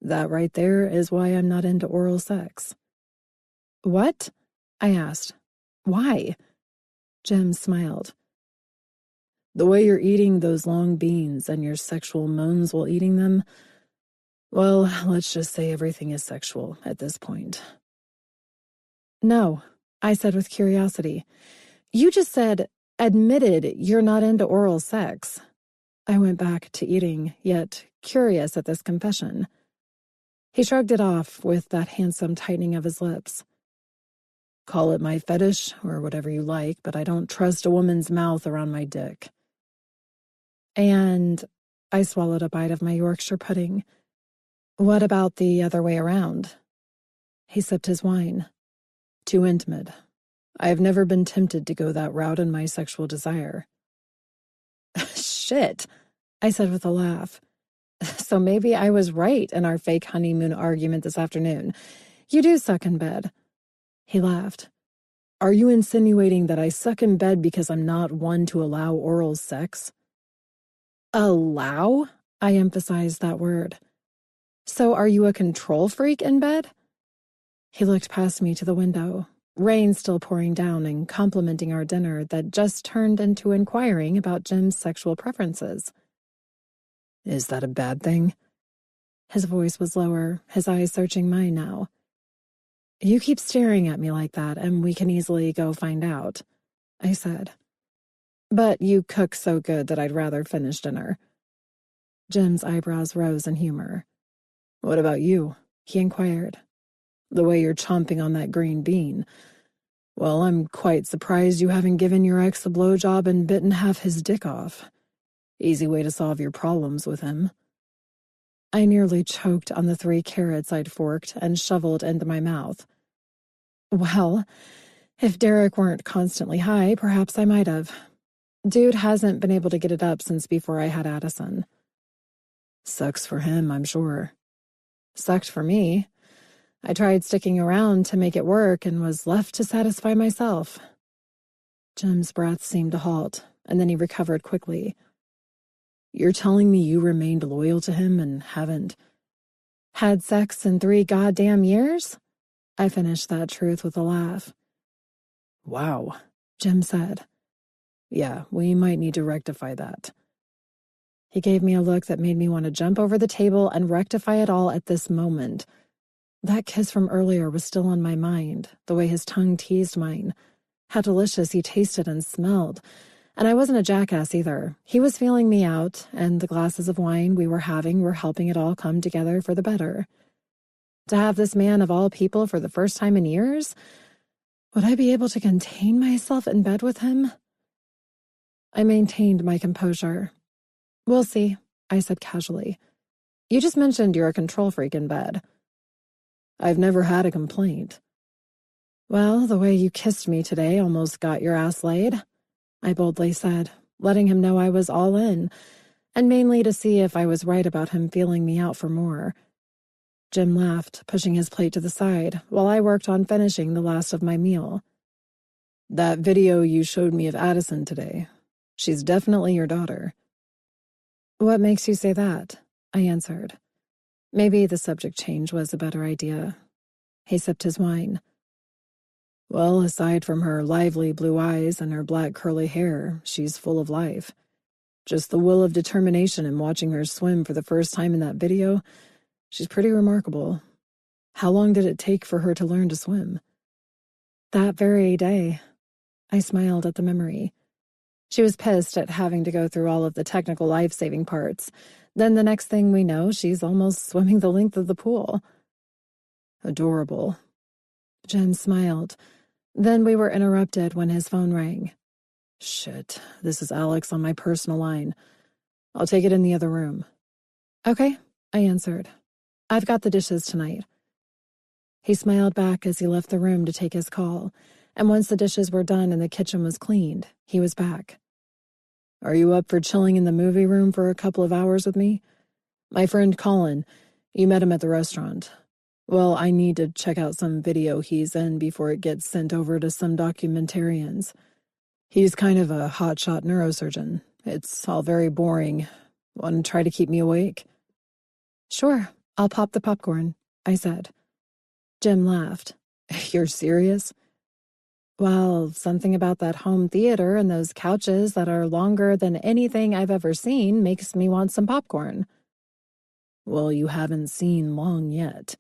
That right there is why I'm not into oral sex. What? I asked. Why? Jim smiled. The way you're eating those long beans and your sexual moans while eating them, well, let's just say everything is sexual at this point. No, I said with curiosity. You just admitted you're not into oral sex. I went back to eating, yet curious at this confession. He shrugged it off with that handsome tightening of his lips. Call it my fetish or whatever you like, but I don't trust a woman's mouth around my dick. And I swallowed a bite of my Yorkshire pudding. What about the other way around? He sipped his wine. Too intimate. I have never been tempted to go that route in my sexual desire. Shit, I said with a laugh. So maybe I was right in our fake honeymoon argument this afternoon. You do suck in bed. He laughed. Are you insinuating that I suck in bed because I'm not one to allow oral sex? Allow? I emphasized that word. So are you a control freak in bed? He looked past me to the window, rain still pouring down and complimenting our dinner that just turned into inquiring about Jim's sexual preferences. Is that a bad thing? His voice was lower, his eyes searching mine now. You keep staring at me like that, and we can easily go find out, I said. But you cook so good that I'd rather finish dinner. Jim's eyebrows rose in humor. What about you? He inquired. The way you're chomping on that green bean. Well, I'm quite surprised you haven't given your ex a blowjob and bitten half his dick off. Easy way to solve your problems with him. I nearly choked on the 3 carrots I'd forked and shoveled into my mouth. Well, if Derek weren't constantly high, perhaps I might have. Dude hasn't been able to get it up since before I had Addison. Sucks for him, I'm sure. Sucked for me. I tried sticking around to make it work and was left to satisfy myself. Jim's breath seemed to halt, and then he recovered quickly. You're telling me you remained loyal to him and haven't had sex in 3 goddamn years? I finished that truth with a laugh. Wow, Jim said. Yeah, we might need to rectify that. He gave me a look that made me want to jump over the table and rectify it all at this moment. That kiss from earlier was still on my mind, the way his tongue teased mine. How delicious he tasted and smelled. And I wasn't a jackass either. He was feeling me out, and the glasses of wine we were having were helping it all come together for the better. To have this man of all people for the first time in years? Would I be able to contain myself in bed with him? I maintained my composure. We'll see, I said casually. You just mentioned you're a control freak in bed. I've never had a complaint. Well, the way you kissed me today almost got your ass laid, I boldly said, letting him know I was all in, and mainly to see if I was right about him feeling me out for more. Jim laughed, pushing his plate to the side, while I worked on finishing the last of my meal. That video you showed me of Addison today, she's definitely your daughter. What makes you say that? I answered. Maybe the subject change was a better idea. He sipped his wine. Well, aside from her lively blue eyes and her black curly hair, she's full of life. Just the will of determination in watching her swim for the first time in that video, she's pretty remarkable. How long did it take for her to learn to swim? That very day. I smiled at the memory. She was pissed at having to go through all of the technical life-saving parts. Then the next thing we know, she's almost swimming the length of the pool. Adorable. Jim smiled. Then we were interrupted when his phone rang. Shit, this is Alex on my personal line. I'll take it in the other room. Okay, I answered. I've got the dishes tonight. He smiled back as he left the room to take his call, And once the dishes were done and the kitchen was cleaned, he was back. "Are you up for chilling in the movie room for a couple of hours with me? My friend Colin, you met him at the restaurant. Well, I need to check out some video he's in before it gets sent over to some documentarians. He's kind of a hotshot neurosurgeon. It's all very boring. Want to try to keep me awake?" "Sure, I'll pop the popcorn," I said. Jim laughed. "You're serious?" "Well, something about that home theater and those couches that are longer than anything I've ever seen makes me want some popcorn." "Well, you haven't seen long yet."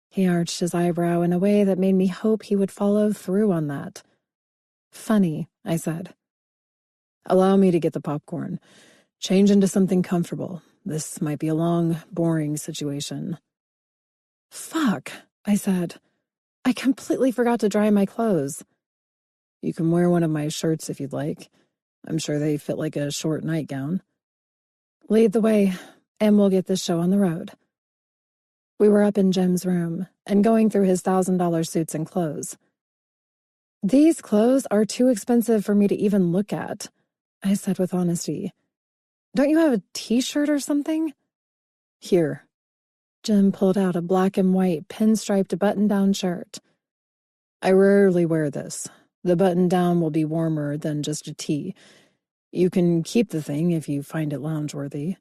He arched his eyebrow in a way that made me hope he would follow through on that. "Funny," I said. "Allow me to get the popcorn. Change into something comfortable. This might be a long, boring situation." "Fuck," I said. "I completely forgot to dry my clothes." "You can wear one of my shirts if you'd like. I'm sure they fit like a short nightgown." "Lead the way, and we'll get this show on the road." We were up in Jim's room and going through his $1,000 suits and clothes. "These clothes are too expensive for me to even look at," I said with honesty. "Don't you have a t-shirt or something?" "Here." Jim pulled out a black and white pinstriped button-down shirt. "I rarely wear this. The button-down will be warmer than just a tee. You can keep the thing if you find it loungeworthy."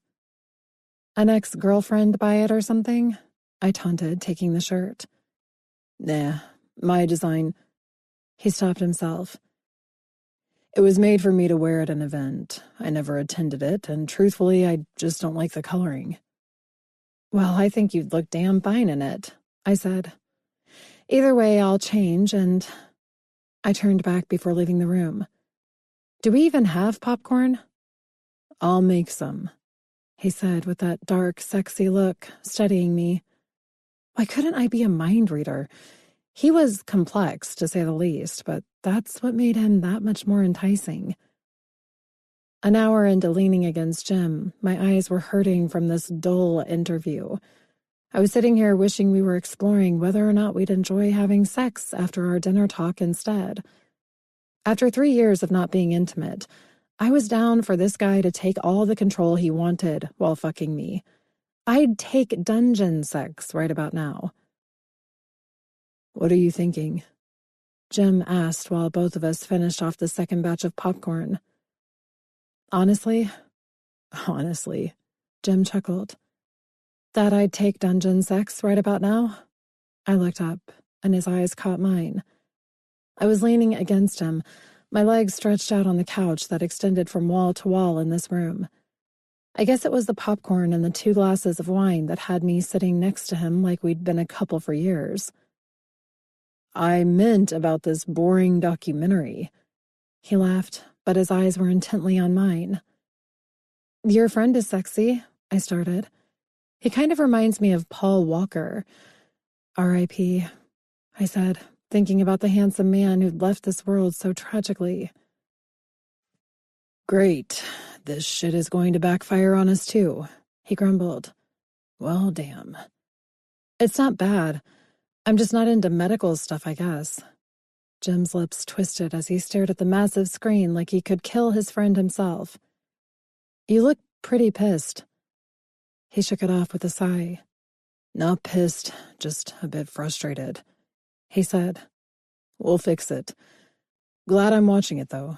"An ex-girlfriend buy it or something?" I taunted, taking the shirt. "Nah, my design." He stopped himself. "It was made for me to wear at an event. I never attended it, and truthfully, I just don't like the coloring." "Well, I think you'd look damn fine in it," I said. "Either way, I'll change," and I turned back before leaving the room. "Do we even have popcorn?" "I'll make some," he said with that dark, sexy look, studying me. Why couldn't I be a mind reader? He was complex, to say the least, but that's what made him that much more enticing. An hour into leaning against Jim, my eyes were hurting from this dull interview. I was sitting here wishing we were exploring whether or not we'd enjoy having sex after our dinner talk instead. After 3 years of not being intimate, I was down for this guy to take all the control he wanted while fucking me. I'd take dungeon sex right about now. "What are you thinking?" Jim asked while both of us finished off the second batch of popcorn. Honestly, Jim chuckled. That I'd take dungeon sex right about now? I looked up, and his eyes caught mine. I was leaning against him, my legs stretched out on the couch that extended from wall to wall in this room. I guess it was the popcorn and the 2 glasses of wine that had me sitting next to him like we'd been a couple for years. "I meant about this boring documentary." He laughed, but his eyes were intently on mine. "Your friend is sexy," I started. "He kind of reminds me of Paul Walker. R.I.P., I said, thinking about the handsome man who'd left this world so tragically. "Great. This shit is going to backfire on us too," he grumbled. "Well, damn." "It's not bad. I'm just not into medical stuff, I guess." Jim's lips twisted as he stared at the massive screen like he could kill his friend himself. "You look pretty pissed." He shook it off with a sigh. "Not pissed, just a bit frustrated," he said. "We'll fix it. Glad I'm watching it, though."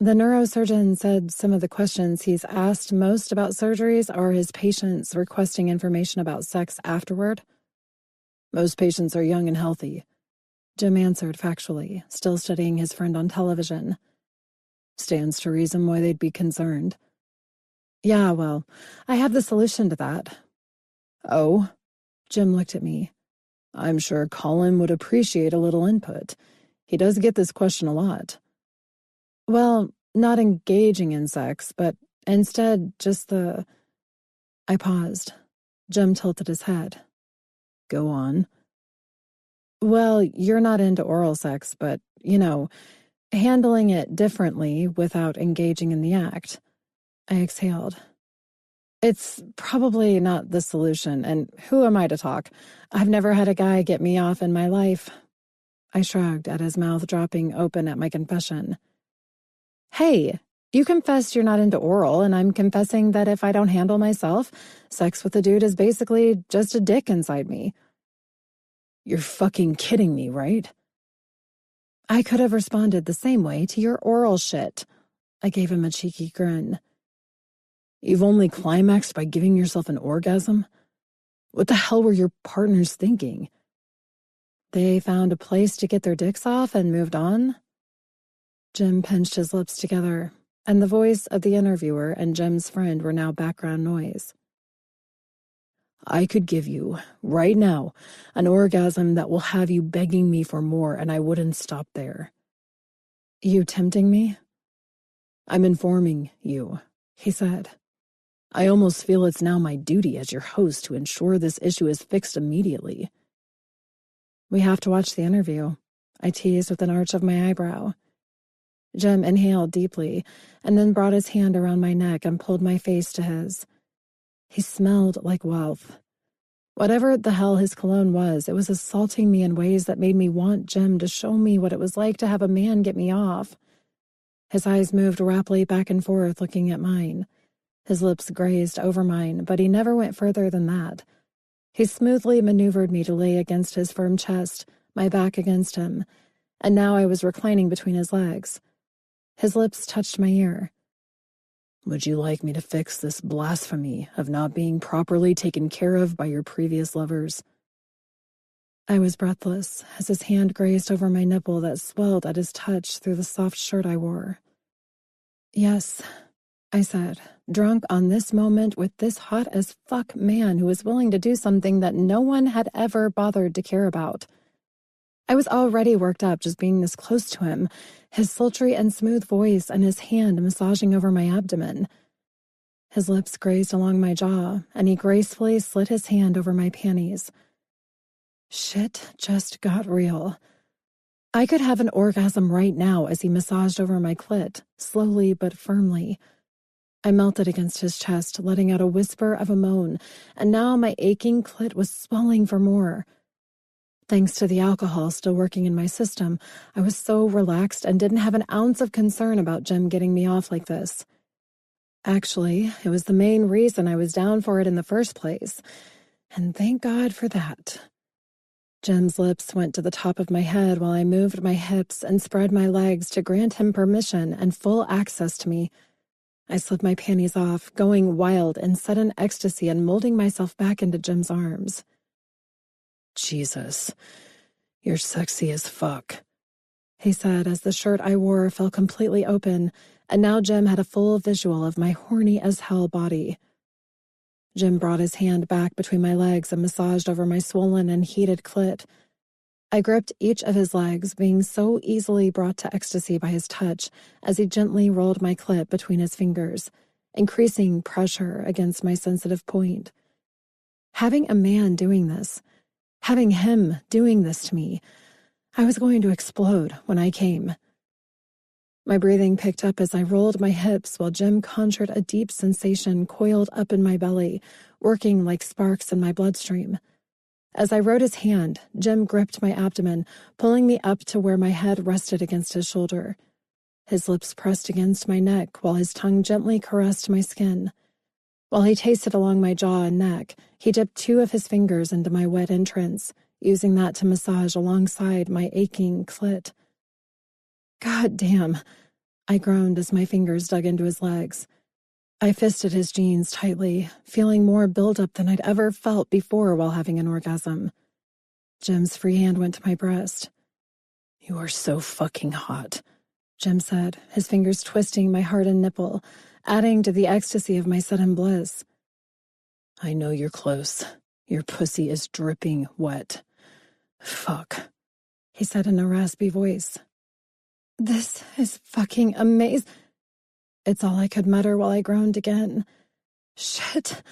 The neurosurgeon said some of the questions he's asked most about surgeries are his patients requesting information about sex afterward. "Most patients are young and healthy," Jim answered factually, still studying his friend on television. "Stands to reason why they'd be concerned." "Yeah, well, I have the solution to that." "Oh?" Jim looked at me. "I'm sure Colin would appreciate a little input. He does get this question a lot." "Well, not engaging in sex, but instead just the—" I paused. Jim tilted his head. "Go on." "Well, you're not into oral sex, but, handling it differently without engaging in the act." I exhaled. "It's probably not the solution, and who am I to talk? I've never had a guy get me off in my life." I shrugged at his mouth dropping open at my confession. Hey, you confessed you're not into oral, and I'm confessing that if I don't handle myself, sex with a dude is basically just a dick inside me. You're fucking kidding me, right? I could have responded the same way to your oral shit. I gave him a cheeky grin. You've only climaxed by giving yourself an orgasm? What the hell were your partners thinking? They found a place to get their dicks off and moved on? Jim pinched his lips together, and the voice of the interviewer and Jim's friend were now background noise. I could give you, right now, an orgasm that will have you begging me for more, and I wouldn't stop there. You tempting me? I'm informing you, he said. I almost feel it's now my duty as your host to ensure this issue is fixed immediately. We have to watch the interview, I teased with an arch of my eyebrow. Jim inhaled deeply, and then brought his hand around my neck and pulled my face to his. He smelled like wealth. Whatever the hell his cologne was, it was assaulting me in ways that made me want Jim to show me what it was like to have a man get me off. His eyes moved rapidly back and forth, looking at mine. His lips grazed over mine, but he never went further than that. He smoothly maneuvered me to lay against his firm chest, my back against him, and now I was reclining between his legs. His lips touched my ear. Would you like me to fix this blasphemy of not being properly taken care of by your previous lovers? I was breathless as his hand grazed over my nipple that swelled at his touch through the soft shirt I wore. Yes, I said, drunk on this moment with this hot-as-fuck man who was willing to do something that no one had ever bothered to care about. I was already worked up just being this close to him, his sultry and smooth voice and his hand massaging over my abdomen. His lips grazed along my jaw, and he gracefully slid his hand over my panties. Shit just got real. I could have an orgasm right now as he massaged over my clit, slowly but firmly. I melted against his chest, letting out a whisper of a moan, and now my aching clit was swelling for more. Thanks to the alcohol still working in my system, I was so relaxed and didn't have an ounce of concern about Jim getting me off like this. Actually, it was the main reason I was down for it in the first place, and thank God for that. Jim's lips went to the top of my head while I moved my hips and spread my legs to grant him permission and full access to me. I slid my panties off, going wild in sudden ecstasy and molding myself back into Jim's arms. Jesus, you're sexy as fuck, he said as the shirt I wore fell completely open, and now Jim had a full visual of my horny-as-hell body. Jim brought his hand back between my legs and massaged over my swollen and heated clit. I gripped each of his legs, being so easily brought to ecstasy by his touch as he gently rolled my clit between his fingers, increasing pressure against my sensitive point. Having a man doing this, having him doing this to me, I was going to explode when I came. My breathing picked up as I rolled my hips while Jim conjured a deep sensation coiled up in my belly, working like sparks in my bloodstream. As I rode his hand, Jim gripped my abdomen, pulling me up to where my head rested against his shoulder. His lips pressed against my neck while his tongue gently caressed my skin. While he tasted along my jaw and neck, he dipped 2 of his fingers into my wet entrance, using that to massage alongside my aching clit. God damn, I groaned as my fingers dug into his legs. I fisted his jeans tightly, feeling more buildup than I'd ever felt before while having an orgasm. Jim's free hand went to my breast. You are so fucking hot, Jim said, his fingers twisting my hardened nipple, adding to the ecstasy of my sudden bliss. I know you're close. Your pussy is dripping wet. Fuck, he said in a raspy voice. This is fucking amazing. It's all I could mutter while I groaned again. Shit.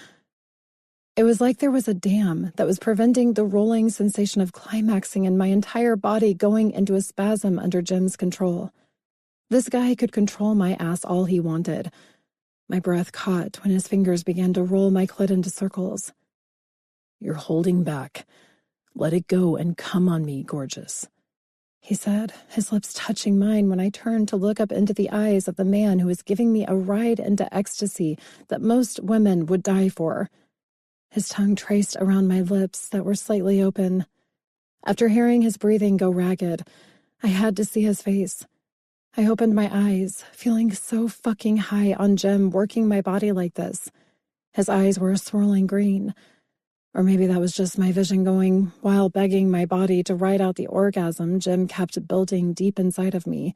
It was like there was a dam that was preventing the rolling sensation of climaxing and my entire body going into a spasm under Jim's control. This guy could control my ass all he wanted. My breath caught when his fingers began to roll my clit into circles. You're holding back. Let it go and come on me, gorgeous. he said, his lips touching mine when I turned to look up into the eyes of the man who was giving me a ride into ecstasy that most women would die for. His tongue traced around my lips that were slightly open. After hearing his breathing go ragged, I had to see his face. I opened my eyes, feeling so fucking high on Jim working my body like this. His eyes were a swirling green. Or maybe that was just my vision going while begging my body to ride out the orgasm Jim kept building deep inside of me.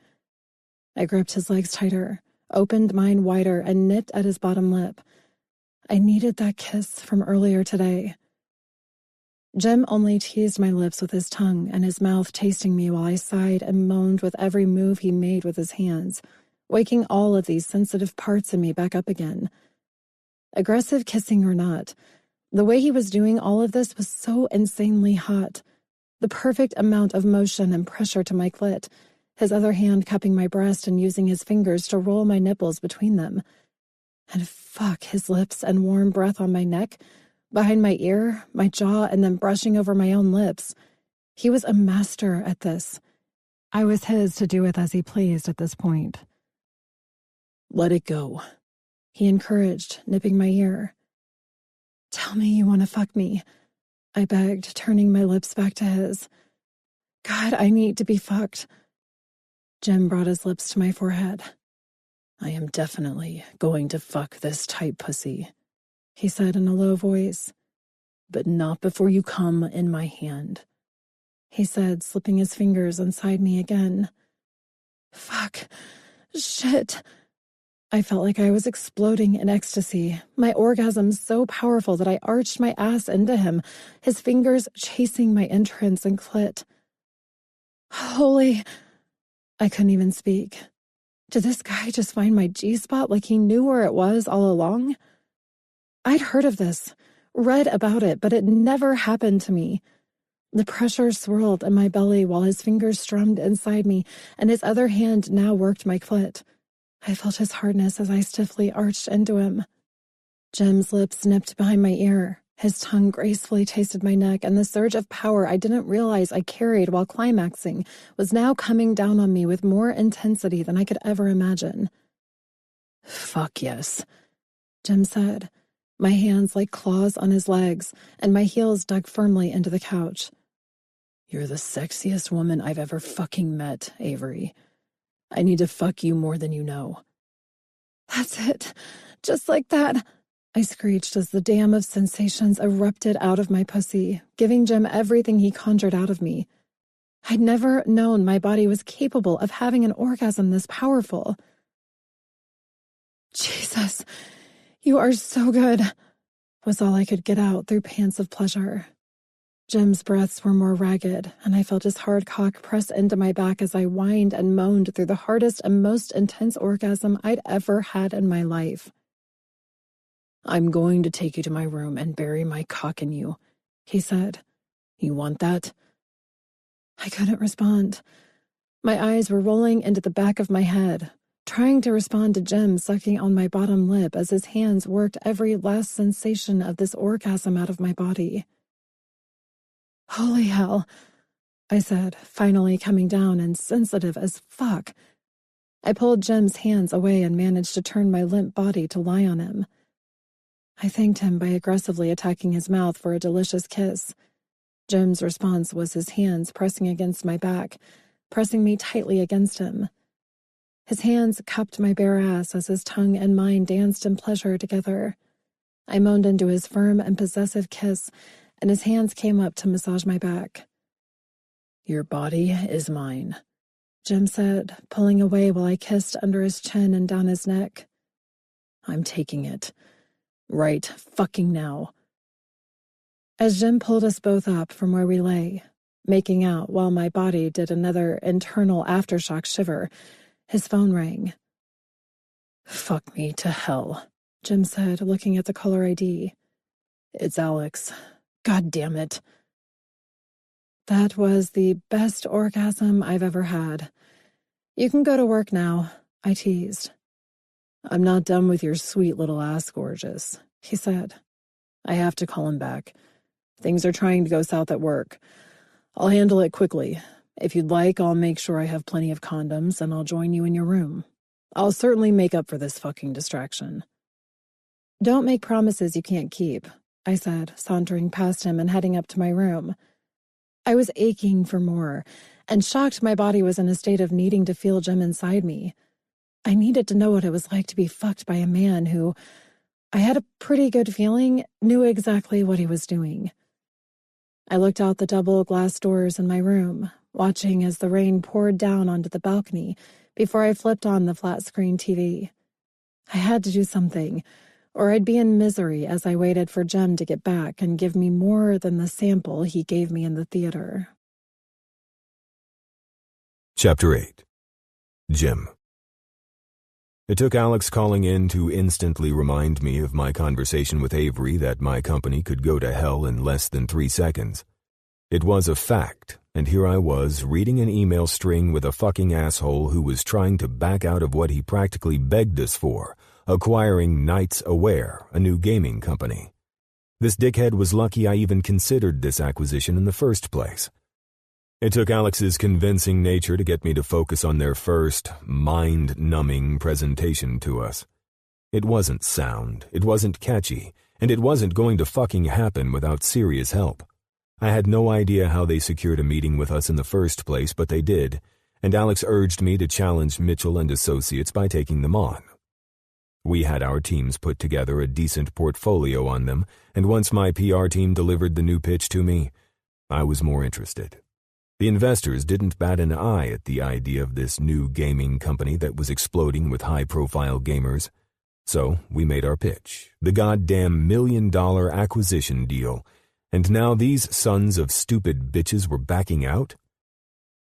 I gripped his legs tighter, opened mine wider, and nipped at his bottom lip. I needed that kiss from earlier today. Jim only teased my lips with his tongue and his mouth tasting me while I sighed and moaned with every move he made with his hands, waking all of these sensitive parts in me back up again. Aggressive kissing or not, the way he was doing all of this was so insanely hot. The perfect amount of motion and pressure to my clit, his other hand cupping my breast and using his fingers to roll my nipples between them. And fuck, his lips and warm breath on my neck, behind my ear, my jaw, and then brushing over my own lips. He was a master at this. I was his to do with as he pleased at this point. Let it go, he encouraged, nipping my ear. Tell me you want to fuck me, I begged, turning my lips back to his. God, I need to be fucked. Jim brought his lips to my forehead. I am definitely going to fuck this tight pussy, he said in a low voice. But not before you come in my hand, he said, slipping his fingers inside me again. Fuck. Shit. I felt like I was exploding in ecstasy, my orgasm so powerful that I arched my ass into him, his fingers chasing my entrance and clit. Holy... I couldn't even speak. Did this guy just find my G-spot like he knew where it was all along? I'd heard of this, read about it, but it never happened to me. The pressure swirled in my belly while his fingers strummed inside me, and his other hand now worked my clit. I felt his hardness as I stiffly arched into him. Jim's lips nipped behind my ear. His tongue gracefully tasted my neck, and the surge of power I didn't realize I carried while climaxing was now coming down on me with more intensity than I could ever imagine. Fuck yes, Jim said, my hands like claws on his legs, and my heels dug firmly into the couch. You're the sexiest woman I've ever fucking met, Avery. I need to fuck you more than you know. That's it. Just like that. I screeched as the dam of sensations erupted out of my pussy, giving Jim everything he conjured out of me. I'd never known my body was capable of having an orgasm this powerful. Jesus, you are so good, was all I could get out through pants of pleasure. Jim's breaths were more ragged, and I felt his hard cock press into my back as I whined and moaned through the hardest and most intense orgasm I'd ever had in my life. I'm going to take you to my room and bury my cock in you, he said. You want that? I couldn't respond. My eyes were rolling into the back of my head, trying to respond to Jim sucking on my bottom lip as his hands worked every last sensation of this orgasm out of my body. Holy hell, I said, finally coming down and sensitive as fuck. I pulled Jim's hands away and managed to turn my limp body to lie on him. I thanked him by aggressively attacking his mouth for a delicious kiss. Jim's response was his hands pressing against my back, pressing me tightly against him. His hands cupped my bare ass as his tongue and mine danced in pleasure together. I moaned into his firm and possessive kiss, and his hands came up to massage my back. Your body is mine, Jim said, pulling away while I kissed under his chin and down his neck. I'm taking it. Right fucking now. As Jim pulled us both up from where we lay, making out while my body did another internal aftershock shiver, his phone rang. Fuck me to hell, Jim said, looking at the caller ID. It's Alex. God damn it. That was the best orgasm I've ever had. You can go to work now, I teased. I'm not done with your sweet little ass, gorgeous, he said. I have to call him back. Things are trying to go south at work. I'll handle it quickly. If you'd like, I'll make sure I have plenty of condoms and I'll join you in your room. I'll certainly make up for this fucking distraction. Don't make promises you can't keep, I said, sauntering past him and heading up to my room. I was aching for more, and shocked my body was in a state of needing to feel Jim inside me. I needed to know what it was like to be fucked by a man who, I had a pretty good feeling, knew exactly what he was doing. I looked out the double glass doors in my room, watching as the rain poured down onto the balcony before I flipped on the flat-screen TV. I had to do something, or I'd be in misery as I waited for Jem to get back and give me more than the sample he gave me in the theater. Chapter 8. Jim. It took Alex calling in to instantly remind me of my conversation with Avery that my company could go to hell in less than 3 seconds. It was a fact, and here I was reading an email string with a fucking asshole who was trying to back out of what he practically begged us for, acquiring Knights Aware, a new gaming company. This dickhead was lucky I even considered this acquisition in the first place. It took Alex's convincing nature to get me to focus on their first, mind-numbing presentation to us. It wasn't sound, it wasn't catchy, and it wasn't going to fucking happen without serious help. I had no idea how they secured a meeting with us in the first place, but they did, and Alex urged me to challenge Mitchell and Associates by taking them on. We had our teams put together a decent portfolio on them, and once my PR team delivered the new pitch to me, I was more interested. The investors didn't bat an eye at the idea of this new gaming company that was exploding with high-profile gamers. So we made our pitch, the goddamn $1 million acquisition deal, and now these sons of stupid bitches were backing out?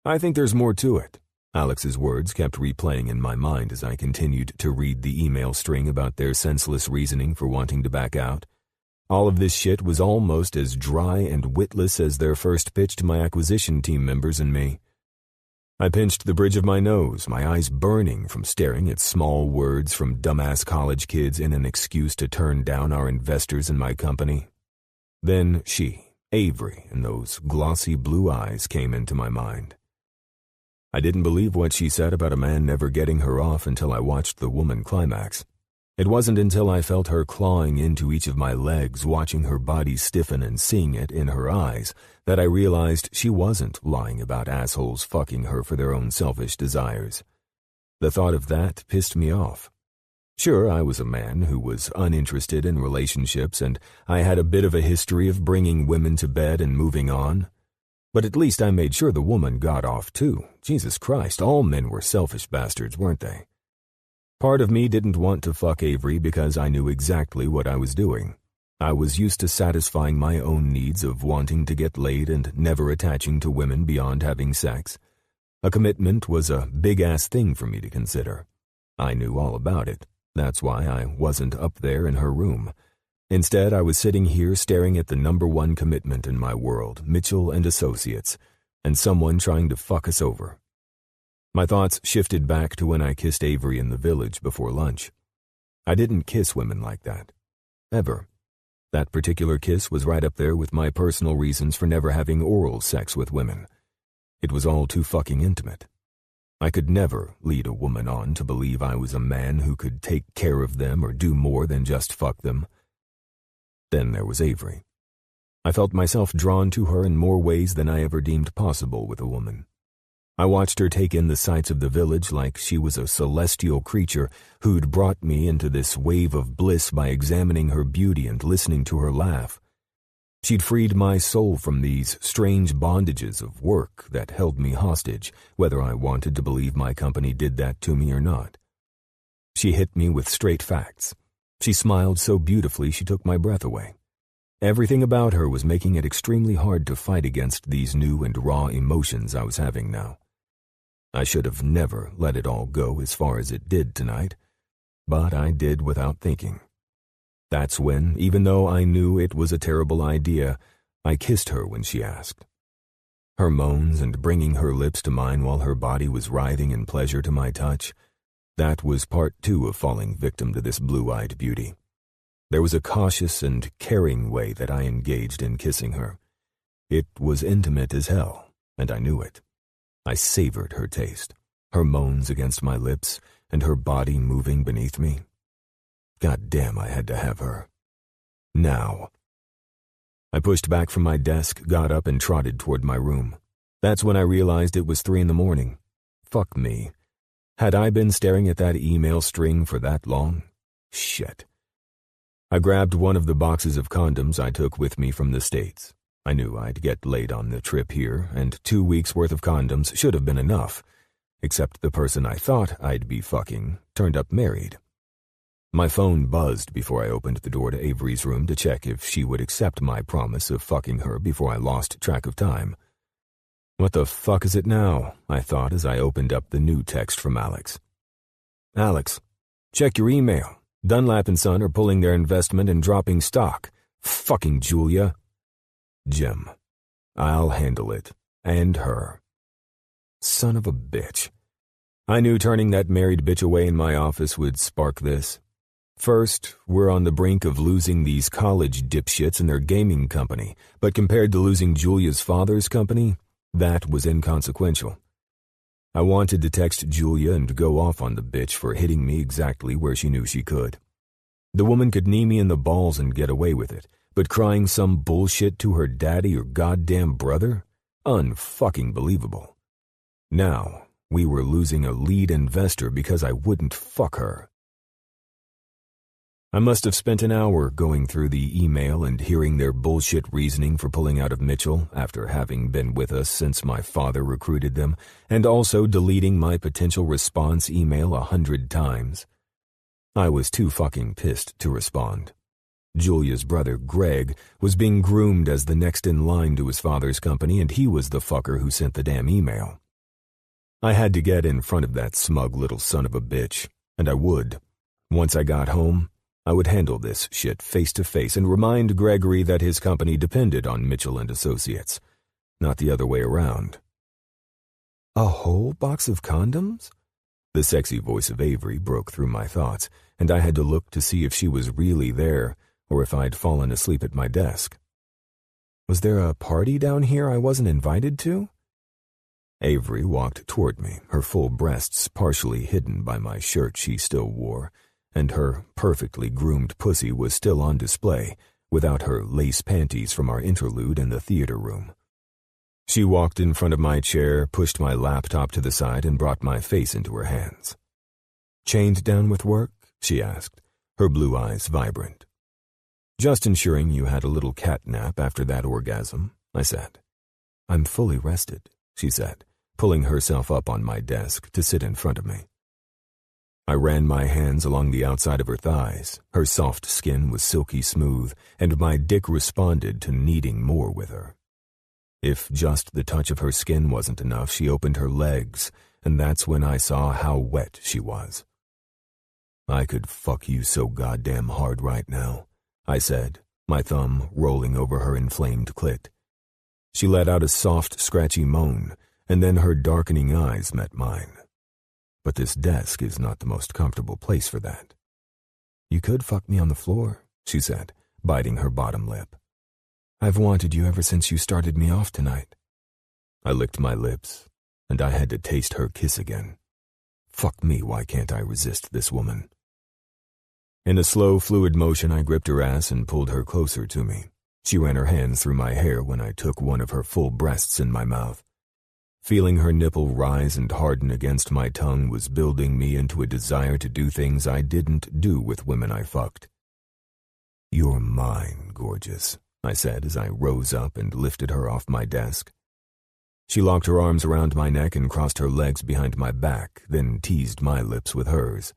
I think there's more to it. Alex's words kept replaying in my mind as I continued to read the email string about their senseless reasoning for wanting to back out. All of this shit was almost as dry and witless as their first pitch to my acquisition team members and me. I pinched the bridge of my nose, my eyes burning from staring at small words from dumbass college kids in an excuse to turn down our investors in my company. Then she, Avery, and those glossy blue eyes came into my mind. I didn't believe what she said about a man never getting her off until I watched the woman climax. It wasn't until I felt her clawing into each of my legs, watching her body stiffen and seeing it in her eyes, that I realized she wasn't lying about assholes fucking her for their own selfish desires. The thought of that pissed me off. Sure, I was a man who was uninterested in relationships, and I had a bit of a history of bringing women to bed and moving on. But at least I made sure the woman got off too. Jesus Christ, all men were selfish bastards, weren't they? Part of me didn't want to fuck Avery because I knew exactly what I was doing. I was used to satisfying my own needs of wanting to get laid and never attaching to women beyond having sex. A commitment was a big-ass thing for me to consider. I knew all about it. That's why I wasn't up there in her room. Instead, I was sitting here staring at the number one commitment in my world, Mitchell and Associates, and someone trying to fuck us over. My thoughts shifted back to when I kissed Avery in the village before lunch. I didn't kiss women like that. Ever. That particular kiss was right up there with my personal reasons for never having oral sex with women. It was all too fucking intimate. I could never lead a woman on to believe I was a man who could take care of them or do more than just fuck them. Then there was Avery. I felt myself drawn to her in more ways than I ever deemed possible with a woman. I watched her take in the sights of the village like she was a celestial creature who'd brought me into this wave of bliss by examining her beauty and listening to her laugh. She'd freed my soul from these strange bondages of work that held me hostage, whether I wanted to believe my company did that to me or not. She hit me with straight facts. She smiled so beautifully she took my breath away. Everything about her was making it extremely hard to fight against these new and raw emotions I was having now. I should have never let it all go as far as it did tonight, but I did without thinking. That's when, even though I knew it was a terrible idea, I kissed her when she asked. Her moans and bringing her lips to mine while her body was writhing in pleasure to my touch, that was part two of falling victim to this blue-eyed beauty. There was a cautious and caring way that I engaged in kissing her. It was intimate as hell, and I knew it. I savored her taste, her moans against my lips, and her body moving beneath me. God damn, I had to have her. Now. I pushed back from my desk, got up, and trotted toward my room. That's when I realized it was 3 a.m. Fuck me. Had I been staring at that email string for that long? Shit. I grabbed one of the boxes of condoms I took with me from the States. I knew I'd get laid on the trip here, and 2 weeks' worth of condoms should have been enough, except the person I thought I'd be fucking turned up married. My phone buzzed before I opened the door to Avery's room to check if she would accept my promise of fucking her before I lost track of time. What the fuck is it now? I thought as I opened up the new text from Alex. Alex, check your email. Dunlap & Son are pulling their investment and dropping stock. Fucking Julia. Jim, I'll handle it. And her. Son of a bitch. I knew turning that married bitch away in my office would spark this. First, we're on the brink of losing these college dipshits and their gaming company, but compared to losing Julia's father's company, that was inconsequential. I wanted to text Julia and go off on the bitch for hitting me exactly where she knew she could. The woman could knee me in the balls and get away with it, but crying some bullshit to her daddy or goddamn brother? Unfucking believable. Now, we were losing a lead investor because I wouldn't fuck her. I must have spent an hour going through the email and hearing their bullshit reasoning for pulling out of Mitchell after having been with us since my father recruited them, and also deleting my potential response email 100 times. I was too fucking pissed to respond. Julia's brother, Greg, was being groomed as the next in line to his father's company, and he was the fucker who sent the damn email. I had to get in front of that smug little son of a bitch, and I would. Once I got home, I would handle this shit face to face and remind Gregory that his company depended on Mitchell and Associates, not the other way around. A whole box of condoms? The sexy voice of Avery broke through my thoughts, and I had to look to see if she was really there or if I'd fallen asleep at my desk. Was there a party down here I wasn't invited to? Avery walked toward me, her full breasts partially hidden by my shirt she still wore, and her perfectly groomed pussy was still on display, without her lace panties from our interlude in the theater room. She walked in front of my chair, pushed my laptop to the side, and brought my face into her hands. "Chained down with work?" she asked, her blue eyes vibrant. "Just ensuring you had a little cat nap after that orgasm," I said. "I'm fully rested," she said, pulling herself up on my desk to sit in front of me. I ran my hands along the outside of her thighs. Her soft skin was silky smooth, and my dick responded to needing more with her. If just the touch of her skin wasn't enough, she opened her legs, and that's when I saw how wet she was. "I could fuck you so goddamn hard right now," I said, my thumb rolling over her inflamed clit. She let out a soft, scratchy moan, and then her darkening eyes met mine. "But this desk is not the most comfortable place for that." "You could fuck me on the floor," she said, biting her bottom lip. "I've wanted you ever since you started me off tonight." I licked my lips, and I had to taste her kiss again. Fuck me, why can't I resist this woman? In a slow, fluid motion, I gripped her ass and pulled her closer to me. She ran her hands through my hair when I took one of her full breasts in my mouth. Feeling her nipple rise and harden against my tongue was building me into a desire to do things I didn't do with women I fucked. "You're mine, gorgeous," I said as I rose up and lifted her off my desk. She locked her arms around my neck and crossed her legs behind my back, then teased my lips with hers.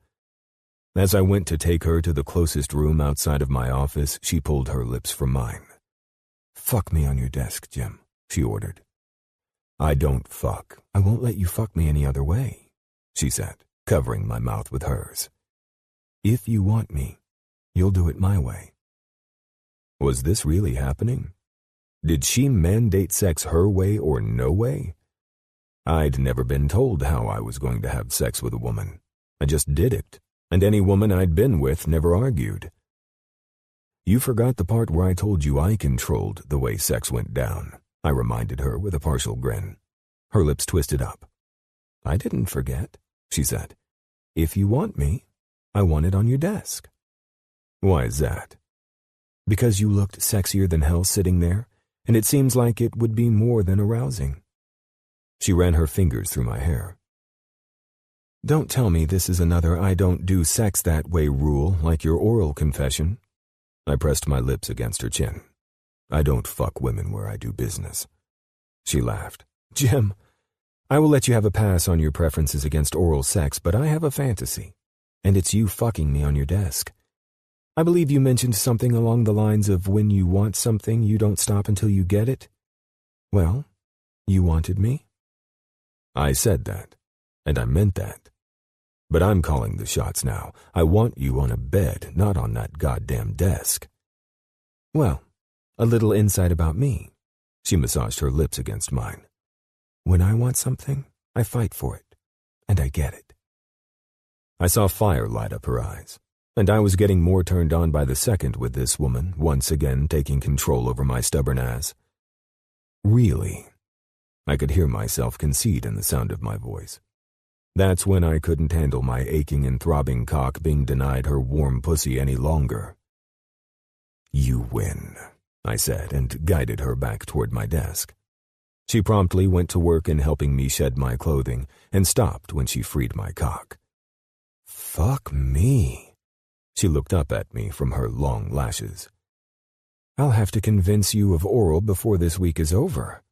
As I went to take her to the closest room outside of my office, she pulled her lips from mine. "Fuck me on your desk, Jim," she ordered. "I don't fuck. I won't let you fuck me any other way," she said, covering my mouth with hers. "If you want me, you'll do it my way." Was this really happening? Did she mandate sex her way or no way? I'd never been told how I was going to have sex with a woman. I just did it, and any woman I'd been with never argued. "You forgot the part where I told you I controlled the way sex went down," I reminded her with a partial grin. Her lips twisted up. "I didn't forget," she said. "If you want me, I want it on your desk." "Why is that?" "Because you looked sexier than hell sitting there, and it seems like it would be more than arousing." She ran her fingers through my hair. "Don't tell me this is another I don't do sex that way rule like your oral confession." I pressed my lips against her chin. "I don't fuck women where I do business." She laughed. "Jim, I will let you have a pass on your preferences against oral sex, but I have a fantasy, and it's you fucking me on your desk. I believe you mentioned something along the lines of when you want something, you don't stop until you get it. Well, you wanted me?" I said that, and I meant that. But I'm calling the shots now. I want you on a bed, not on that goddamn desk. "Well, a little insight about me." She massaged her lips against mine. "When I want something, I fight for it, and I get it." I saw fire light up her eyes, and I was getting more turned on by the second with this woman once again taking control over my stubborn ass. "Really?" I could hear myself concede in the sound of my voice. That's when I couldn't handle my aching and throbbing cock being denied her warm pussy any longer. "You win," I said, and guided her back toward my desk. She promptly went to work in helping me shed my clothing, and stopped when she freed my cock. "Fuck me." She looked up at me from her long lashes. "I'll have to convince you of oral before this week is over."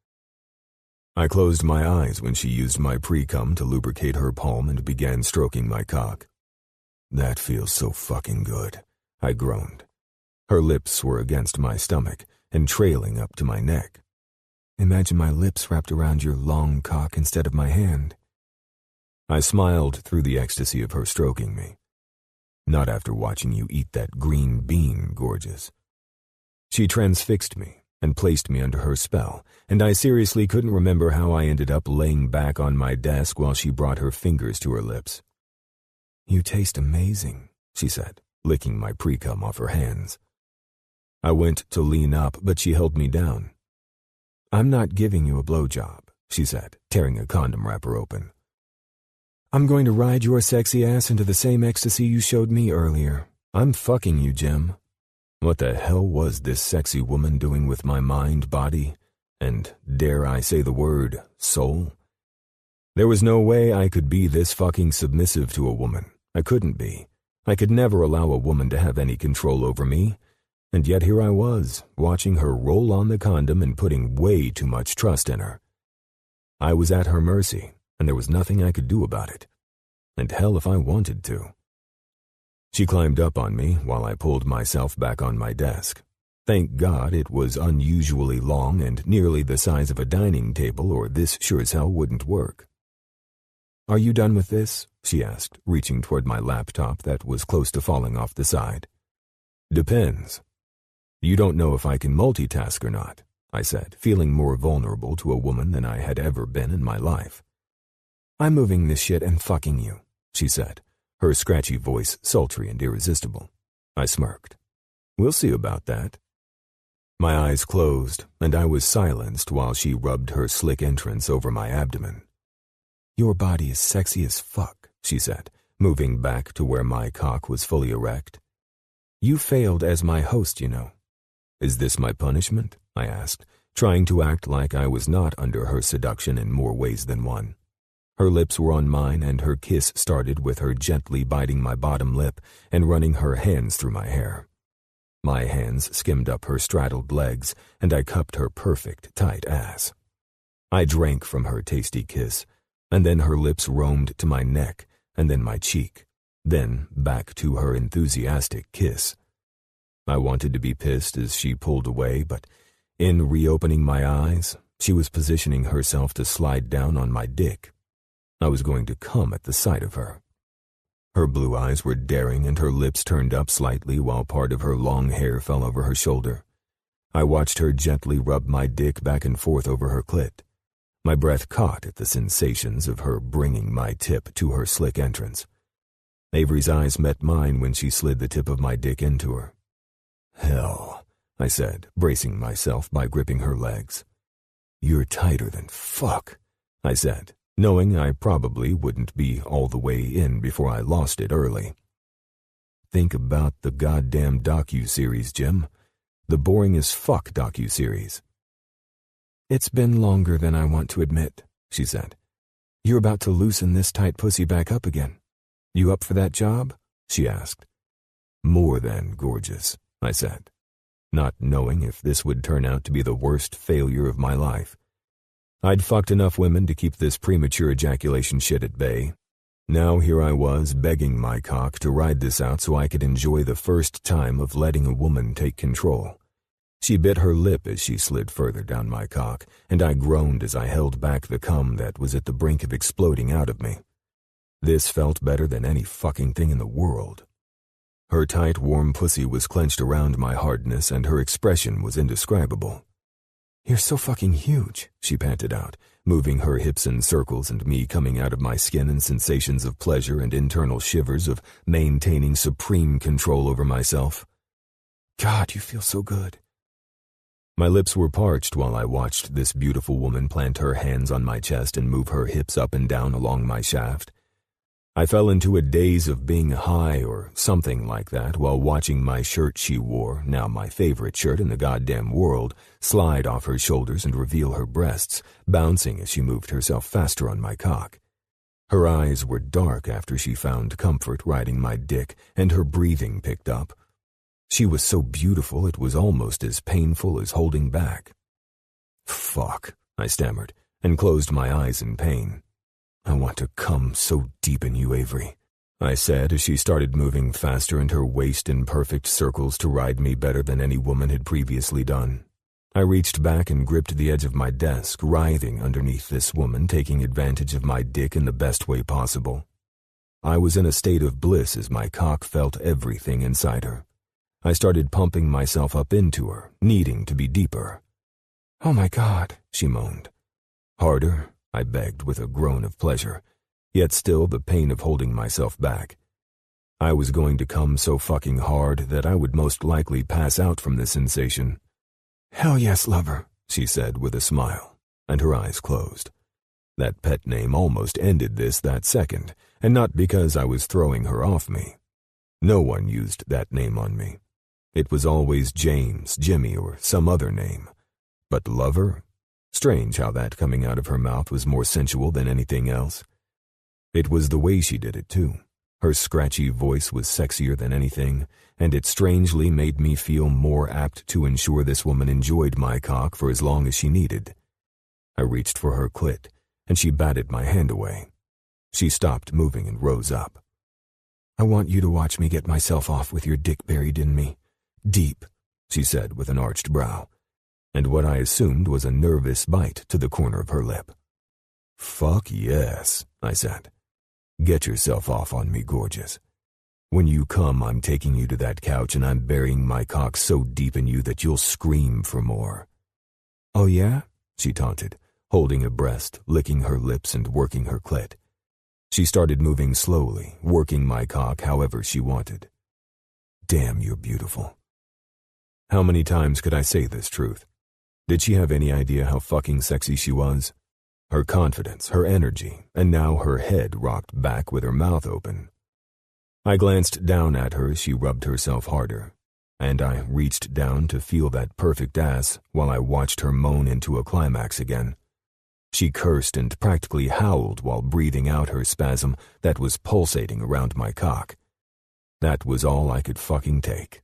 I closed my eyes when she used my pre-cum to lubricate her palm and began stroking my cock. "That feels so fucking good," I groaned. Her lips were against my stomach and trailing up to my neck. "Imagine my lips wrapped around your long cock instead of my hand." I smiled through the ecstasy of her stroking me. "Not after watching you eat that green bean, gorgeous." She transfixed me and placed me under her spell, and I seriously couldn't remember how I ended up laying back on my desk while she brought her fingers to her lips. "You taste amazing," she said, licking my pre-cum off her hands. I went to lean up, but she held me down. "I'm not giving you a blowjob," she said, tearing a condom wrapper open. "I'm going to ride your sexy ass into the same ecstasy you showed me earlier. I'm fucking you, Jim." What the hell was this sexy woman doing with my mind, body, and, dare I say the word, soul? There was no way I could be this fucking submissive to a woman. I couldn't be. I could never allow a woman to have any control over me. And yet here I was, watching her roll on the condom and putting way too much trust in her. I was at her mercy, and there was nothing I could do about it. And hell if I wanted to. She climbed up on me while I pulled myself back on my desk. Thank God it was unusually long and nearly the size of a dining table, or this sure as hell wouldn't work. "Are you done with this?" she asked, reaching toward my laptop that was close to falling off the side. "Depends. You don't know if I can multitask or not," I said, feeling more vulnerable to a woman than I had ever been in my life. "I'm moving this shit and fucking you," she said, her scratchy voice sultry and irresistible. I smirked. "We'll see about that." My eyes closed, and I was silenced while she rubbed her slick entrance over my abdomen. "Your body is sexy as fuck," she said, moving back to where my cock was fully erect. "You failed as my host, you know." "Is this my punishment?" I asked, trying to act like I was not under her seduction in more ways than one. Her lips were on mine, and her kiss started with her gently biting my bottom lip and running her hands through my hair. My hands skimmed up her straddled legs, and I cupped her perfect, tight ass. I drank from her tasty kiss, and then her lips roamed to my neck, and then my cheek, then back to her enthusiastic kiss. I wanted to be pissed as she pulled away, but in reopening my eyes, she was positioning herself to slide down on my dick. I was going to come at the sight of her. Her blue eyes were daring, and her lips turned up slightly while part of her long hair fell over her shoulder. I watched her gently rub my dick back and forth over her clit. My breath caught at the sensations of her bringing my tip to her slick entrance. Avery's eyes met mine when she slid the tip of my dick into her. "Hell," I said, bracing myself by gripping her legs. "You're tighter than fuck. I said, knowing I probably wouldn't be all the way in before I lost it early. Think about the goddamn docu-series, Jim. The boring as fuck docu-series. It's been longer than I want to admit, she said. You're about to loosen this tight pussy back up again. You up for that job? She asked. More than gorgeous, I said, not knowing if this would turn out to be the worst failure of my life. I'd fucked enough women to keep this premature ejaculation shit at bay. Now here I was begging my cock to ride this out so I could enjoy the first time of letting a woman take control. She bit her lip as she slid further down my cock, and I groaned as I held back the cum that was at the brink of exploding out of me. This felt better than any fucking thing in the world. Her tight, warm pussy was clenched around my hardness, and her expression was indescribable. You're so fucking huge, she panted out, moving her hips in circles and me coming out of my skin in sensations of pleasure and internal shivers of maintaining supreme control over myself. God, you feel so good. My lips were parched while I watched this beautiful woman plant her hands on my chest and move her hips up and down along my shaft. I fell into a daze of being high or something like that while watching my shirt she wore, now my favorite shirt in the goddamn world, slide off her shoulders and reveal her breasts, bouncing as she moved herself faster on my cock. Her eyes were dark after she found comfort riding my dick, and her breathing picked up. She was so beautiful it was almost as painful as holding back. Fuck, I stammered, and closed my eyes in pain. I want to come so deep in you, Avery, I said as she started moving faster and her waist in perfect circles to ride me better than any woman had previously done. I reached back and gripped the edge of my desk, writhing underneath this woman, taking advantage of my dick in the best way possible. I was in a state of bliss as my cock felt everything inside her. I started pumping myself up into her, needing to be deeper. Oh my God, she moaned. Harder, I begged with a groan of pleasure, yet still the pain of holding myself back. I was going to come so fucking hard that I would most likely pass out from the sensation. Hell yes, lover, she said with a smile, and her eyes closed. That pet name almost ended this that second, and not because I was throwing her off me. No one used that name on me. It was always James, Jimmy, or some other name. But lover? Strange how that coming out of her mouth was more sensual than anything else. It was the way she did it, too. Her scratchy voice was sexier than anything, and it strangely made me feel more apt to ensure this woman enjoyed my cock for as long as she needed. I reached for her clit, and she batted my hand away. She stopped moving and rose up. I want you to watch me get myself off with your dick buried in me. Deep, she said with an arched brow, and what I assumed was a nervous bite to the corner of her lip. Fuck yes, I said. Get yourself off on me, gorgeous. When you come, I'm taking you to that couch and I'm burying my cock so deep in you that you'll scream for more. Oh yeah? She taunted, holding a breast, licking her lips and working her clit. She started moving slowly, working my cock however she wanted. Damn, you're beautiful. How many times could I say this truth? Did she have any idea how fucking sexy she was? Her confidence, her energy, and now her head rocked back with her mouth open. I glanced down at her as she rubbed herself harder, and I reached down to feel that perfect ass while I watched her moan into a climax again. She cursed and practically howled while breathing out her spasm that was pulsating around my cock. That was all I could fucking take.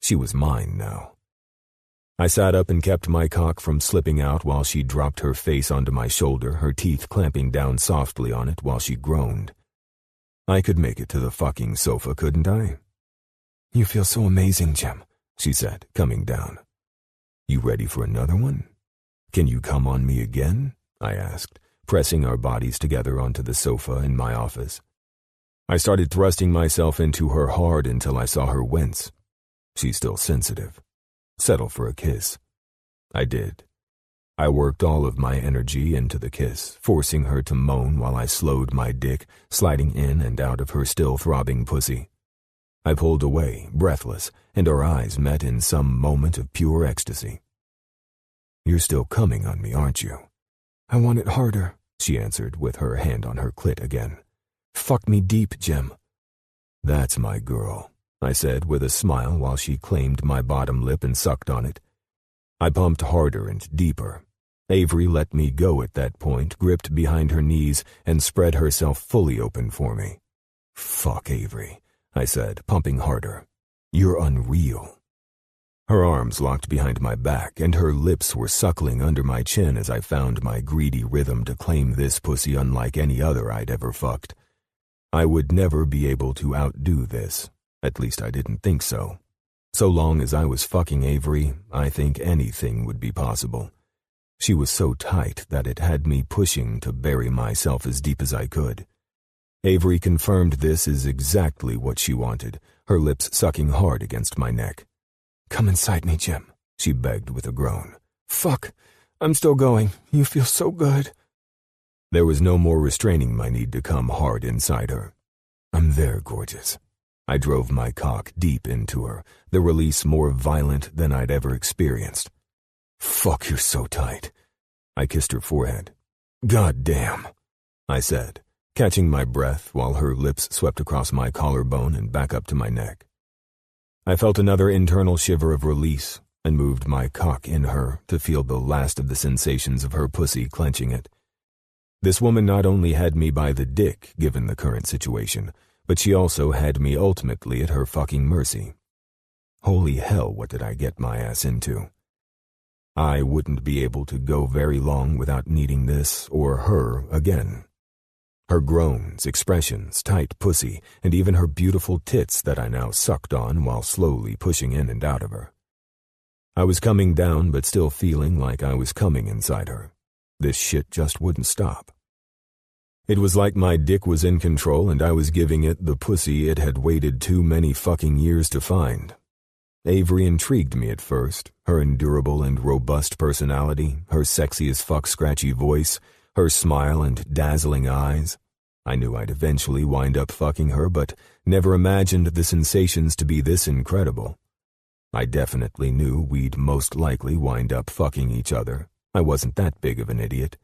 She was mine now. I sat up and kept my cock from slipping out while she dropped her face onto my shoulder, her teeth clamping down softly on it while she groaned. I could make it to the fucking sofa, couldn't I? You feel so amazing, Jim, she said, coming down. You ready for another one? Can you come on me again? I asked, pressing our bodies together onto the sofa in my office. I started thrusting myself into her hard until I saw her wince. She's still sensitive. Settle for a kiss. I did. I worked all of my energy into the kiss, forcing her to moan while I slowed my dick, sliding in and out of her still throbbing pussy. I pulled away, breathless, and our eyes met in some moment of pure ecstasy. You're still coming on me, aren't you? I want it harder, she answered with her hand on her clit again. "Fuck me deep, Jim." "That's my girl," I said with a smile while she claimed my bottom lip and sucked on it. I pumped harder and deeper. Avery let me go at that point, gripped behind her knees, and spread herself fully open for me. "Fuck, Avery," I said, pumping harder. "You're unreal." Her arms locked behind my back, and her lips were suckling under my chin as I found my greedy rhythm to claim this pussy unlike any other I'd ever fucked. I would never be able to outdo this. At least I didn't think so. So long as I was fucking Avery, I think anything would be possible. She was so tight that it had me pushing to bury myself as deep as I could. Avery confirmed this is exactly what she wanted, her lips sucking hard against my neck. "Come inside me, Jim," she begged with a groan. "Fuck, I'm still going. You feel so good." There was no more restraining my need to come hard inside her. "I'm there, gorgeous." I drove my cock deep into her, the release more violent than I'd ever experienced. "Fuck, you're so tight." I kissed her forehead. "God damn," I said, catching my breath while her lips swept across my collarbone and back up to my neck. I felt another internal shiver of release and moved my cock in her to feel the last of the sensations of her pussy clenching it. This woman not only had me by the dick, given the current situation, but she also had me ultimately at her fucking mercy. Holy hell, what did I get my ass into? I wouldn't be able to go very long without needing this or her again. Her groans, expressions, tight pussy, and even her beautiful tits that I now sucked on while slowly pushing in and out of her. I was coming down but still feeling like I was coming inside her. This shit just wouldn't stop. It was like my dick was in control and I was giving it the pussy it had waited too many fucking years to find. Avery intrigued me at first, her endurable and robust personality, her sexy as fuck scratchy voice, her smile and dazzling eyes. I knew I'd eventually wind up fucking her, but never imagined the sensations to be this incredible. I definitely knew we'd most likely wind up fucking each other. I wasn't that big of an idiot.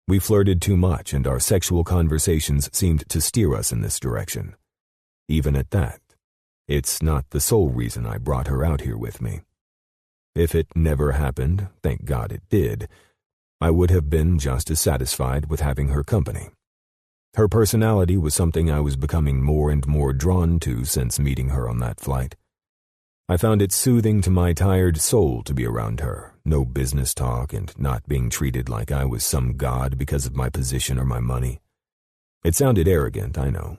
We flirted too much, and our sexual conversations seemed to steer us in this direction. Even at that, it's not the sole reason I brought her out here with me. If it never happened, thank God it did, I would have been just as satisfied with having her company. Her personality was something I was becoming more and more drawn to since meeting her on that flight. I found it soothing to my tired soul to be around her, no business talk and not being treated like I was some god because of my position or my money. It sounded arrogant, I know,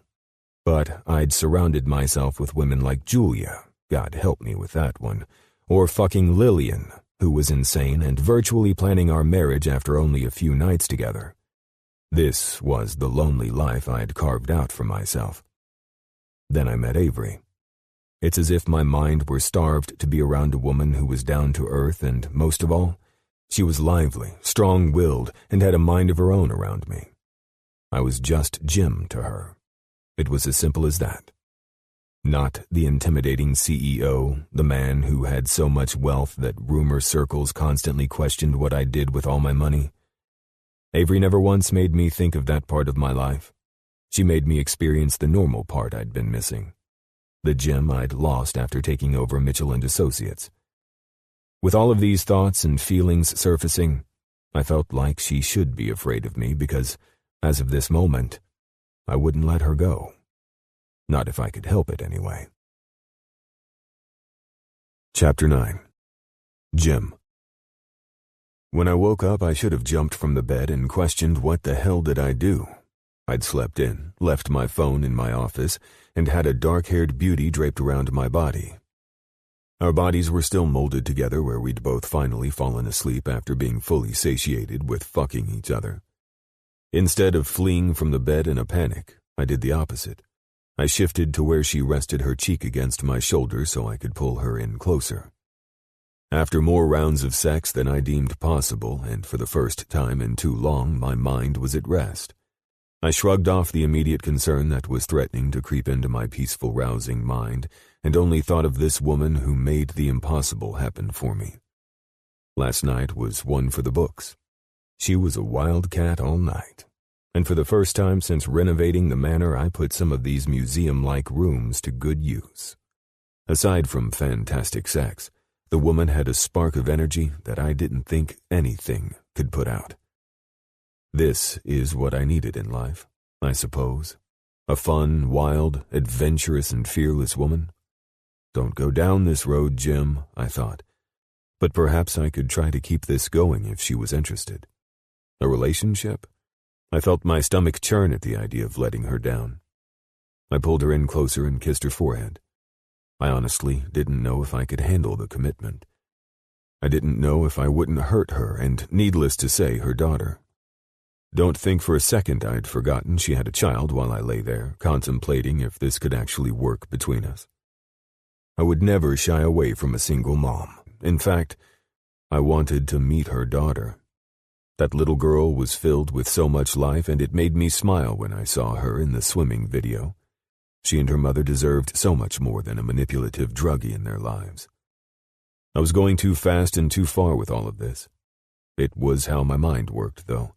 but I'd surrounded myself with women like Julia, God help me with that one, or fucking Lillian, who was insane and virtually planning our marriage after only a few nights together. This was the lonely life I'd carved out for myself. Then I met Avery. It's as if my mind were starved to be around a woman who was down to earth and, most of all, she was lively, strong-willed, and had a mind of her own around me. I was just Jim to her. It was as simple as that. Not the intimidating CEO, the man who had so much wealth that rumor circles constantly questioned what I did with all my money. Avery never once made me think of that part of my life. She made me experience the normal part I'd been missing. The Jim I'd lost after taking over Mitchell & Associates. With all of these thoughts and feelings surfacing, I felt like she should be afraid of me because, as of this moment, I wouldn't let her go. Not if I could help it anyway. Chapter 9. Jim. When I woke up, I should have jumped from the bed and questioned what the hell did I do. I'd slept in, left my phone in my office, and had a dark-haired beauty draped around my body. Our bodies were still molded together where we'd both finally fallen asleep after being fully satiated with fucking each other. Instead of fleeing from the bed in a panic, I did the opposite. I shifted to where she rested her cheek against my shoulder so I could pull her in closer. After more rounds of sex than I deemed possible, and for the first time in too long, my mind was at rest. I shrugged off the immediate concern that was threatening to creep into my peaceful, rousing mind, and only thought of this woman who made the impossible happen for me. Last night was one for the books. She was a wildcat all night, And for the first time since renovating the manor, I put some of these museum-like rooms to good use. Aside from fantastic sex, the woman had a spark of energy that I didn't think anything could put out. This is what I needed in life, I suppose. A fun, wild, adventurous, and fearless woman. Don't go down this road, Jim, I thought. But perhaps I could try to keep this going if she was interested. A relationship? I felt my stomach churn at the idea of letting her down. I pulled her in closer and kissed her forehead. I honestly didn't know if I could handle the commitment. I didn't know if I wouldn't hurt her and, needless to say, her daughter. Don't think for a second I'd forgotten she had a child while I lay there, contemplating if this could actually work between us. I would never shy away from a single mom. In fact, I wanted to meet her daughter. That little girl was filled with so much life, and it made me smile when I saw her in the swimming video. She and her mother deserved so much more than a manipulative druggie in their lives. I was going too fast and too far with all of this. It was how my mind worked, though.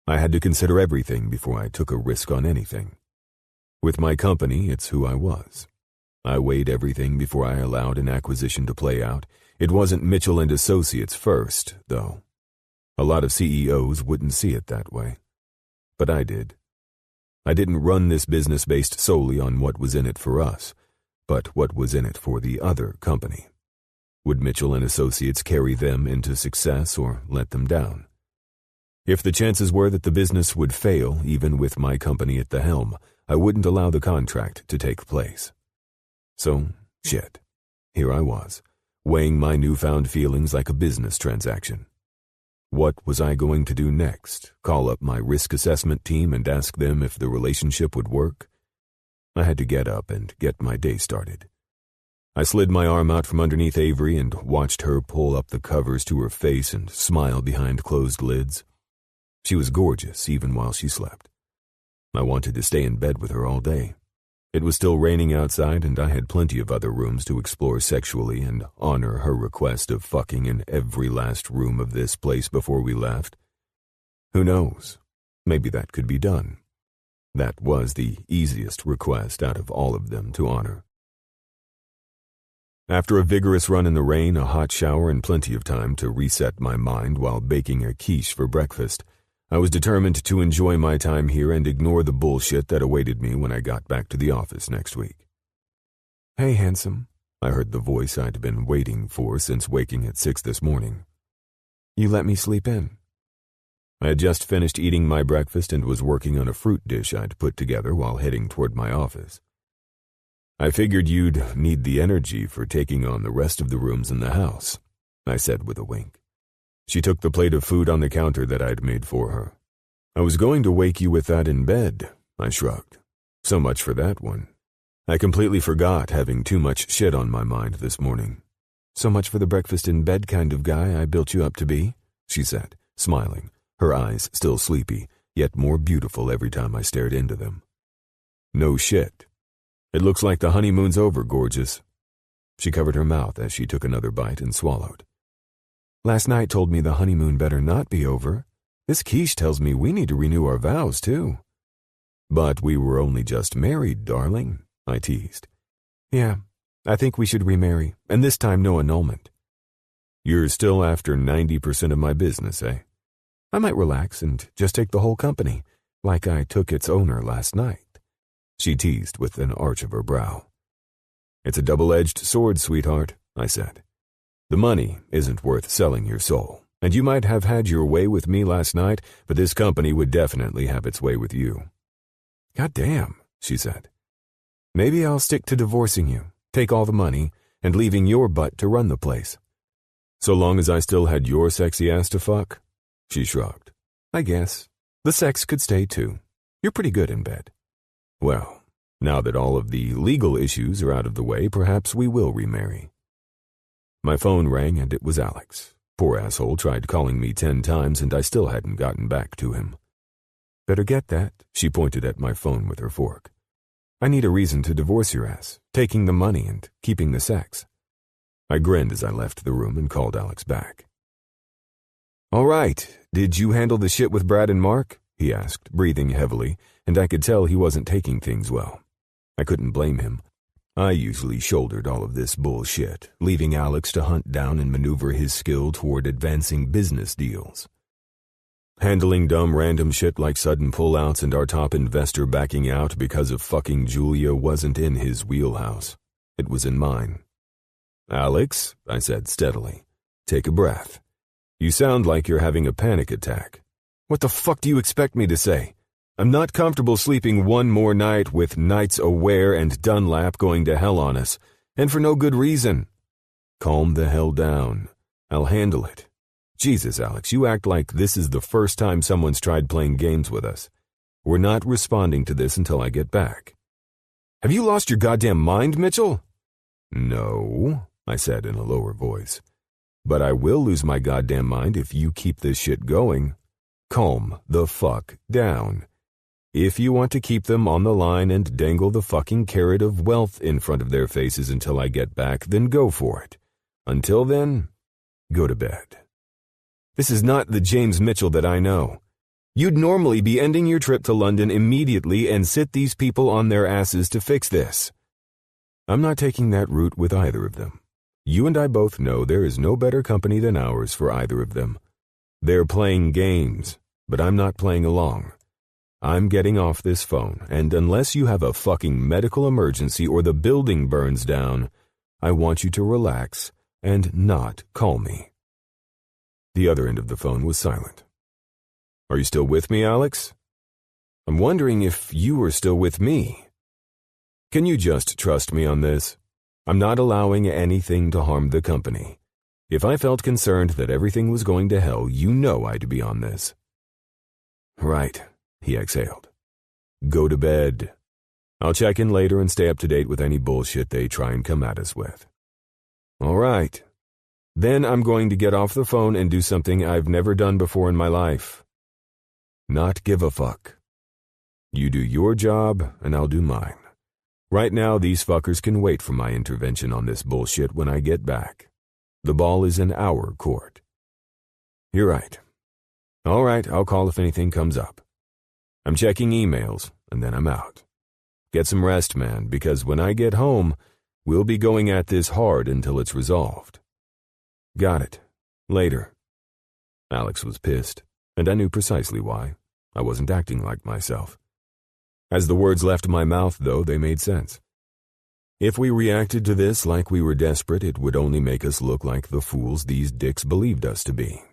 I had to consider everything before I took a risk on anything. With my company, it's who I was. I weighed everything before I allowed an acquisition to play out. It wasn't Mitchell and Associates first, though. A lot of CEOs wouldn't see it that way. But I did. I didn't run this business based solely on what was in it for us, but what was in it for the other company. Would Mitchell and Associates carry them into success or let them down? If the chances were that the business would fail, even with my company at the helm, I wouldn't allow the contract to take place. So, shit. Here I was, weighing my newfound feelings like a business transaction. What was I going to do next? Call up my risk assessment team and ask them if the relationship would work? I had to get up and get my day started. I slid my arm out from underneath Avery and watched her pull up the covers to her face and smile behind closed lids. She was gorgeous even while she slept. I wanted to stay in bed with her all day. It was still raining outside, and I had plenty of other rooms to explore sexually and honor her request of fucking in every last room of this place before we left. Who knows? Maybe that could be done. That was the easiest request out of all of them to honor. After a vigorous run in the rain, a hot shower, and plenty of time to reset my mind while baking a quiche for breakfast, I was determined to enjoy my time here and ignore the bullshit that awaited me when I got back to the office next week. "Hey, handsome," I heard the voice I'd been waiting for since waking at 6 this morning. "You let me sleep in." I had just finished eating my breakfast and was working on a fruit dish I'd put together while heading toward my office. "I figured you'd need the energy for taking on the rest of the rooms in the house," I said with a wink. She took the plate of food on the counter that I'd made for her. "I was going to wake you with that in bed," I shrugged. "So much for that one. I completely forgot having too much shit on my mind this morning." "So much for the breakfast in bed kind of guy I built you up to be," she said, smiling, her eyes still sleepy, yet more beautiful every time I stared into them. "No shit. It looks like the honeymoon's over, gorgeous." She covered her mouth as she took another bite and swallowed. "Last night told me the honeymoon better not be over. This quiche tells me we need to renew our vows, too." "But we were only just married, darling," I teased. "Yeah, I think we should remarry, and this time no annulment." "You're still after 90% of my business, eh?" "I might relax and just take the whole company, like I took its owner last night," she teased with an arch of her brow. "It's a double-edged sword, sweetheart," I said. "The money isn't worth selling your soul, and you might have had your way with me last night, but this company would definitely have its way with you." "God damn," she said. "Maybe I'll stick to divorcing you, take all the money, and leaving your butt to run the place." "So long as I still had your sexy ass to fuck?" She shrugged. "I guess. The sex could stay too. You're pretty good in bed." "Well, now that all of the legal issues are out of the way, perhaps we will remarry." My phone rang and it was Alex. Poor asshole tried calling me 10 times and I still hadn't gotten back to him. "Better get that," she pointed at my phone with her fork. "I need a reason to divorce your ass, taking the money and keeping the sex." I grinned as I left the room and called Alex back. "All right, did you handle the shit with Brad and Mark?" he asked, breathing heavily, and I could tell he wasn't taking things well. I couldn't blame him. I usually shouldered all of this bullshit, leaving Alex to hunt down and maneuver his skill toward advancing business deals. Handling dumb random shit like sudden pullouts and our top investor backing out because of fucking Julia wasn't in his wheelhouse. It was in mine. "Alex," I said steadily, "take a breath. You sound like you're having a panic attack." "What the fuck do you expect me to say? I'm not comfortable sleeping one more night with Knights Aware and Dunlap going to hell on us, and for no good reason." "Calm the hell down. I'll handle it. Jesus, Alex, you act like this is the first time someone's tried playing games with us. We're not responding to this until I get back." "Have you lost your goddamn mind, Mitchell?" "No," I said in a lower voice. "But I will lose my goddamn mind if you keep this shit going. Calm the fuck down. If you want to keep them on the line and dangle the fucking carrot of wealth in front of their faces until I get back, then go for it. Until then, go to bed." "This is not the James Mitchell that I know. You'd normally be ending your trip to London immediately and sit these people on their asses to fix this." "I'm not taking that route with either of them. You and I both know there is no better company than ours for either of them. They're playing games, but I'm not playing along. I'm getting off this phone, and unless you have a fucking medical emergency or the building burns down, I want you to relax and not call me." The other end of the phone was silent. "Are you still with me, Alex?" "I'm wondering if you are still with me." "Can you just trust me on this? I'm not allowing anything to harm the company. If I felt concerned that everything was going to hell, you know I'd be on this." "Right," he exhaled. "Go to bed. I'll check in later and stay up to date with any bullshit they try and come at us with." "All right. Then I'm going to get off the phone and do something I've never done before in my life. Not give a fuck. You do your job, and I'll do mine. Right now, these fuckers can wait for my intervention on this bullshit when I get back. The ball is in our court." "You're right. All right, I'll call if anything comes up. I'm checking emails, and then I'm out. Get some rest, man, because when I get home, we'll be going at this hard until it's resolved." "Got it. Later." Alex was pissed, and I knew precisely why. I wasn't acting like myself. As the words left my mouth, though, they made sense. If we reacted to this like we were desperate, it would only make us look like the fools these dicks believed us to be.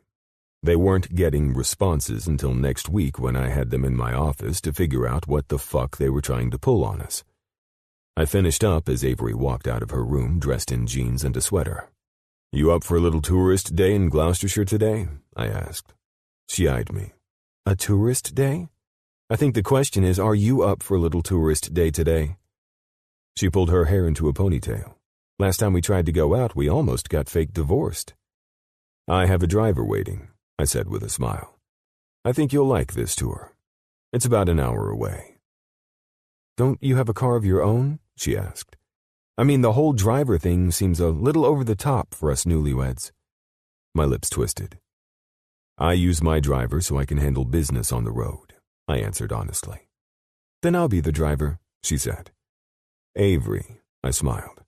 They weren't getting responses until next week when I had them in my office to figure out what the fuck they were trying to pull on us. I finished up as Avery walked out of her room dressed in jeans and a sweater. "You up for a little tourist day in Gloucestershire today?" I asked. She eyed me. "A tourist day? I think the question is, are you up for a little tourist day today?" She pulled her hair into a ponytail. "Last time we tried to go out, we almost got fake divorced." "I have a driver waiting," I said with a smile. "I think you'll like this tour. It's about an hour away." "Don't you have a car of your own?" she asked. "I mean, the whole driver thing seems a little over the top for us newlyweds." My lips twisted. "I use my driver so I can handle business on the road," I answered honestly. "Then I'll be the driver," she said. "Avery," I smiled.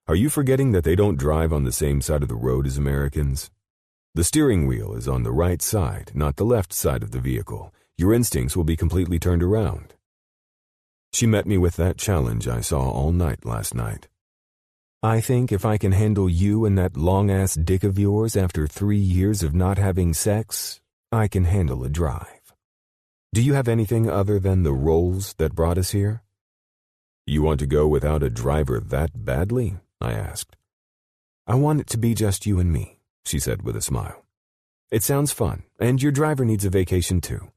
"Are you forgetting that they don't drive on the same side of the road as Americans? The steering wheel is on the right side, not the left side of the vehicle. Your instincts will be completely turned around." She met me with that challenge I saw all night last night. "I think if I can handle you and that long-ass dick of yours after 3 years of not having sex, I can handle a drive. Do you have anything other than the rolls that brought us here?" "You want to go without a driver that badly?" I asked. "I want it to be just you and me," she said with a smile. "It sounds fun, and your driver needs a vacation too.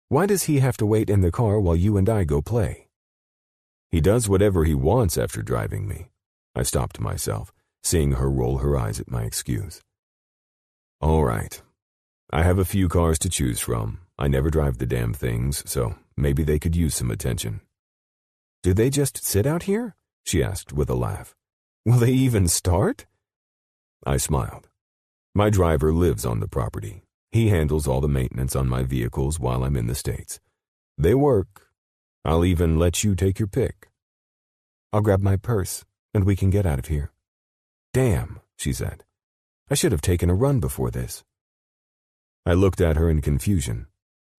Why does he have to wait in the car while you and I go play?" "He does whatever he wants after driving me." I stopped myself, seeing her roll her eyes at my excuse. "All right. I have a few cars to choose from. I never drive the damn things, so maybe they could use some attention." "Do they just sit out here?" she asked with a laugh. "Will they even start?" I smiled. "My driver lives on the property. He handles all the maintenance on my vehicles while I'm in the States. They work. I'll even let you take your pick. I'll grab my purse, and we can get out of here. Damn, she said. I should have taken a run before this. I looked at her in confusion.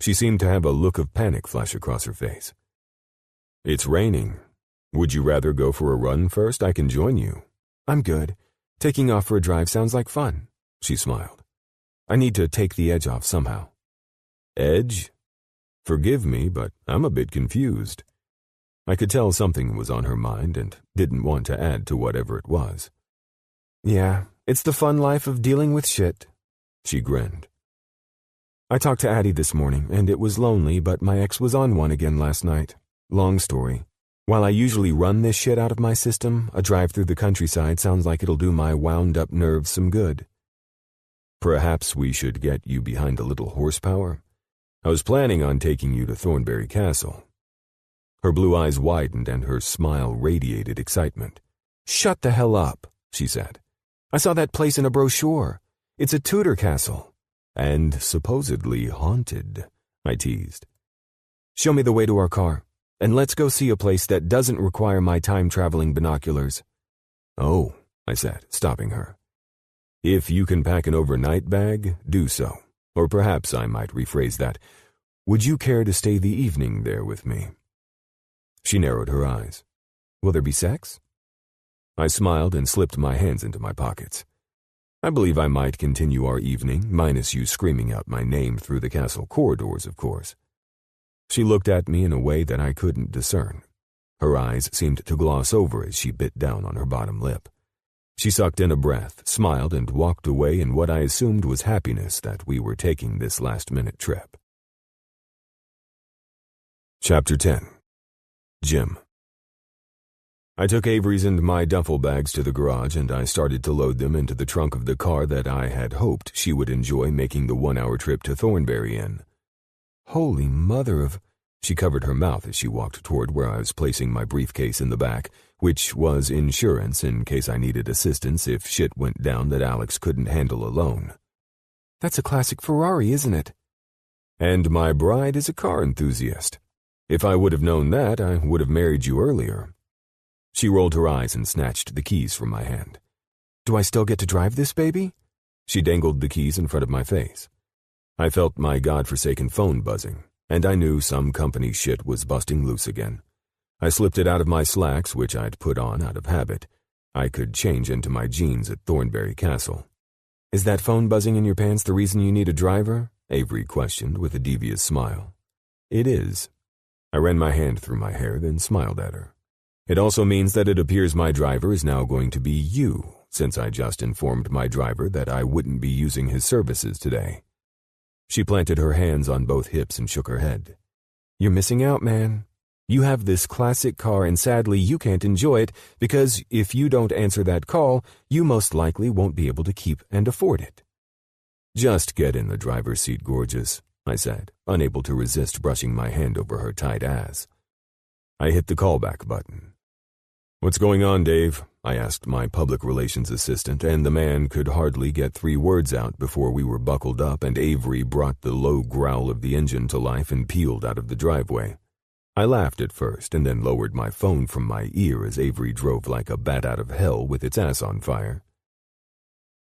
She seemed to have a look of panic flash across her face. It's raining. Would you rather go for a run first? I can join you. I'm good. Taking off for a drive sounds like fun, she smiled. I need to take the edge off somehow. Edge? Forgive me, but I'm a bit confused. I could tell something was on her mind and didn't want to add to whatever it was. Yeah, it's the fun life of dealing with shit, she grinned. I talked to Addie this morning, and it was lonely, but my ex was on one again last night. Long story. While I usually run this shit out of my system, a drive through the countryside sounds like it'll do my wound-up nerves some good. Perhaps we should get you behind a little horsepower. I was planning on taking you to Thornbury Castle. Her blue eyes widened and her smile radiated excitement. Shut the hell up, she said. I saw that place in a brochure. It's a Tudor castle. And supposedly haunted, I teased. Show me the way to our car, and let's go see a place that doesn't require my time-traveling binoculars. Oh, I said, stopping her. If you can pack an overnight bag, do so. Or perhaps I might rephrase that. Would you care to stay the evening there with me? She narrowed her eyes. Will there be sex? I smiled and slipped my hands into my pockets. I believe I might continue our evening, minus you screaming out my name through the castle corridors, of course. She looked at me in a way that I couldn't discern. Her eyes seemed to gloss over as she bit down on her bottom lip. She sucked in a breath, smiled, and walked away in what I assumed was happiness that we were taking this last-minute trip. Chapter 10. Jim. I took Avery's and my duffel bags to the garage, and I started to load them into the trunk of the car that I had hoped she would enjoy making the 1-hour trip to Thornbury in. Holy mother of... She covered her mouth as she walked toward where I was placing my briefcase in the back, which was insurance in case I needed assistance if shit went down that Alex couldn't handle alone. That's a classic Ferrari, isn't it? And my bride is a car enthusiast. If I would have known that, I would have married you earlier. She rolled her eyes and snatched the keys from my hand. Do I still get to drive this baby? She dangled the keys in front of my face. I felt my godforsaken phone buzzing, and I knew some company shit was busting loose again. I slipped it out of my slacks, which I'd put on out of habit. I could change into my jeans at Thornbury Castle. Is that phone buzzing in your pants the reason you need a driver? Avery questioned with a devious smile. It is. I ran my hand through my hair, then smiled at her. It also means that it appears my driver is now going to be you, since I just informed my driver that I wouldn't be using his services today. She planted her hands on both hips and shook her head. You're missing out, man. You have this classic car, and sadly you can't enjoy it because if you don't answer that call, you most likely won't be able to keep and afford it. Just get in the driver's seat, gorgeous, I said, unable to resist brushing my hand over her tight ass. I hit the callback button. What's going on, Dave? I asked my public relations assistant, and the man could hardly get 3 words out before we were buckled up and Avery brought the low growl of the engine to life and peeled out of the driveway. I laughed at first and then lowered my phone from my ear as Avery drove like a bat out of hell with its ass on fire.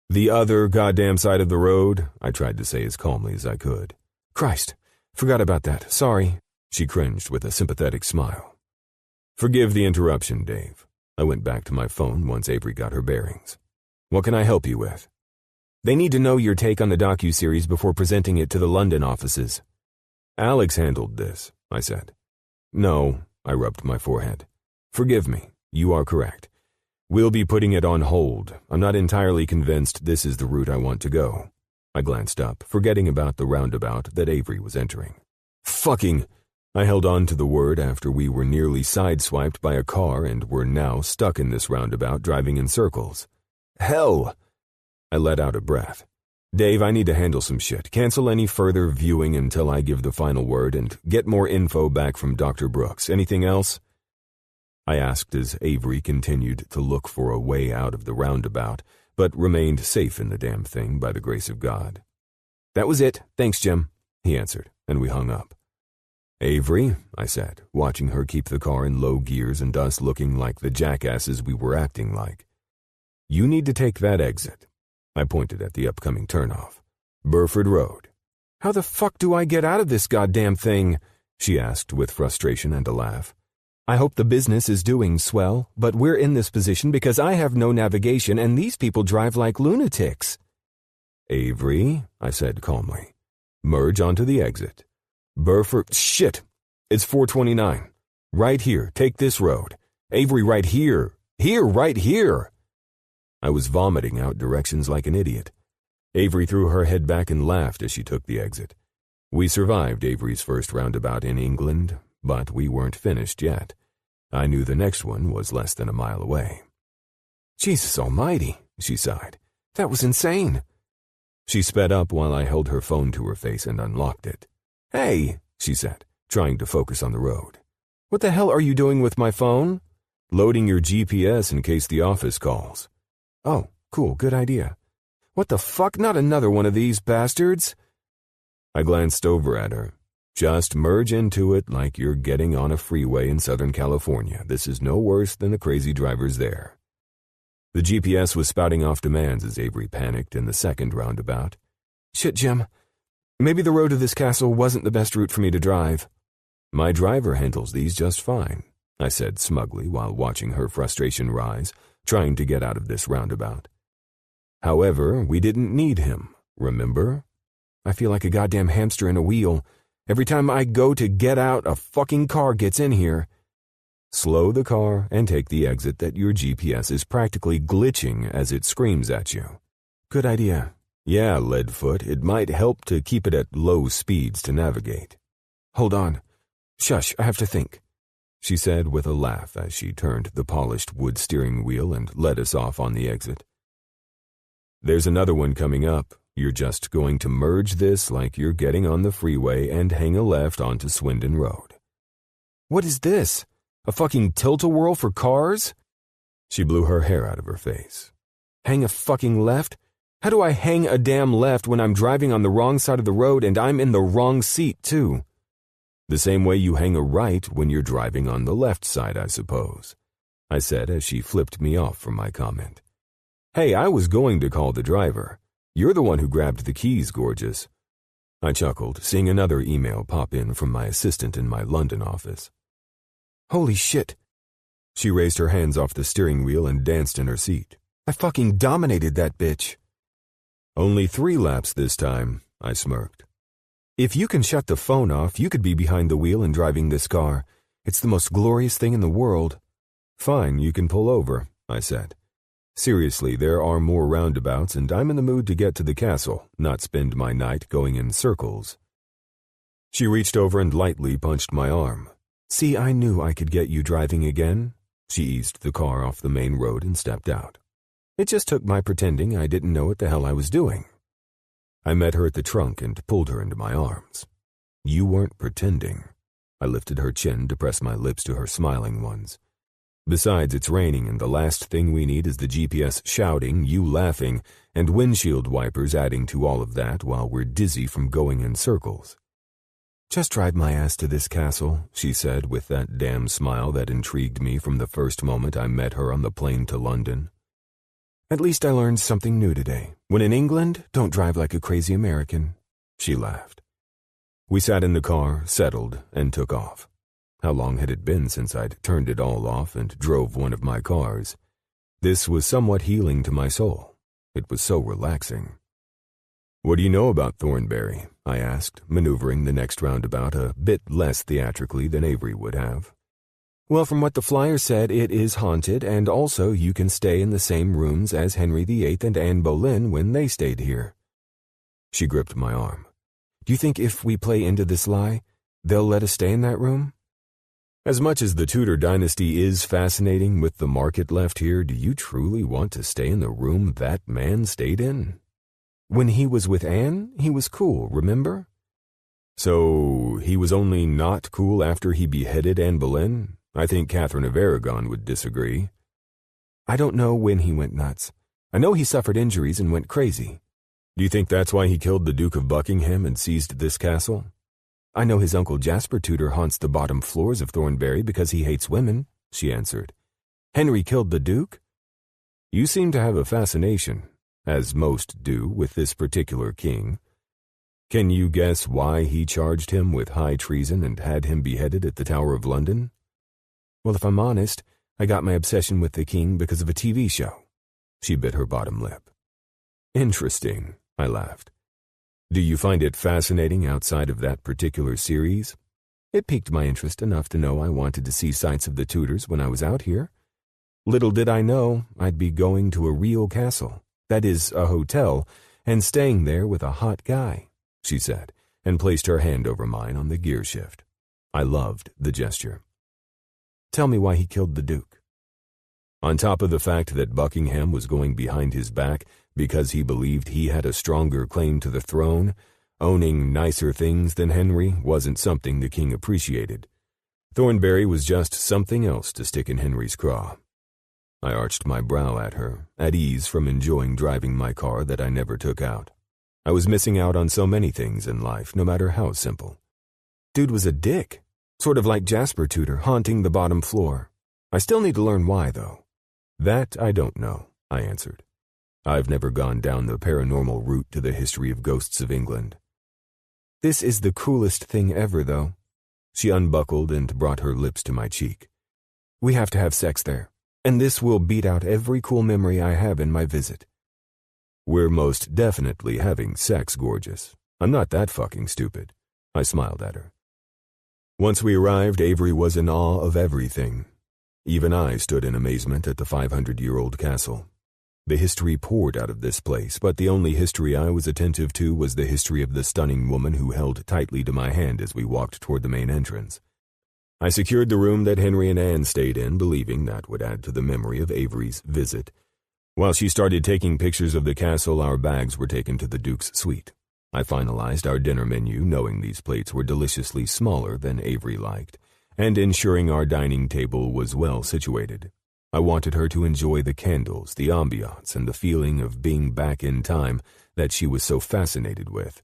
The other goddamn side of the road, I tried to say as calmly as I could. Christ, forgot about that, sorry, she cringed with a sympathetic smile. Forgive the interruption, Dave. I went back to my phone once Avery got her bearings. What can I help you with? They need to know your take on the docuseries before presenting it to the London offices. Alex handled this, I said. No, I rubbed my forehead. Forgive me, you are correct. We'll be putting it on hold. I'm not entirely convinced this is the route I want to go. I glanced up, forgetting about the roundabout that Avery was entering. Fucking... I held on to the word after we were nearly sideswiped by a car and were now stuck in this roundabout driving in circles. Hell! I let out a breath. Dave, I need to handle some shit. Cancel any further viewing until I give the final word and get more info back from Dr. Brooks. Anything else? I asked as Avery continued to look for a way out of the roundabout, but remained safe in the damn thing by the grace of God. That was it. Thanks, Jim, he answered, and we hung up. Avery, I said, watching her keep the car in low gears and us looking like the jackasses we were acting like. You need to take that exit. I pointed at the upcoming turnoff. Burford Road. How the fuck do I get out of this goddamn thing? She asked with frustration and a laugh. I hope the business is doing swell, but we're in this position because I have no navigation and these people drive like lunatics. Avery, I said calmly, merge onto the exit. Burford, shit, it's 429. Right here, take this road. Avery, right here. Right here. I was vomiting out directions like an idiot. Avery threw her head back and laughed as she took the exit. We survived Avery's first roundabout in England, but we weren't finished yet. I knew the next one was less than a mile away. Jesus almighty, she sighed. That was insane. She sped up while I held her phone to her face and unlocked it. Hey, she said, trying to focus on the road. What the hell are you doing with my phone? Loading your GPS in case the office calls. Oh, cool, good idea. What the fuck, not another one of these bastards? I glanced over at her. Just merge into it like you're getting on a freeway in Southern California. This is no worse than the crazy drivers there. The GPS was spouting off demands as Avery panicked in the second roundabout. Shit, Jim. Maybe the road to this castle wasn't the best route for me to drive. My driver handles these just fine, I said smugly while watching her frustration rise, trying to get out of this roundabout. However, we didn't need him, remember? I feel like a goddamn hamster in a wheel. Every time I go to get out, a fucking car gets in here. Slow the car and take the exit that your GPS is practically glitching as it screams at you. Good idea. Yeah, Leadfoot, it might help to keep it at low speeds to navigate. Hold on. Shush, I have to think, she said with a laugh as she turned the polished wood steering wheel and led us off on the exit. There's another one coming up. You're just going to merge this like you're getting on the freeway and hang a left onto Swindon Road. What is this? A fucking tilt-a-whirl for cars? She blew her hair out of her face. Hang a fucking left? How do I hang a damn left when I'm driving on the wrong side of the road and I'm in the wrong seat, too? The same way you hang a right when you're driving on the left side, I suppose, I said as she flipped me off from my comment. Hey, I was going to call the driver. You're the one who grabbed the keys, gorgeous. I chuckled, seeing another email pop in from my assistant in my London office. Holy shit. She raised her hands off the steering wheel and danced in her seat. I fucking dominated that bitch. Only 3 laps this time, I smirked. If you can shut the phone off, you could be behind the wheel and driving this car. It's the most glorious thing in the world. Fine, you can pull over, I said. Seriously, there are more roundabouts and I'm in the mood to get to the castle, not spend my night going in circles. She reached over and lightly punched my arm. See, I knew I could get you driving again. She eased the car off the main road and stepped out. It just took my pretending I didn't know what the hell I was doing. I met her at the trunk and pulled her into my arms. You weren't pretending. I lifted her chin to press my lips to her smiling ones. Besides, it's raining and the last thing we need is the GPS shouting, you laughing, and windshield wipers adding to all of that while we're dizzy from going in circles. Just drive my ass to this castle, she said with that damn smile that intrigued me from the first moment I met her on the plane to London. At least I learned something new today. When in England, don't drive like a crazy American. She laughed. We sat in the car, settled, and took off. How long had it been since I'd turned it all off and drove one of my cars? This was somewhat healing to my soul. It was so relaxing. What do you know about Thornbury? I asked, maneuvering the next roundabout a bit less theatrically than Avery would have. Well, from what the flyer said, it is haunted, and also you can stay in the same rooms as Henry VIII and Anne Boleyn when they stayed here. She gripped my arm. Do you think if we play into this lie, they'll let us stay in that room? As much as the Tudor dynasty is fascinating with the market left here, do you truly want to stay in the room that man stayed in? When he was with Anne, he was cool, remember? So he was only not cool after he beheaded Anne Boleyn? I think Catherine of Aragon would disagree. I don't know when he went nuts. I know he suffered injuries and went crazy. Do you think that's why he killed the Duke of Buckingham and seized this castle? I know his uncle Jasper Tudor haunts the bottom floors of Thornbury because he hates women, she answered. Henry killed the Duke? You seem to have a fascination, as most do, with this particular king. Can you guess why he charged him with high treason and had him beheaded at the Tower of London? Well, if I'm honest, I got my obsession with the king because of a TV show. She bit her bottom lip. Interesting, I laughed. Do you find it fascinating outside of that particular series? It piqued my interest enough to know I wanted to see sights of the Tudors when I was out here. Little did I know I'd be going to a real castle, that is, a hotel, and staying there with a hot guy, she said, and placed her hand over mine on the gear shift. I loved the gesture. Tell me why he killed the Duke. On top of the fact that Buckingham was going behind his back because he believed he had a stronger claim to the throne, owning nicer things than Henry wasn't something the king appreciated. Thornbury was just something else to stick in Henry's craw. I arched my brow at her, at ease from enjoying driving my car that I never took out. I was missing out on so many things in life, no matter how simple. Dude was a dick, sort of like Jasper Tudor haunting the bottom floor. I still need to learn why, though. That I don't know, I answered. I've never gone down the paranormal route to the history of ghosts of England. This is the coolest thing ever, though. She unbuckled and brought her lips to my cheek. We have to have sex there, and this will beat out every cool memory I have in my visit. We're most definitely having sex, gorgeous. I'm not that fucking stupid. I smiled at her. Once we arrived, Avery was in awe of everything. Even I stood in amazement at the 500-year-old castle. The history poured out of this place, but the only history I was attentive to was the history of the stunning woman who held tightly to my hand as we walked toward the main entrance. I secured the room that Henry and Anne stayed in, believing that would add to the memory of Avery's visit. While she started taking pictures of the castle, our bags were taken to the Duke's suite. I finalized our dinner menu, knowing these plates were deliciously smaller than Avery liked, and ensuring our dining table was well situated. I wanted her to enjoy the candles, the ambiance, and the feeling of being back in time that she was so fascinated with,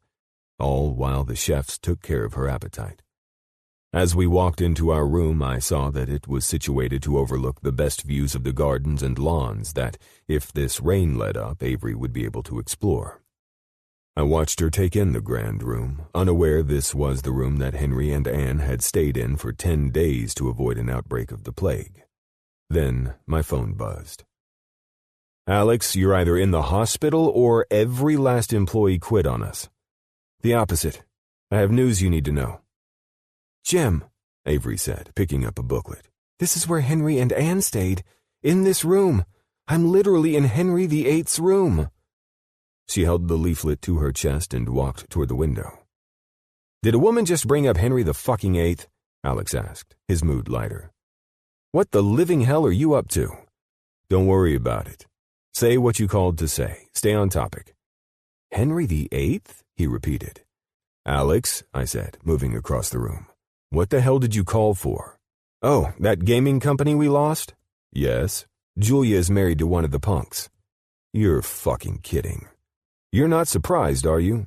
all while the chefs took care of her appetite. As we walked into our room, I saw that it was situated to overlook the best views of the gardens and lawns that, if this rain let up, Avery would be able to explore. I watched her take in the grand room, unaware this was the room that Henry and Anne had stayed in for 10 days to avoid an outbreak of the plague. Then my phone buzzed. Alex, you're either in the hospital or every last employee quit on us. The opposite. I have news you need to know. Jim, Avery said, picking up a booklet. This is where Henry and Anne stayed. In this room. I'm literally in Henry VIII's room. She held the leaflet to her chest and walked toward the window. Did a woman just bring up Henry the fucking Eighth? Alex asked, his mood lighter. What the living hell are you up to? Don't worry about it. Say what you called to say. Stay on topic. Henry VIII? He repeated. Alex, I said, moving across the room. What the hell did you call for? Oh, that gaming company we lost? Yes. Julia is married to one of the punks. You're fucking kidding. You're not surprised, are you?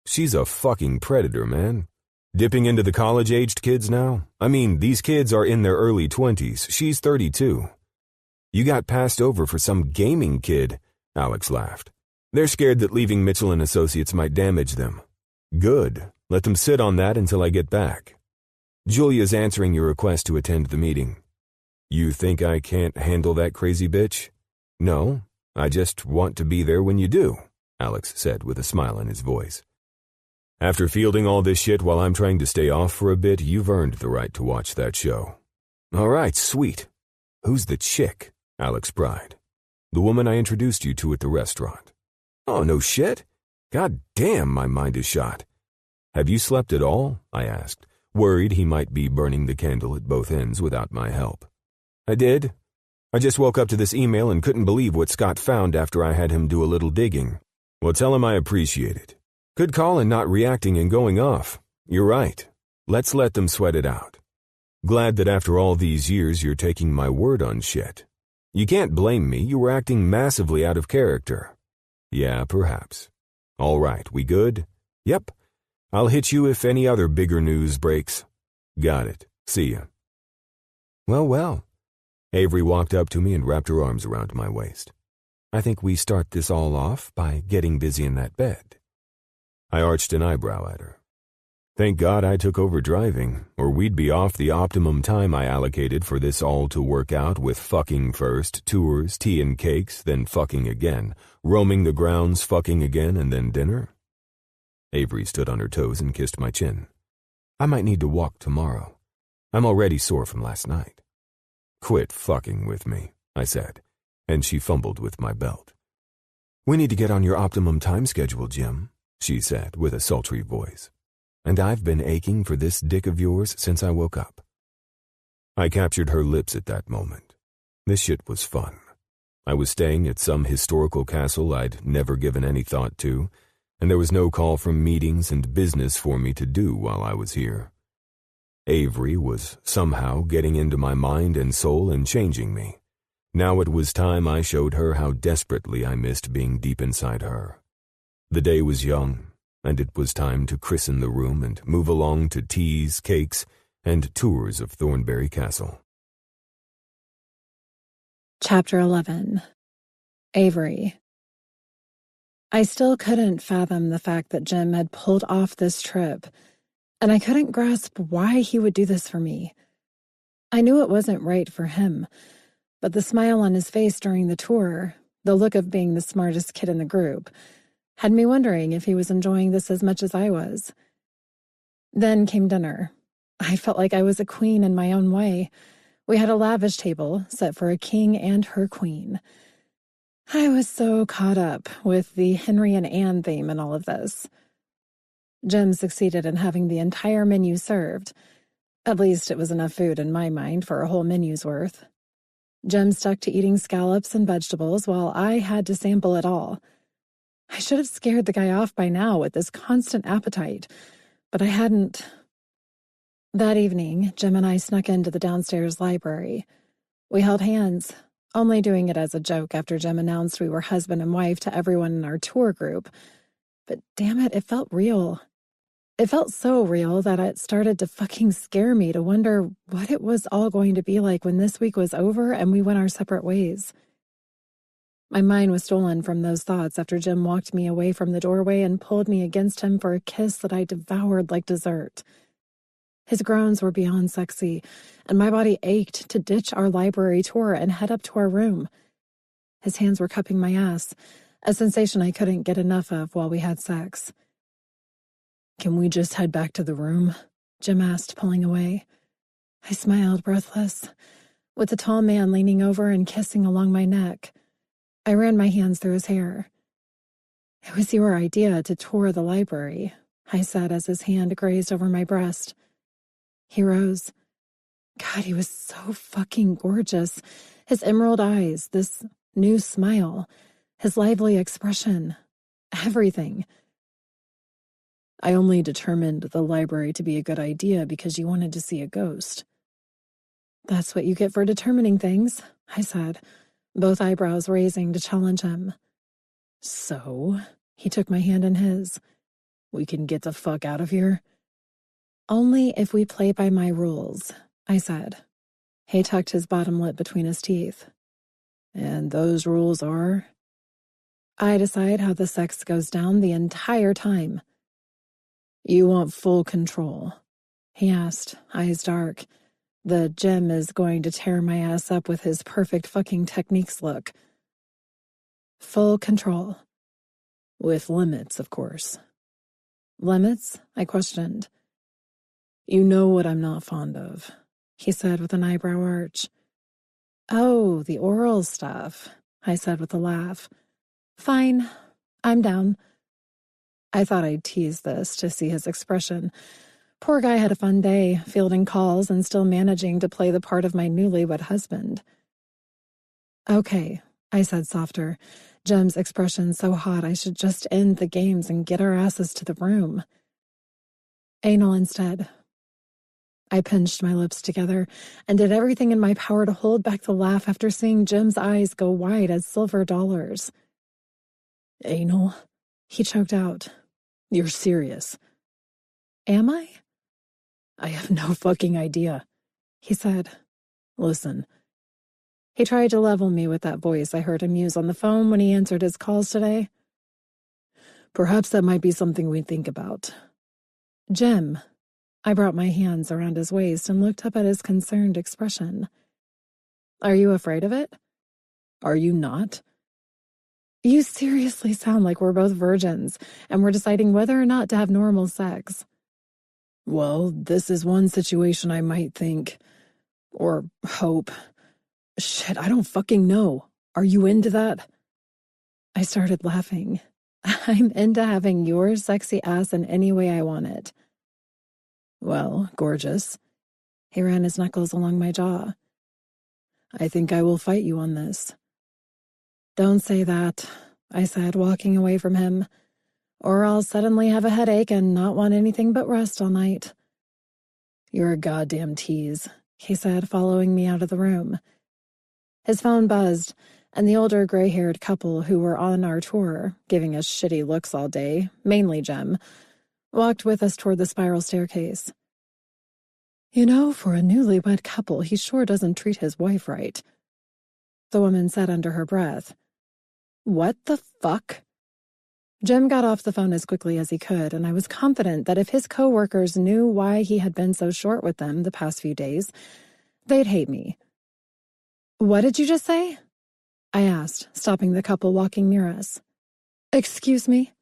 She's a fucking predator, man. Dipping into the college-aged kids now? I mean, these kids are in their early 20s. She's 32. You got passed over for some gaming kid, Alex laughed. They're scared that leaving Mitchell and Associates might damage them. Good. Let them sit on that until I get back. Julia's answering your request to attend the meeting. You think I can't handle that crazy bitch? No, I just want to be there when you do, Alex said with a smile in his voice. After fielding all this shit while I'm trying to stay off for a bit, you've earned the right to watch that show. All right, sweet. Who's the chick? Alex pried. The woman I introduced you to at the restaurant. Oh, no shit? God damn, my mind is shot. Have you slept at all? I asked, worried he might be burning the candle at both ends without my help. I did. I just woke up to this email and couldn't believe what Scott found after I had him do a little digging. Well, tell him I appreciate it. Good call in not reacting and going off. You're right. Let's let them sweat it out. Glad that after all these years you're taking my word on shit. You can't blame me. You were acting massively out of character. Yeah, perhaps. All right, we good? Yep. I'll hit you if any other bigger news breaks. Got it. See ya. Well, well. Avery walked up to me and wrapped her arms around my waist. I think we start this all off by getting busy in that bed. I arched an eyebrow at her. Thank God I took over driving, or we'd be off the optimum time I allocated for this all to work out with fucking first, tours, tea and cakes, then fucking again, roaming the grounds, fucking again, and then dinner. Avery stood on her toes and kissed my chin. I might need to walk tomorrow. I'm already sore from last night. Quit fucking with me, I said, and she fumbled with my belt. We need to get on your optimum time schedule, Jim, she said with a sultry voice. And I've been aching for this dick of yours since I woke up. I captured her lips at that moment. This shit was fun. I was staying at some historical castle I'd never given any thought to, and there was no call from meetings and business for me to do while I was here. Avery was somehow getting into my mind and soul and changing me. Now it was time I showed her how desperately I missed being deep inside her. The day was young, and it was time to christen the room and move along to teas, cakes, and tours of Thornbury Castle. Chapter 11. Avery. I still couldn't fathom the fact that Jim had pulled off this trip, and I couldn't grasp why he would do this for me. I knew it wasn't right for him, but the smile on his face during the tour, the look of being the smartest kid in the group, had me wondering if he was enjoying this as much as I was. Then came dinner. I felt like I was a queen in my own way. We had a lavish table set for a king and her queen. I was so caught up with the Henry and Anne theme in all of this. Jim succeeded in having the entire menu served. At least it was enough food in my mind for a whole menu's worth. Jim stuck to eating scallops and vegetables while I had to sample it all. I should have scared the guy off by now with this constant appetite, but I hadn't. That evening, Jim and I snuck into the downstairs library. We held hands, only doing it as a joke after Jim announced we were husband and wife to everyone in our tour group. But damn it felt real. It felt so real that it started to fucking scare me to wonder what it was all going to be like when this week was over and we went our separate ways. My mind was stolen from those thoughts after Jim walked me away from the doorway and pulled me against him for a kiss that I devoured like dessert. His groans were beyond sexy, and my body ached to ditch our library tour and head up to our room. His hands were cupping my ass, a sensation I couldn't get enough of while we had sex. "Can we just head back to the room?" Jim asked, pulling away. I smiled, breathless, with the tall man leaning over and kissing along my neck. I ran my hands through his hair. "It was your idea to tour the library," I said as his hand grazed over my breast. He rose. God, he was so fucking gorgeous. His emerald eyes, this new smile, his lively expression, everything. "I only determined the library to be a good idea because you wanted to see a ghost." "That's what you get for determining things," I said, both eyebrows raising to challenge him. "So?" He took my hand in his. "We can get the fuck out of here?" "Only if we play by my rules," I said. He tucked his bottom lip between his teeth. "And those rules are?" "I decide how the sex goes down the entire time." "You want full control?" he asked, eyes dark. The Jim is going to tear my ass up with his perfect fucking techniques look. "Full control." "With limits, of course." "Limits?" I questioned. "You know what I'm not fond of," he said with an eyebrow arch. "Oh, the oral stuff," I said with a laugh. "Fine, I'm down." I thought I'd tease this to see his expression. Poor guy had a fun day, fielding calls and still managing to play the part of my newlywed husband. "Okay," I said softer, Jim's expression so hot I should just end the games and get our asses to the room. "Anal instead." I pinched my lips together and did everything in my power to hold back the laugh after seeing Jim's eyes go wide as silver dollars. "Anal?" He choked out. You're serious. Am I? I have no fucking idea, he said. Listen. He tried to level me with that voice I heard him use on the phone when he answered his calls today. Perhaps that might be something we think about. Jim. I brought my hands around his waist and looked up at his concerned expression. Are you afraid of it? Are you not? You seriously sound like we're both virgins, and we're deciding whether or not to have normal sex. Well, this is one situation I might think, or hope. Shit, I don't fucking know. Are you into that? I started laughing. I'm into having your sexy ass in any way I want it. Well, gorgeous. He ran his knuckles along my jaw. I think I will fight you on this. Don't say that, I said, walking away from him, or I'll suddenly have a headache and not want anything but rest all night. You're a goddamn tease, he said, following me out of the room. His phone buzzed, and the older gray-haired couple who were on our tour, giving us shitty looks all day, mainly Jim, walked with us toward the spiral staircase. You know, for a newlywed couple, he sure doesn't treat his wife right, the woman said under her breath. What the fuck? Jim got off the phone as quickly as he could, and I was confident that if his coworkers knew why he had been so short with them the past few days, they'd hate me. What did you just say? I asked, stopping the couple walking near us. Excuse me,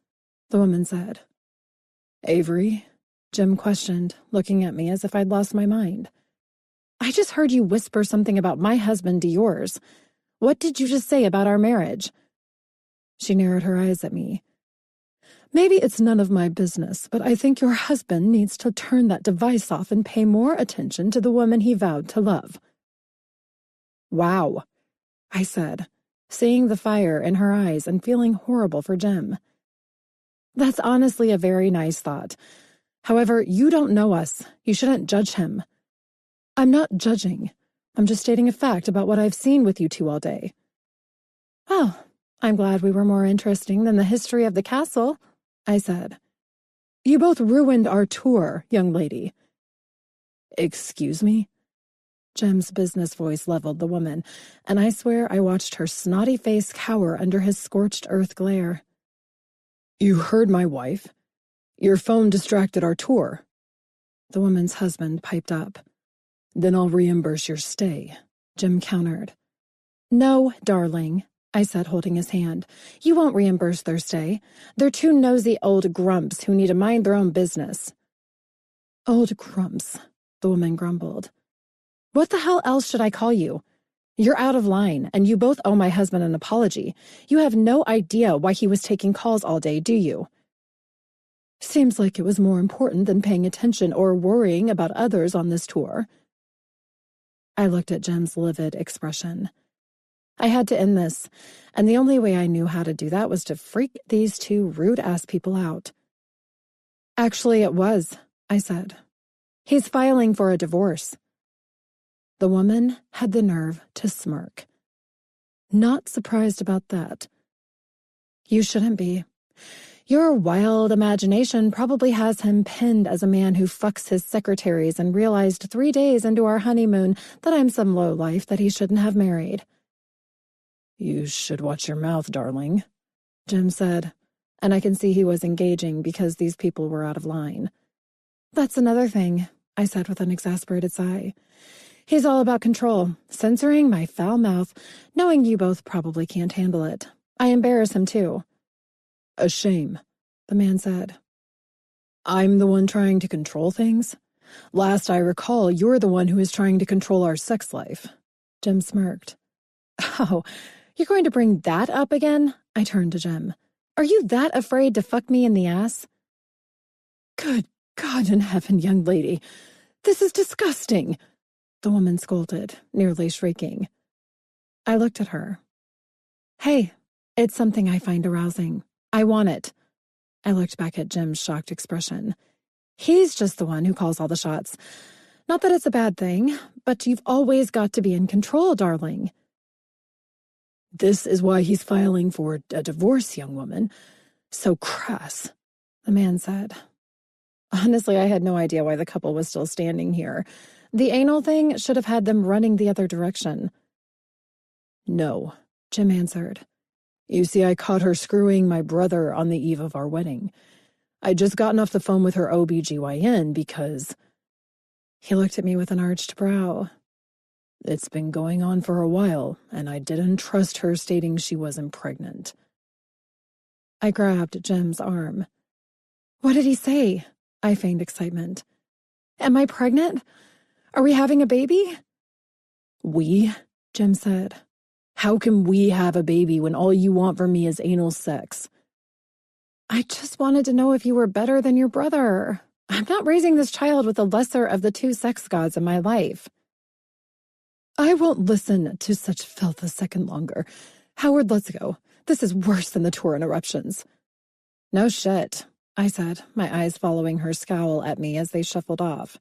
the woman said. Avery? Jim questioned, looking at me as if I'd lost my mind. I just heard you whisper something about my husband to yours. What did you just say about our marriage? She narrowed her eyes at me. Maybe it's none of my business, but I think your husband needs to turn that device off and pay more attention to the woman he vowed to love. Wow, I said, seeing the fire in her eyes and feeling horrible for Jim. That's honestly a very nice thought. However, you don't know us. You shouldn't judge him. I'm not judging. I'm just stating a fact about what I've seen with you two all day. Well, I'm glad we were more interesting than the history of the castle, I said. You both ruined our tour, young lady. Excuse me? Jim's business voice leveled the woman, and I swear I watched her snotty face cower under his scorched earth glare. You heard my wife. Your phone distracted our tour. The woman's husband piped up. Then I'll reimburse your stay, Jim countered. No, darling, I said, holding his hand. You won't reimburse their stay. They're two nosy old grumps who need to mind their own business. Old grumps, the woman grumbled. What the hell else should I call you? You're out of line, and you both owe my husband an apology. You have no idea why he was taking calls all day, do you? Seems like it was more important than paying attention or worrying about others on this tour. I looked at Jim's livid expression. I had to end this, and the only way I knew how to do that was to freak these two rude-ass people out. Actually, it was, I said. He's filing for a divorce. The woman had the nerve to smirk. Not surprised about that. You shouldn't be. Your wild imagination probably has him pinned as a man who fucks his secretaries and realized 3 days into our honeymoon that I'm some lowlife that he shouldn't have married. You should watch your mouth, darling, Jim said, and I can see he was engaging because these people were out of line. That's another thing, I said with an exasperated sigh. He's all about control, censoring my foul mouth, knowing you both probably can't handle it. I embarrass him too. A shame, the man said. I'm the one trying to control things? Last I recall, you're the one who is trying to control our sex life. Jim smirked. Oh, you're going to bring that up again? I turned to Jim. Are you that afraid to fuck me in the ass? Good God in heaven, young lady. This is disgusting, the woman scolded, nearly shrieking. I looked at her. Hey, it's something I find arousing. I want it. I looked back at Jim's shocked expression. He's just the one who calls all the shots. Not that it's a bad thing, but you've always got to be in control, darling. This is why he's filing for a divorce, young woman. So crass, the man said. Honestly, I had no idea why the couple was still standing here. The anal thing should have had them running the other direction. No, Jim answered. You see, I caught her screwing my brother on the eve of our wedding. I'd just gotten off the phone with her OBGYN because... He looked at me with an arched brow. It's been going on for a while, and I didn't trust her stating she wasn't pregnant. I grabbed Jim's arm. What did he say? I feigned excitement. Am I pregnant? Are we having a baby? We? Jim said. How can we have a baby when all you want from me is anal sex? I just wanted to know if you were better than your brother. I'm not raising this child with the lesser of the two sex gods in my life. I won't listen to such filth a second longer. Howard, let's go. This is worse than the tour interruptions. No shit, I said, my eyes following her scowl at me as they shuffled off.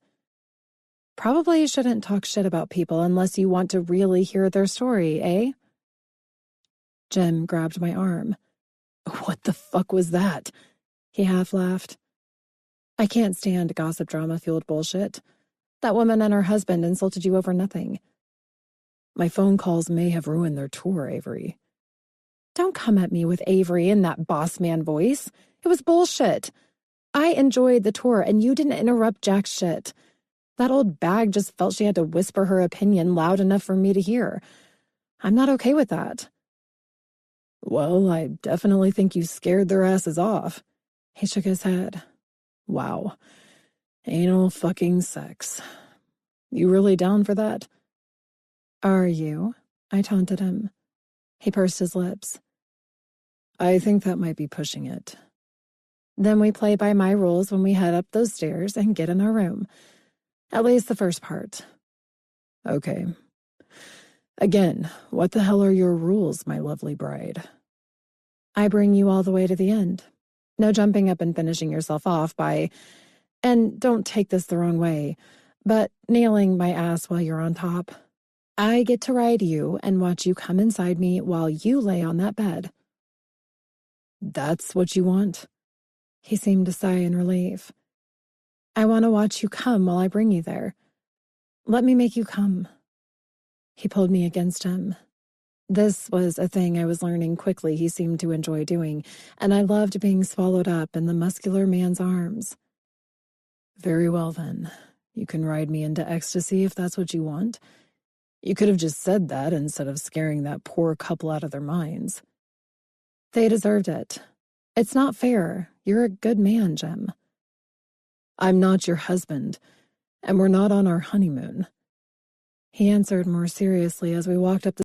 Probably shouldn't talk shit about people unless you want to really hear their story, eh? Jim grabbed my arm. What the fuck was that? He half laughed. I can't stand gossip drama-fueled bullshit. That woman and her husband insulted you over nothing. My phone calls may have ruined their tour, Avery. Don't come at me with Avery in that boss man voice. It was bullshit. I enjoyed the tour and you didn't interrupt jack shit. That old bag just felt she had to whisper her opinion loud enough for me to hear. I'm not okay with that. Well, I definitely think you scared their asses off. He shook his head. Wow. Anal fucking sex. You really down for that? Are you? I taunted him. He pursed his lips. I think that might be pushing it. Then we play by my rules when we head up those stairs and get in our room. At least the first part. Okay. Again, what the hell are your rules, my lovely bride? I bring you all the way to the end. No jumping up and finishing yourself off by, and don't take this the wrong way, but nailing my ass while you're on top. I get to ride you and watch you come inside me while you lay on that bed. That's what you want? He seemed to sigh in relief. I want to watch you come while I bring you there. Let me make you come. He pulled me against him. This was a thing I was learning quickly he seemed to enjoy doing, and I loved being swallowed up in the muscular man's arms. Very well, then. You can ride me into ecstasy if that's what you want. You could have just said that instead of scaring that poor couple out of their minds. They deserved it. It's not fair. You're a good man, Jim. I'm not your husband, and we're not on our honeymoon. He answered more seriously as we walked up the